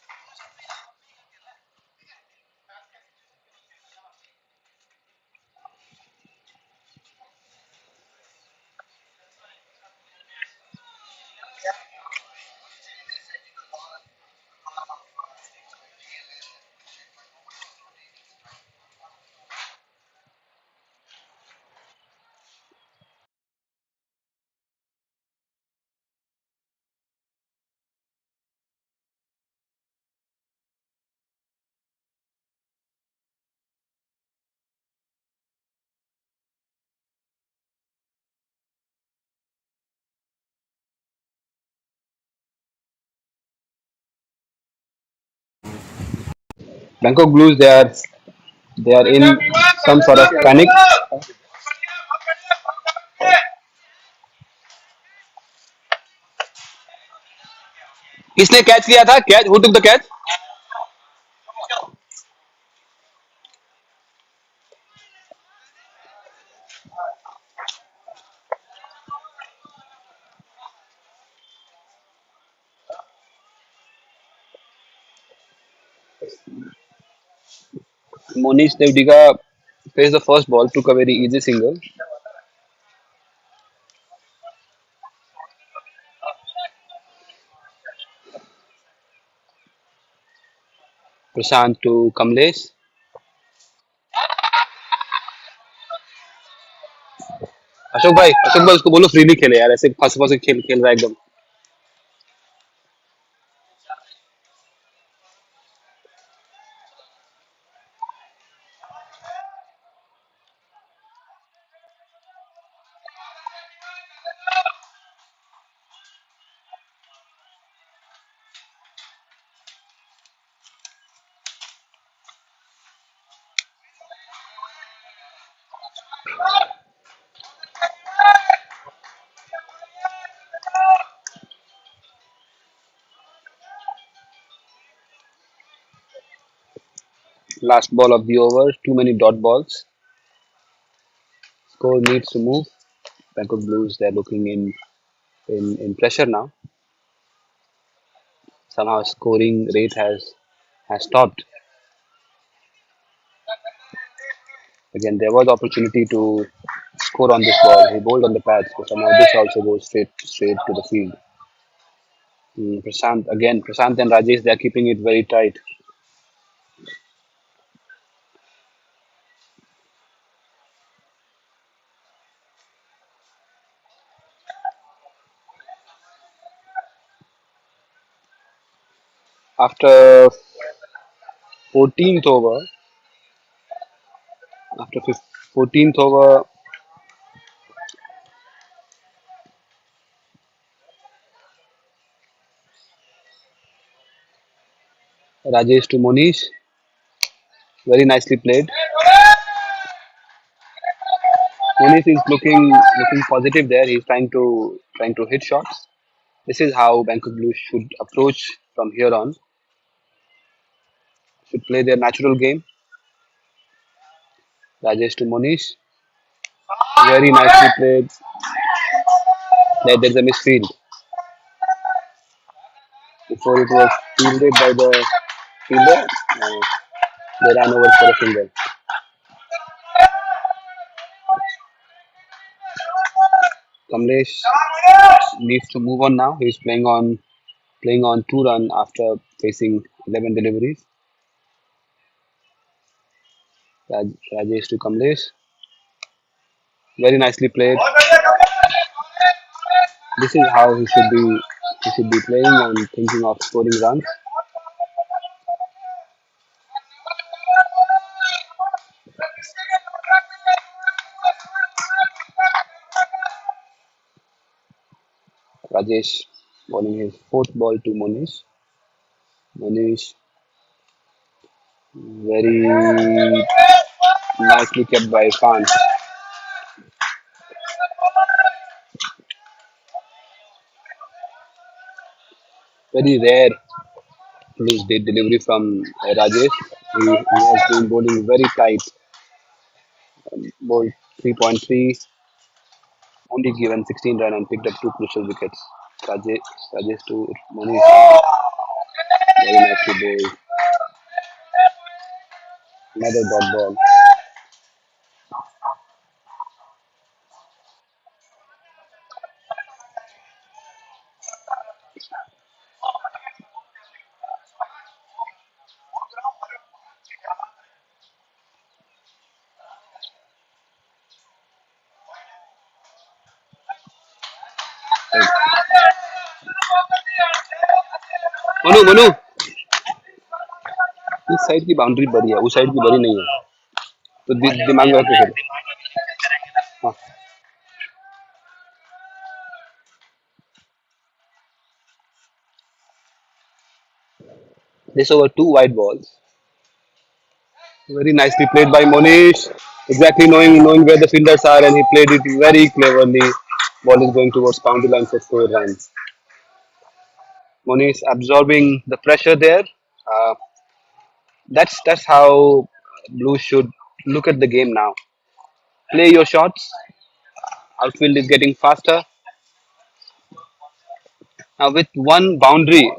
Speaker 2: Bangkok Blues, they are in some sort of panic. किसने कैच किया था? Catch, who took the catch? Monish Devdiga faced the first ball, took a very easy single. Prashant to Kamlesh. Ashok भाई उसको बोलो फ्रीली खेले यार, ऐसे फंस फंस के खेल खेल रहा है एकदम. Last ball of the over, too many dot balls. Score needs to move. Bangkok Blues, they're looking in pressure now. Somehow scoring rate has stopped. Again, there was opportunity to score on this ball. He bowled on the pads, but somehow this also goes straight to the field. Prashant and Rajesh, they are keeping it very tight. After 14th over, after 14th over, Rajesh to Monish, very nicely played. Monish is looking positive there. He's trying to hit shots. This is how Bangkok Blues should approach from here on. Should play their natural game. Rajesh to Monish, very nicely played. There's a misfield before it was fielded by the fielder. They ran over for a single. Kamlesh needs to move on now. He's playing on 2 run after facing 11 deliveries. Rajesh to Kamlesh, very nicely played. This is how he should be he should be playing and thinking of scoring runs. Rajesh bowling his fourth ball to Monish. Monish very nicely kept by Khan. Very rare loose dead delivery from Rajesh. He has been bowling very tight. Bowled 3.3, only given 16 runs and picked up two crucial wickets. Rajesh to Monish. Very nicely bowled. Another dot ball. Manu Manu इस side की boundary बड़ी है उस side की बड़ी नहीं है तो दिमाग में रख के खेलो हाँ this over two wide balls very nicely played by Monish exactly knowing where the fielders are and he played it very cleverly ball is going towards boundary line for 4 runs Monish absorbing the pressure there uh, that's how Blues should look at the game now play your shots outfield is getting faster now with one boundary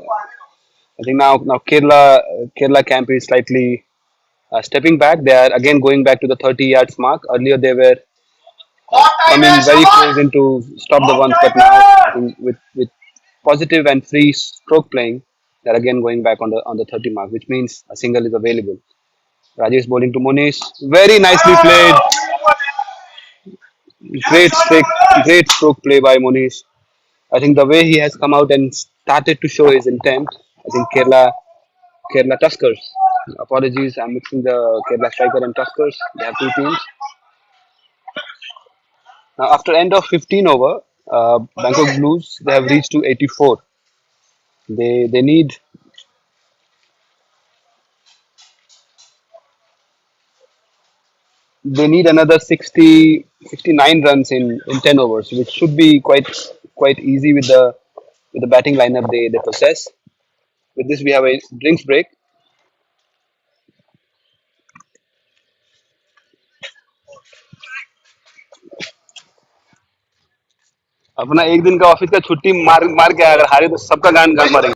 Speaker 2: I think now Kerala camp is slightly stepping back. They are again going back to the 30 yards mark. Earlier they were coming very close into stop the ones, but now I think with positive and free stroke playing, they're again going back on the 30 mark, which means a single is available. Rajesh bowling to Monish, very nicely played. Great stroke, great stroke play by Monish. I think the way he has come out and started to show his intent. I think Kerala Tuskers. Apologies, I'm mixing the Kerala striker and Tuskers. They have two teams. Now, after end of 15 over, Bangkok Blues they have reached to 84. They need another 69 runs in 10 overs, which should be quite easy with the batting lineup they possess. With this, we have a drinks break. अपना एक दिन का office का छुट्टी मार मार के अगर हारे तो सबका गान गान मारेंगे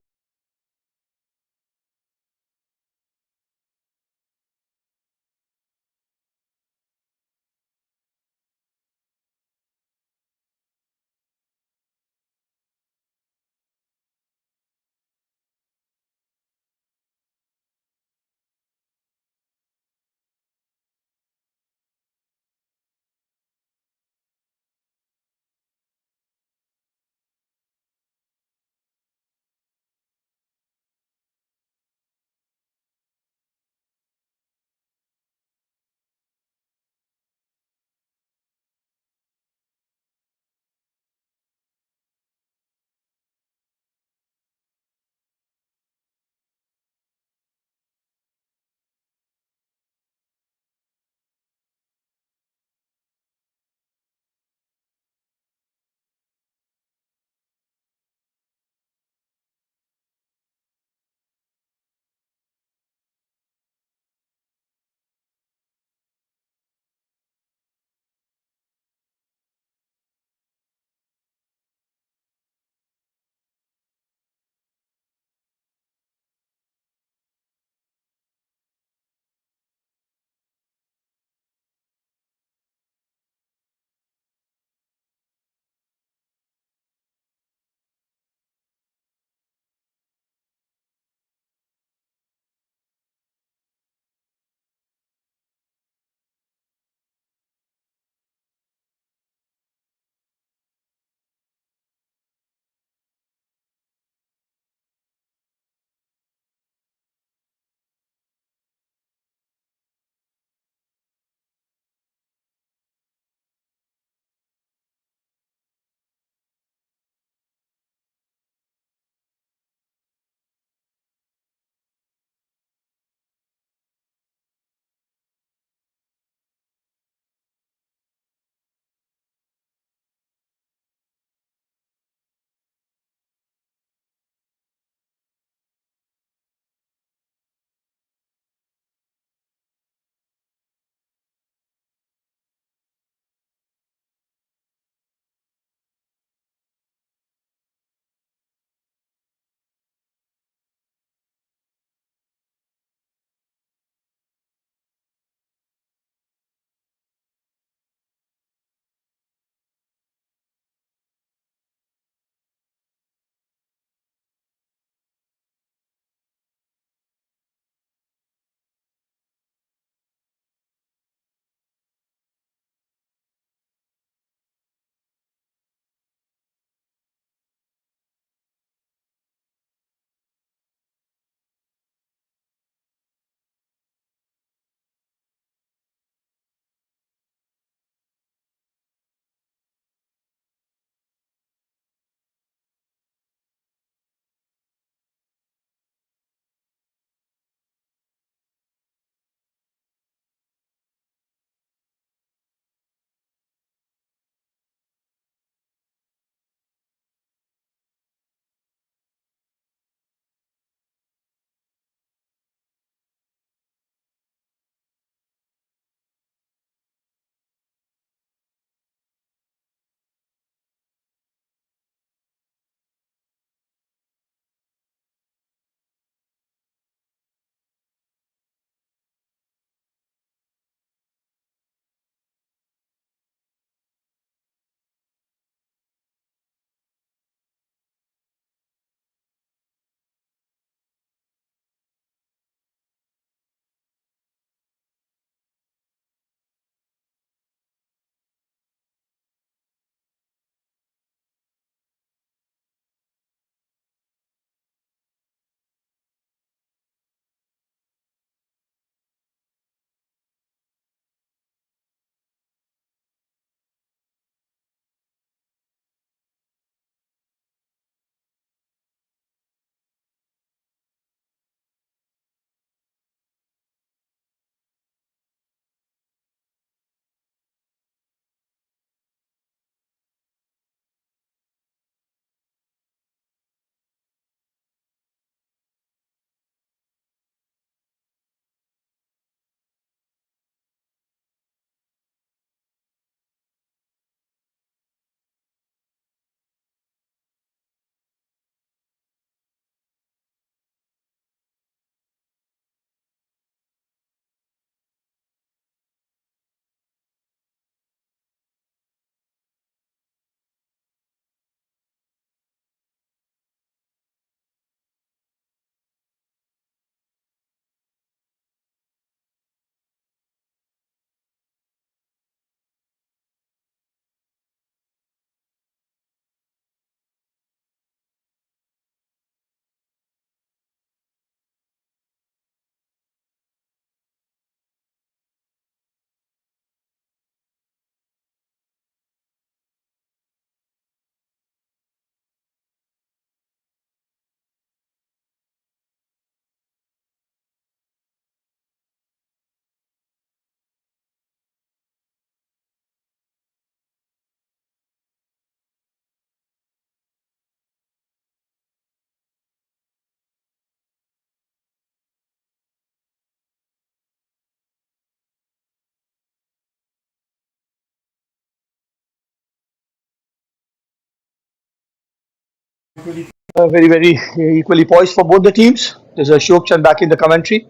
Speaker 3: Very, very equally poised for both the teams. There's a Shokchan back in the commentary.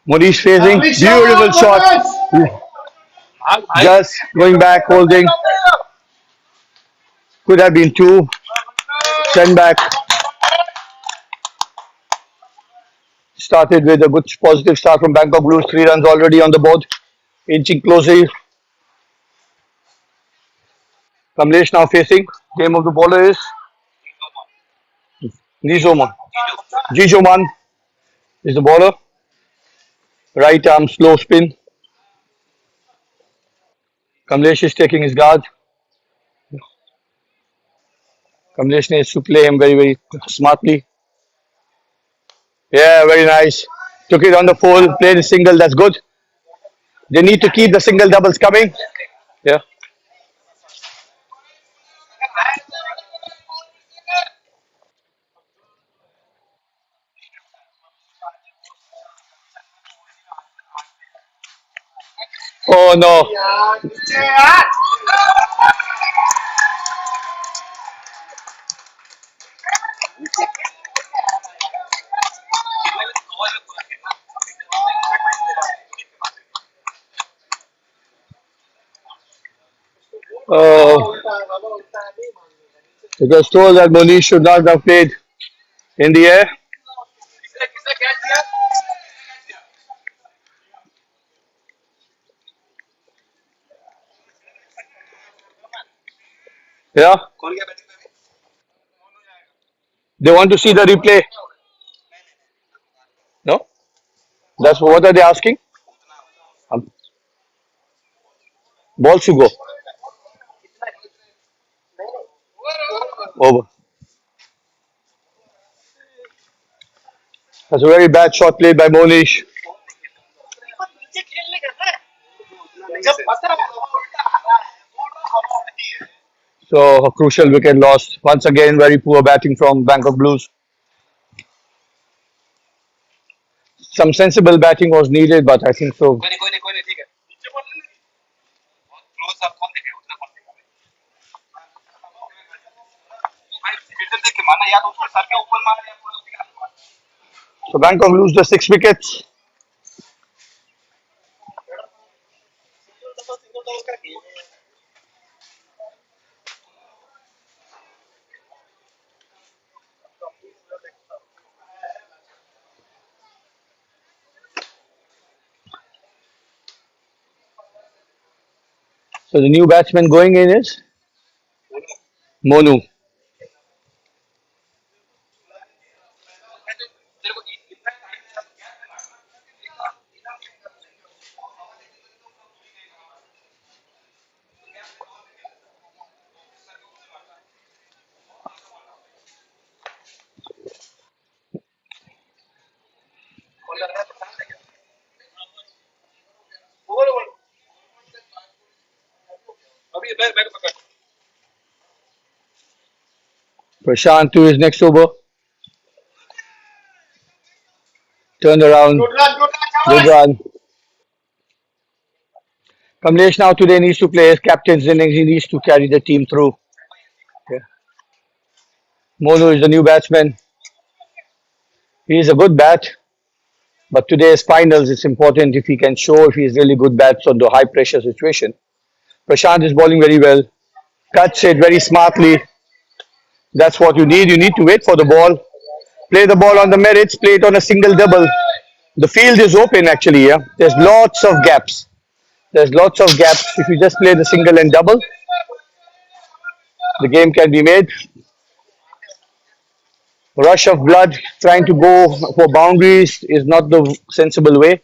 Speaker 3: Monish phasing. Beautiful shot. Just going back, holding. Could have been two. Send back. Started with a good positive start from Bangkok Blues. 3 runs already on the board. Inching closer. Kamlesh now facing. Game of the bowler is Nizoman. Jijoman is the bowler. Right arm slow spin. Kamlesh is taking his guard. Kamlesh needs to play him very, very smartly. Yeah, very nice. Took it on the full, played a single, that's good. They need to keep the single doubles coming. Yeah. Oh no. Oh, it was told that Monish should not have played in the air. Yeah. They want to see the replay. No? That's what are they asking? Um, Balls to go. Over. That's a very bad shot played by Monish. So a crucial wicket lost. Once again, very poor batting from Bangkok Blues. Some sensible batting was needed, but I think so. So Bangkok lose the 6 wickets. So the new batsman going in is Monu. Prashant to his next over. Turned around. Good run. Kamlesh now today needs to play his captain's innings. He needs to carry the team through. Yeah. Monu is the new batsman. He is a good bat, but today's finals, it's important if he can show if he is really good bats on the high pressure situation. Prashant is bowling very well. Cuts it very smartly. That's what you need. You need to wait for the ball. Play the ball on the merits. Play it on a single double. The field is open actually. Yeah, there's lots of gaps. There's lots of gaps. If you just play the single and double, the game can be made. Rush of blood, trying to go for boundaries is not the sensible way.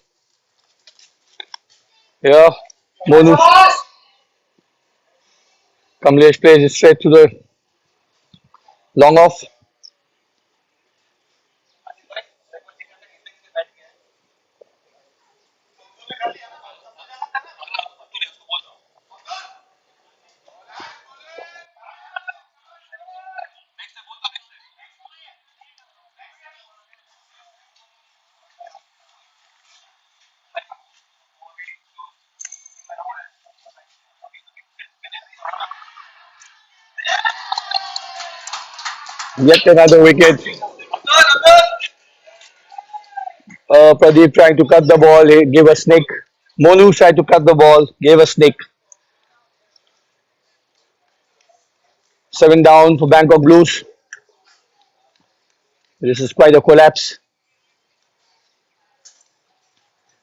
Speaker 3: Yeah, Monu Kamlesh plays it straight to the long off. Yet another wicket. Pradeep trying to cut the ball, he gave a snick. Monu tried to cut the ball, gave a snick. 7 down for Bangkok Blues. This is quite a collapse.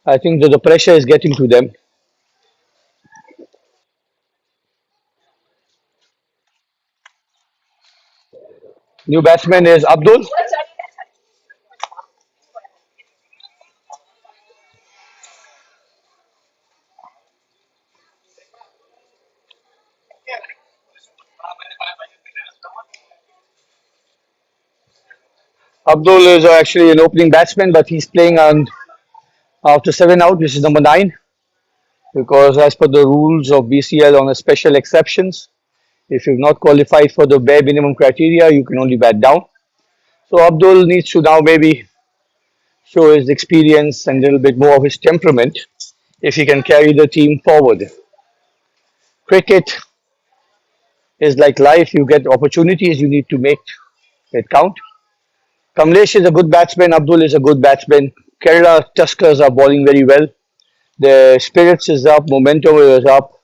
Speaker 3: I think that the pressure is getting to them. New batsman is Abdul. Abdul is actually an opening batsman, but he's playing on after 7 out, which is number 9, because as per the rules of BCL on a special exceptions, if you've not qualified for the bare minimum criteria, you can only bat down. So Abdul needs to now maybe show his experience and a little bit more of his temperament if he can carry the team forward. Cricket is like life, you get opportunities, you need to make it count. Kamlesh is a good batsman, Abdul is a good batsman. Kerala Tuskers are bowling very well. Their spirits is up, momentum is up.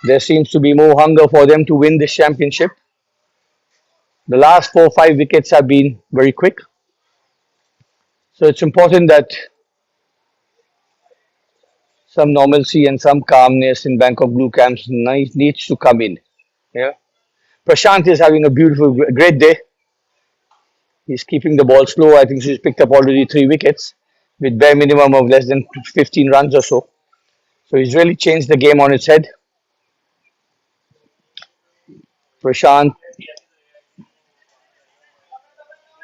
Speaker 3: There seems to be more hunger for them to win this championship. The last 4 5 wickets have been very quick. So it's important that some normalcy and some calmness in Bangkok Blue Camps needs to come in. Yeah. Prashant is having a beautiful, great day. He's keeping the ball slow. I think he's picked up already 3 wickets with bare minimum of less than 15 runs or so. So he's really changed the game on its head. Prashant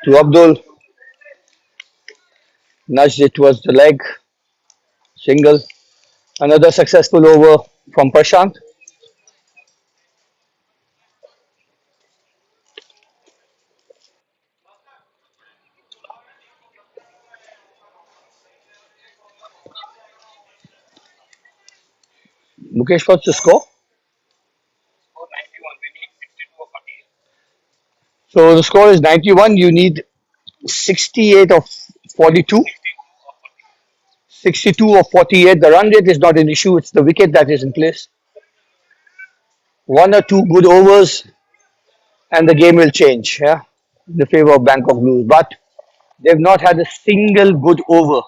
Speaker 3: to Abdul, nudged it towards the leg, single. Another successful over from Prashant. Mukesh, what's the score? So the score is 91. You need 68 of 42. 62 or 48. The run rate is not an issue. It's the wicket that is in place. 1 or 2 good overs, and the game will change. Yeah, in the favor of Bangkok Blues. But they've not had a single good over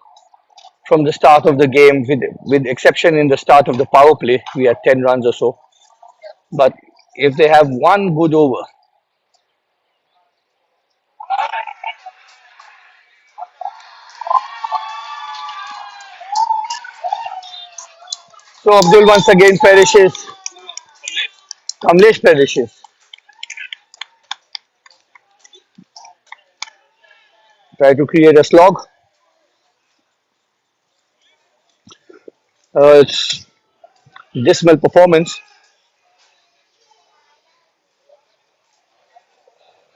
Speaker 3: from the start of the game, with exception in the start of the power play. We had 10 runs or so. But if they have one good over, so Abdul once again perishes. Kamlesh perishes. Try to create a slog. It's dismal performance.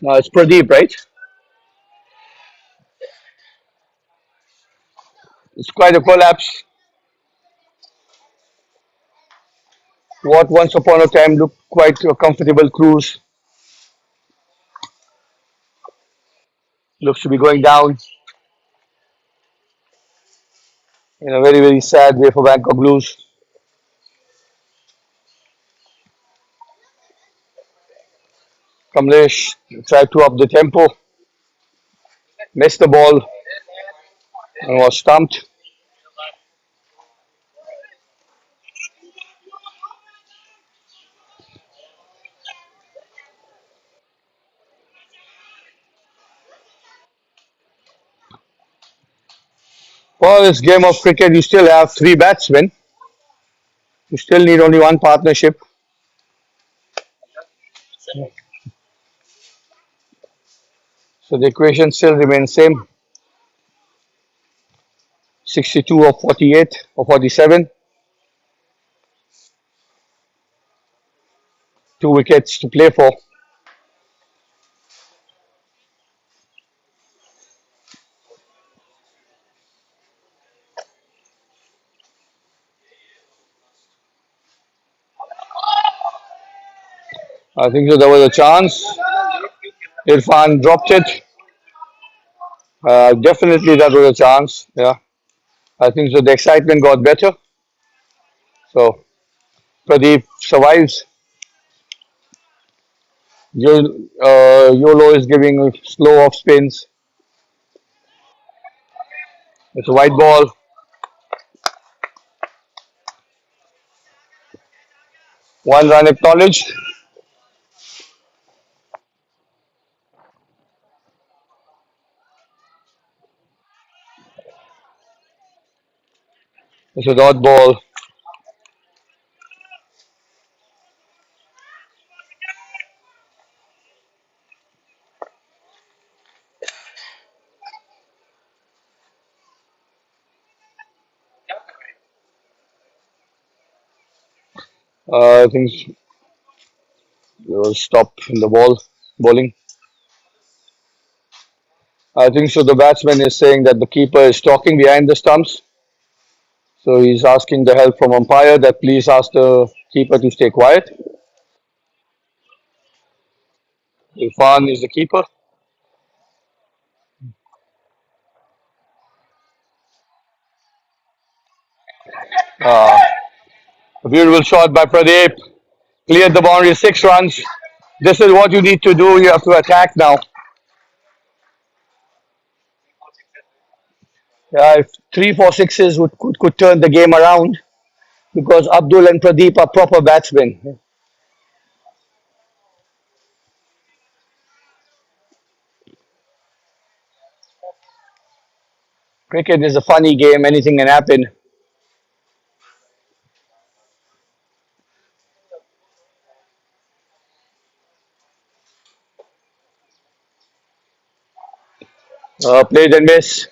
Speaker 3: It's Pradeep, right? It's quite a collapse. What once upon a time looked quite a comfortable cruise looks to be going down in a very, very sad way for Bangkok Blues. Kamlesh tried to up the tempo, missed the ball, and was stumped. For this game of cricket, you still have 3 batsmen. You still need only one partnership. So the equation still remains same. 62 or 48 or 47. 2 wickets to play for. I think so there was a chance. Irfan dropped it. Definitely that was a chance. Yeah, I think so. The excitement got better. So Pradeep survives. Yolo is giving slow off spins. It's a white ball. One run acknowledged. It's a dot ball. I think there was stop in the ball bowling. I think so. The batsman is saying that the keeper is talking behind the stumps. So he's asking the help from umpire that please ask the keeper to stay quiet. Irfan is the keeper. Uh, a beautiful shot by Pradeep. Cleared the boundary, 6 runs. This is what you need to do. You have to attack now. If 3 4 sixes could turn the game around because Abdul and Pradeep are proper batsmen. Cricket is a funny game. Anything can happen. Played and miss.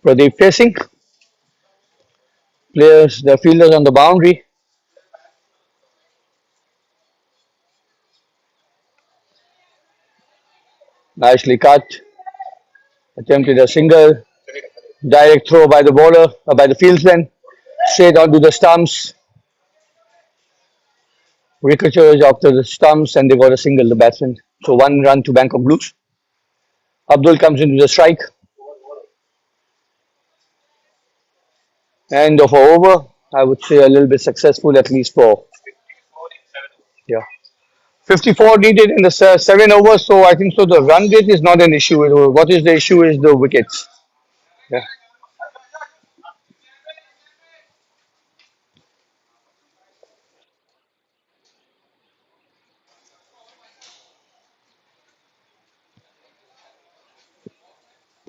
Speaker 3: Pradeep facing. Players, the fielders on the boundary. Nicely cut. Attempted a single. Direct throw by the bowler, by the fieldsman. Straight onto the stumps. Ricochets after the stumps and they got a single, the batsman. So 1 run to Bangkok Blues. Abdul comes into the strike. End of over. I would say a little bit successful, at least for, yeah. 54 needed in the 7 overs, so I think so. The run rate is not an issue. What is the issue is the wickets. Yeah.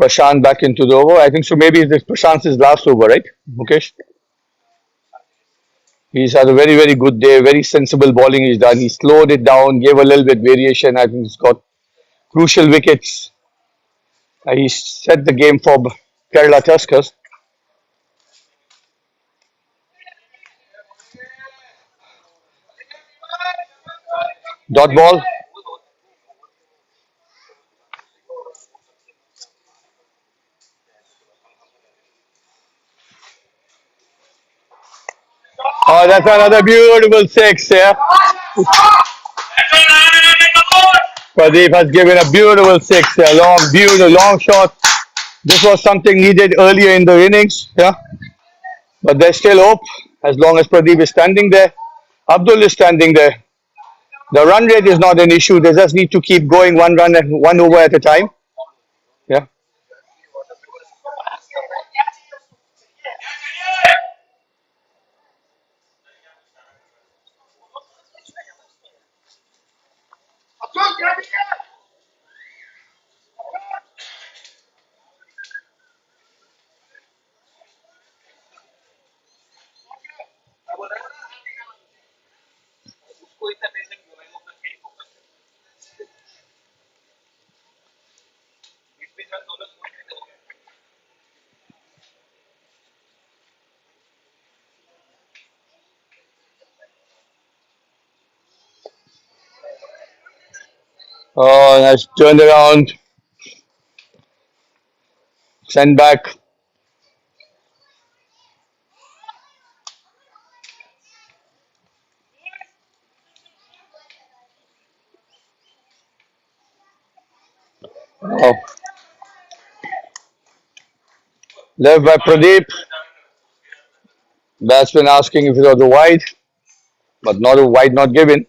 Speaker 3: Prashant back into the over. I think so. Maybe this Prashant's last over, right, Mukesh? He's had a very, very good day. Very sensible bowling he's done. He slowed it down, gave a little bit variation. I think he's got crucial wickets. He set the game for Kerala Tuskers. Dot ball. Oh, that's another beautiful six, yeah. Pradeep has given a beautiful six, yeah. Long, beautiful, long shot. This was something needed earlier in the innings, yeah. But there's still hope as long as Pradeep is standing there. Abdul is standing there. The run rate is not an issue. They just need to keep going 1 run and 1 over at a time. Yeah. Oh, nice turned around, sent back. Left by Pradeep. Batsman asking if it was a wide, but not a wide not given.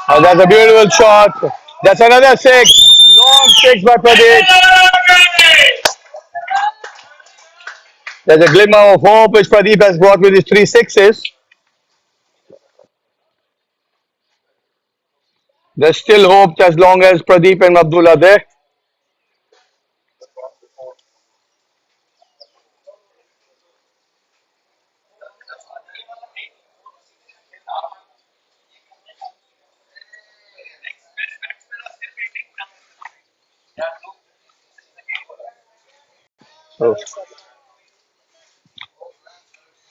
Speaker 3: Oh, that's a beautiful shot. That's another six. Long six by Pradeep. There's a glimmer of hope which Pradeep has got with his three sixes. There's still hope as long as Pradeep and Abdul are there. So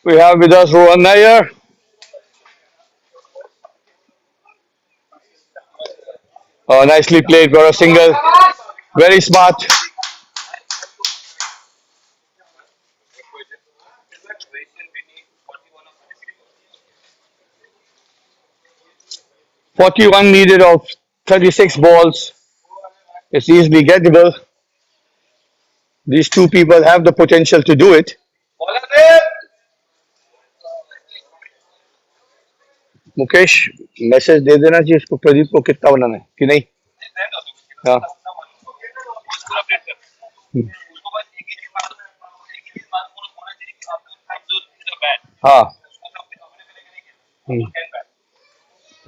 Speaker 3: we have with us Rohan Nair. Nicely played, got a single. Very smart. 41 needed of 36 balls. It's easily gettable. These two people have the potential to do it. Mukesh message दे देना चाहिए इसको प्रदीप को कितना बनाना है कि नहीं हाँ हाँ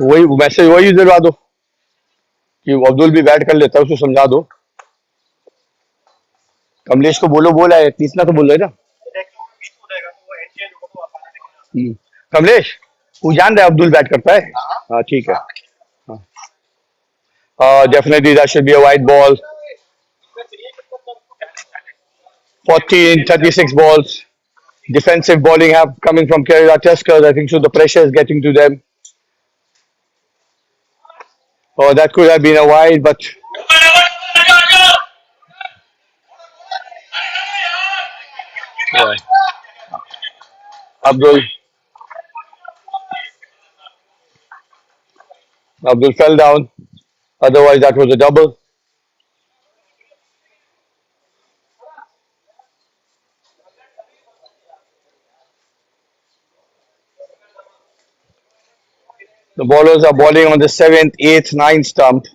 Speaker 3: वही मैसेज वही दिलवा दो कि अब्दुल भी बैट कर लेता है उसको समझा दो कमलेश को बोलो बोला है इतना तो बोल रहे ना कमलेश वो जान रहा है अब्दुल बैट करता है हाँ ठीक है definitely that should be a wide ball 14 36 balls defensive bowling have coming from Kerala Tuskers. I think so the pressure is getting to them. Oh, that could have been a wide, but yeah. Abdul Abdul fell down. Otherwise, that was a double. The bowlers are bowling on the seventh, eighth, ninth stump.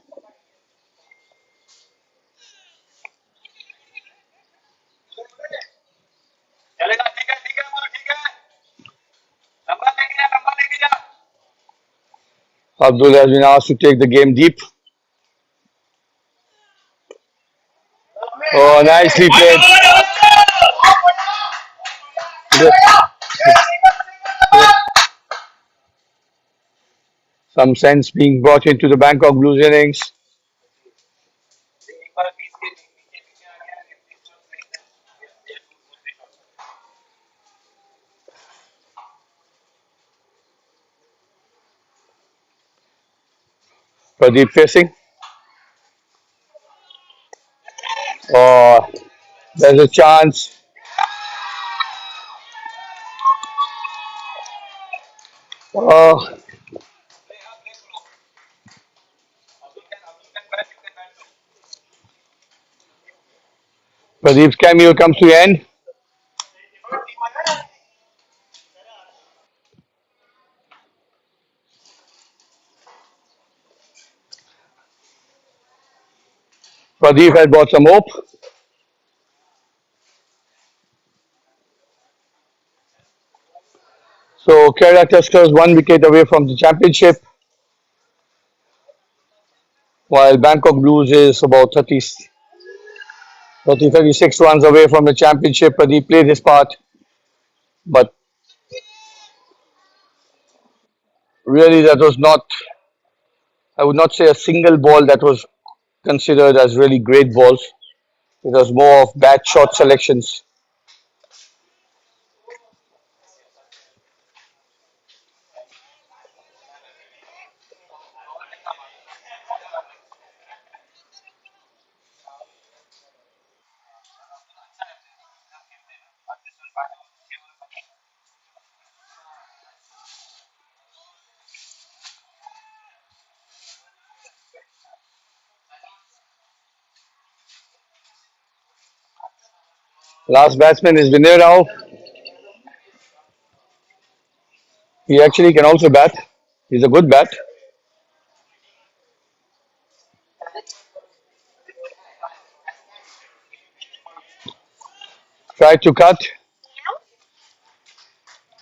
Speaker 3: Abdul has been asked to take the game deep. Oh, nicely played. Some sense being brought into the Bangkok Blues innings. Pradeep facing. Oh, there's a chance. Oh, Pradeep's cameo comes to end. Pradeep has brought some hope. So Kerala Tuskers 1 wicket away from the championship, while Bangkok Blues is about 36 runs away from the championship. Pradeep played his part, but really that was not, I would not say a single ball that was considered as really great balls. It was more of bad shot selections. Last batsman is Vinay Rao. He actually can also bat. He's a good bat. Try to cut.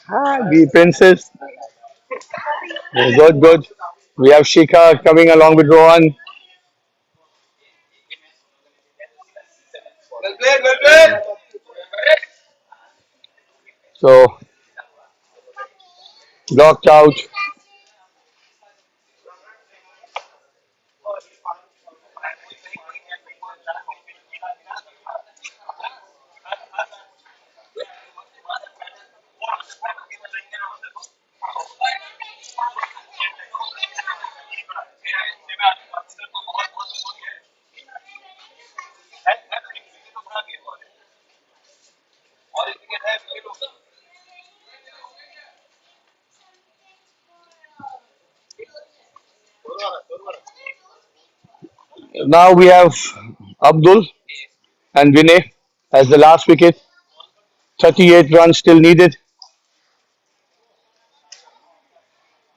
Speaker 3: The Princess. Good, good. We have Shikha coming along with Rohan. So blocked out. Now we have Abdul and Vinay as the last wicket. 38 runs still needed.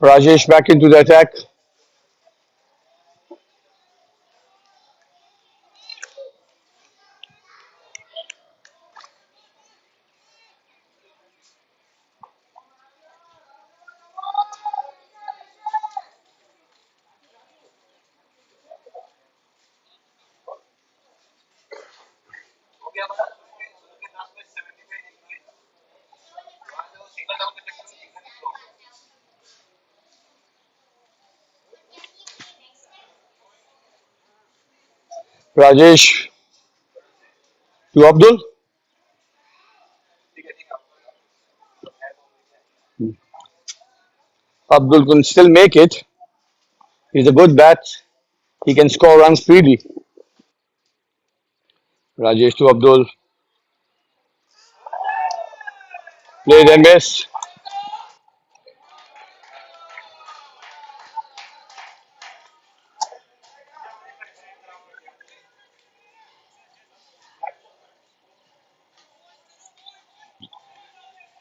Speaker 3: Rajesh back into the attack. Rajesh to Abdul. Abdul can still make it. He's a good bat. He can score runs freely. Rajesh to Abdul. Played and missed.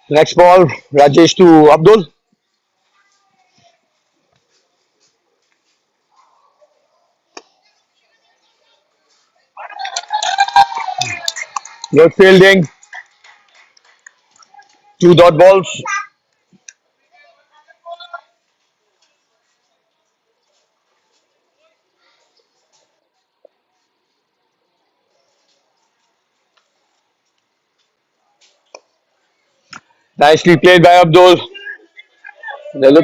Speaker 3: Next ball, Rajesh to Abdul. Good fielding. Two dot balls. Nicely played by Abdul. They look,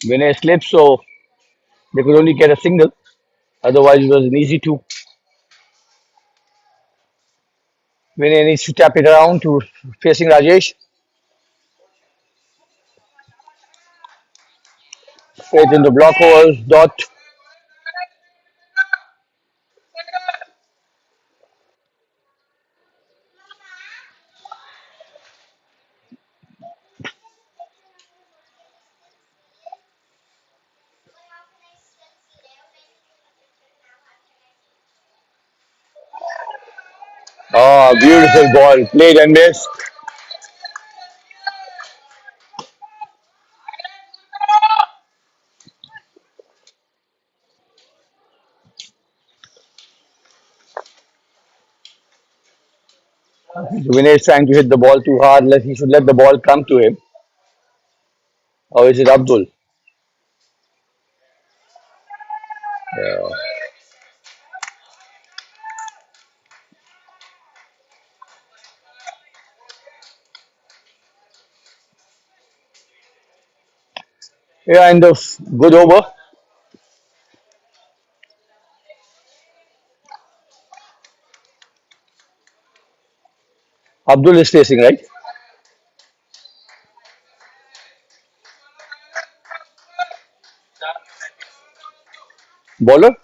Speaker 3: Vinay slipped, so they could only get a single. Otherwise, it was an easy two. Vinay needs to tap it around to facing Rajesh. Straight into block overs. Dot. Oh, beautiful ball. Played and missed. Vinay is trying to hit the ball too hard. He should let the ball come to him. Or is it Abdul? Yeah, and the good over. Abdul is facing, right? Bowler?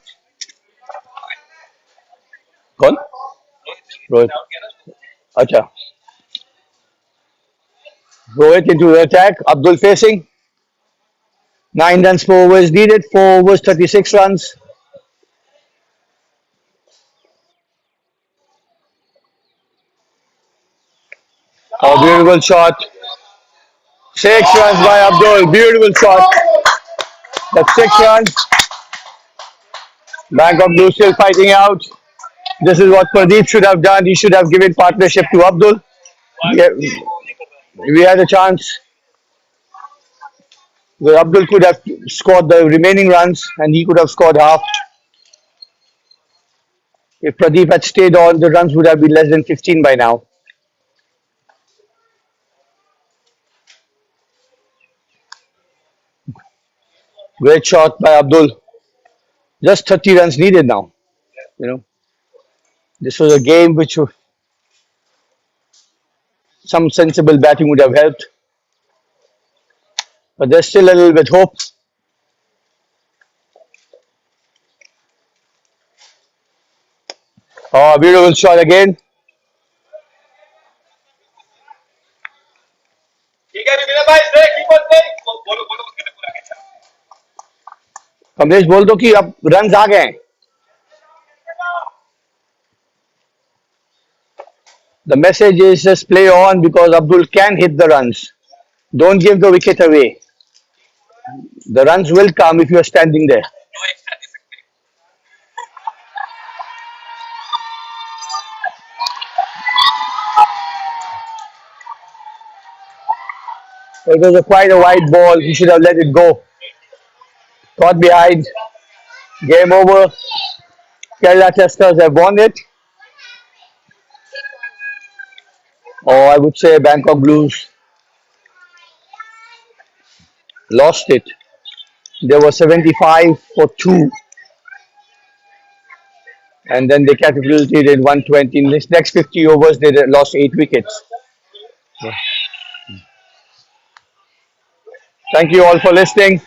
Speaker 3: Gone? Rohit. Acha. Rohit into the attack. Abdul facing. 9 runs, 4 overs needed. 4 overs, 36 runs. A beautiful shot. 6 runs by Abdul. Beautiful shot. That's 6 runs. Bangkok Blue still fighting out. This is what Pradeep should have done. He should have given partnership to Abdul. We had a chance where Abdul could have scored the remaining runs and he could have scored half. If Pradeep had stayed on, the runs would have been less than 15 by now. Great shot by Abdul. Just 30 runs needed now. You know, this was a game which some sensible batting would have helped, but there's still a little bit hope. Oh, beautiful shot again. Kamlesh बोल दो कि अब run आ गए हैं. The message is just play on because Abdul can hit the runs. Don't give the wicket away. The runs will come if you are standing there. It was quite a wide ball. He should have let it go. Caught behind. Game over. Kerala Tuskers have won it. Or I would say Bangkok Blues lost it. They were 75 for 2. And then they catapulted in 120. In this next 50 overs, they lost 8 wickets. Thank you all for listening.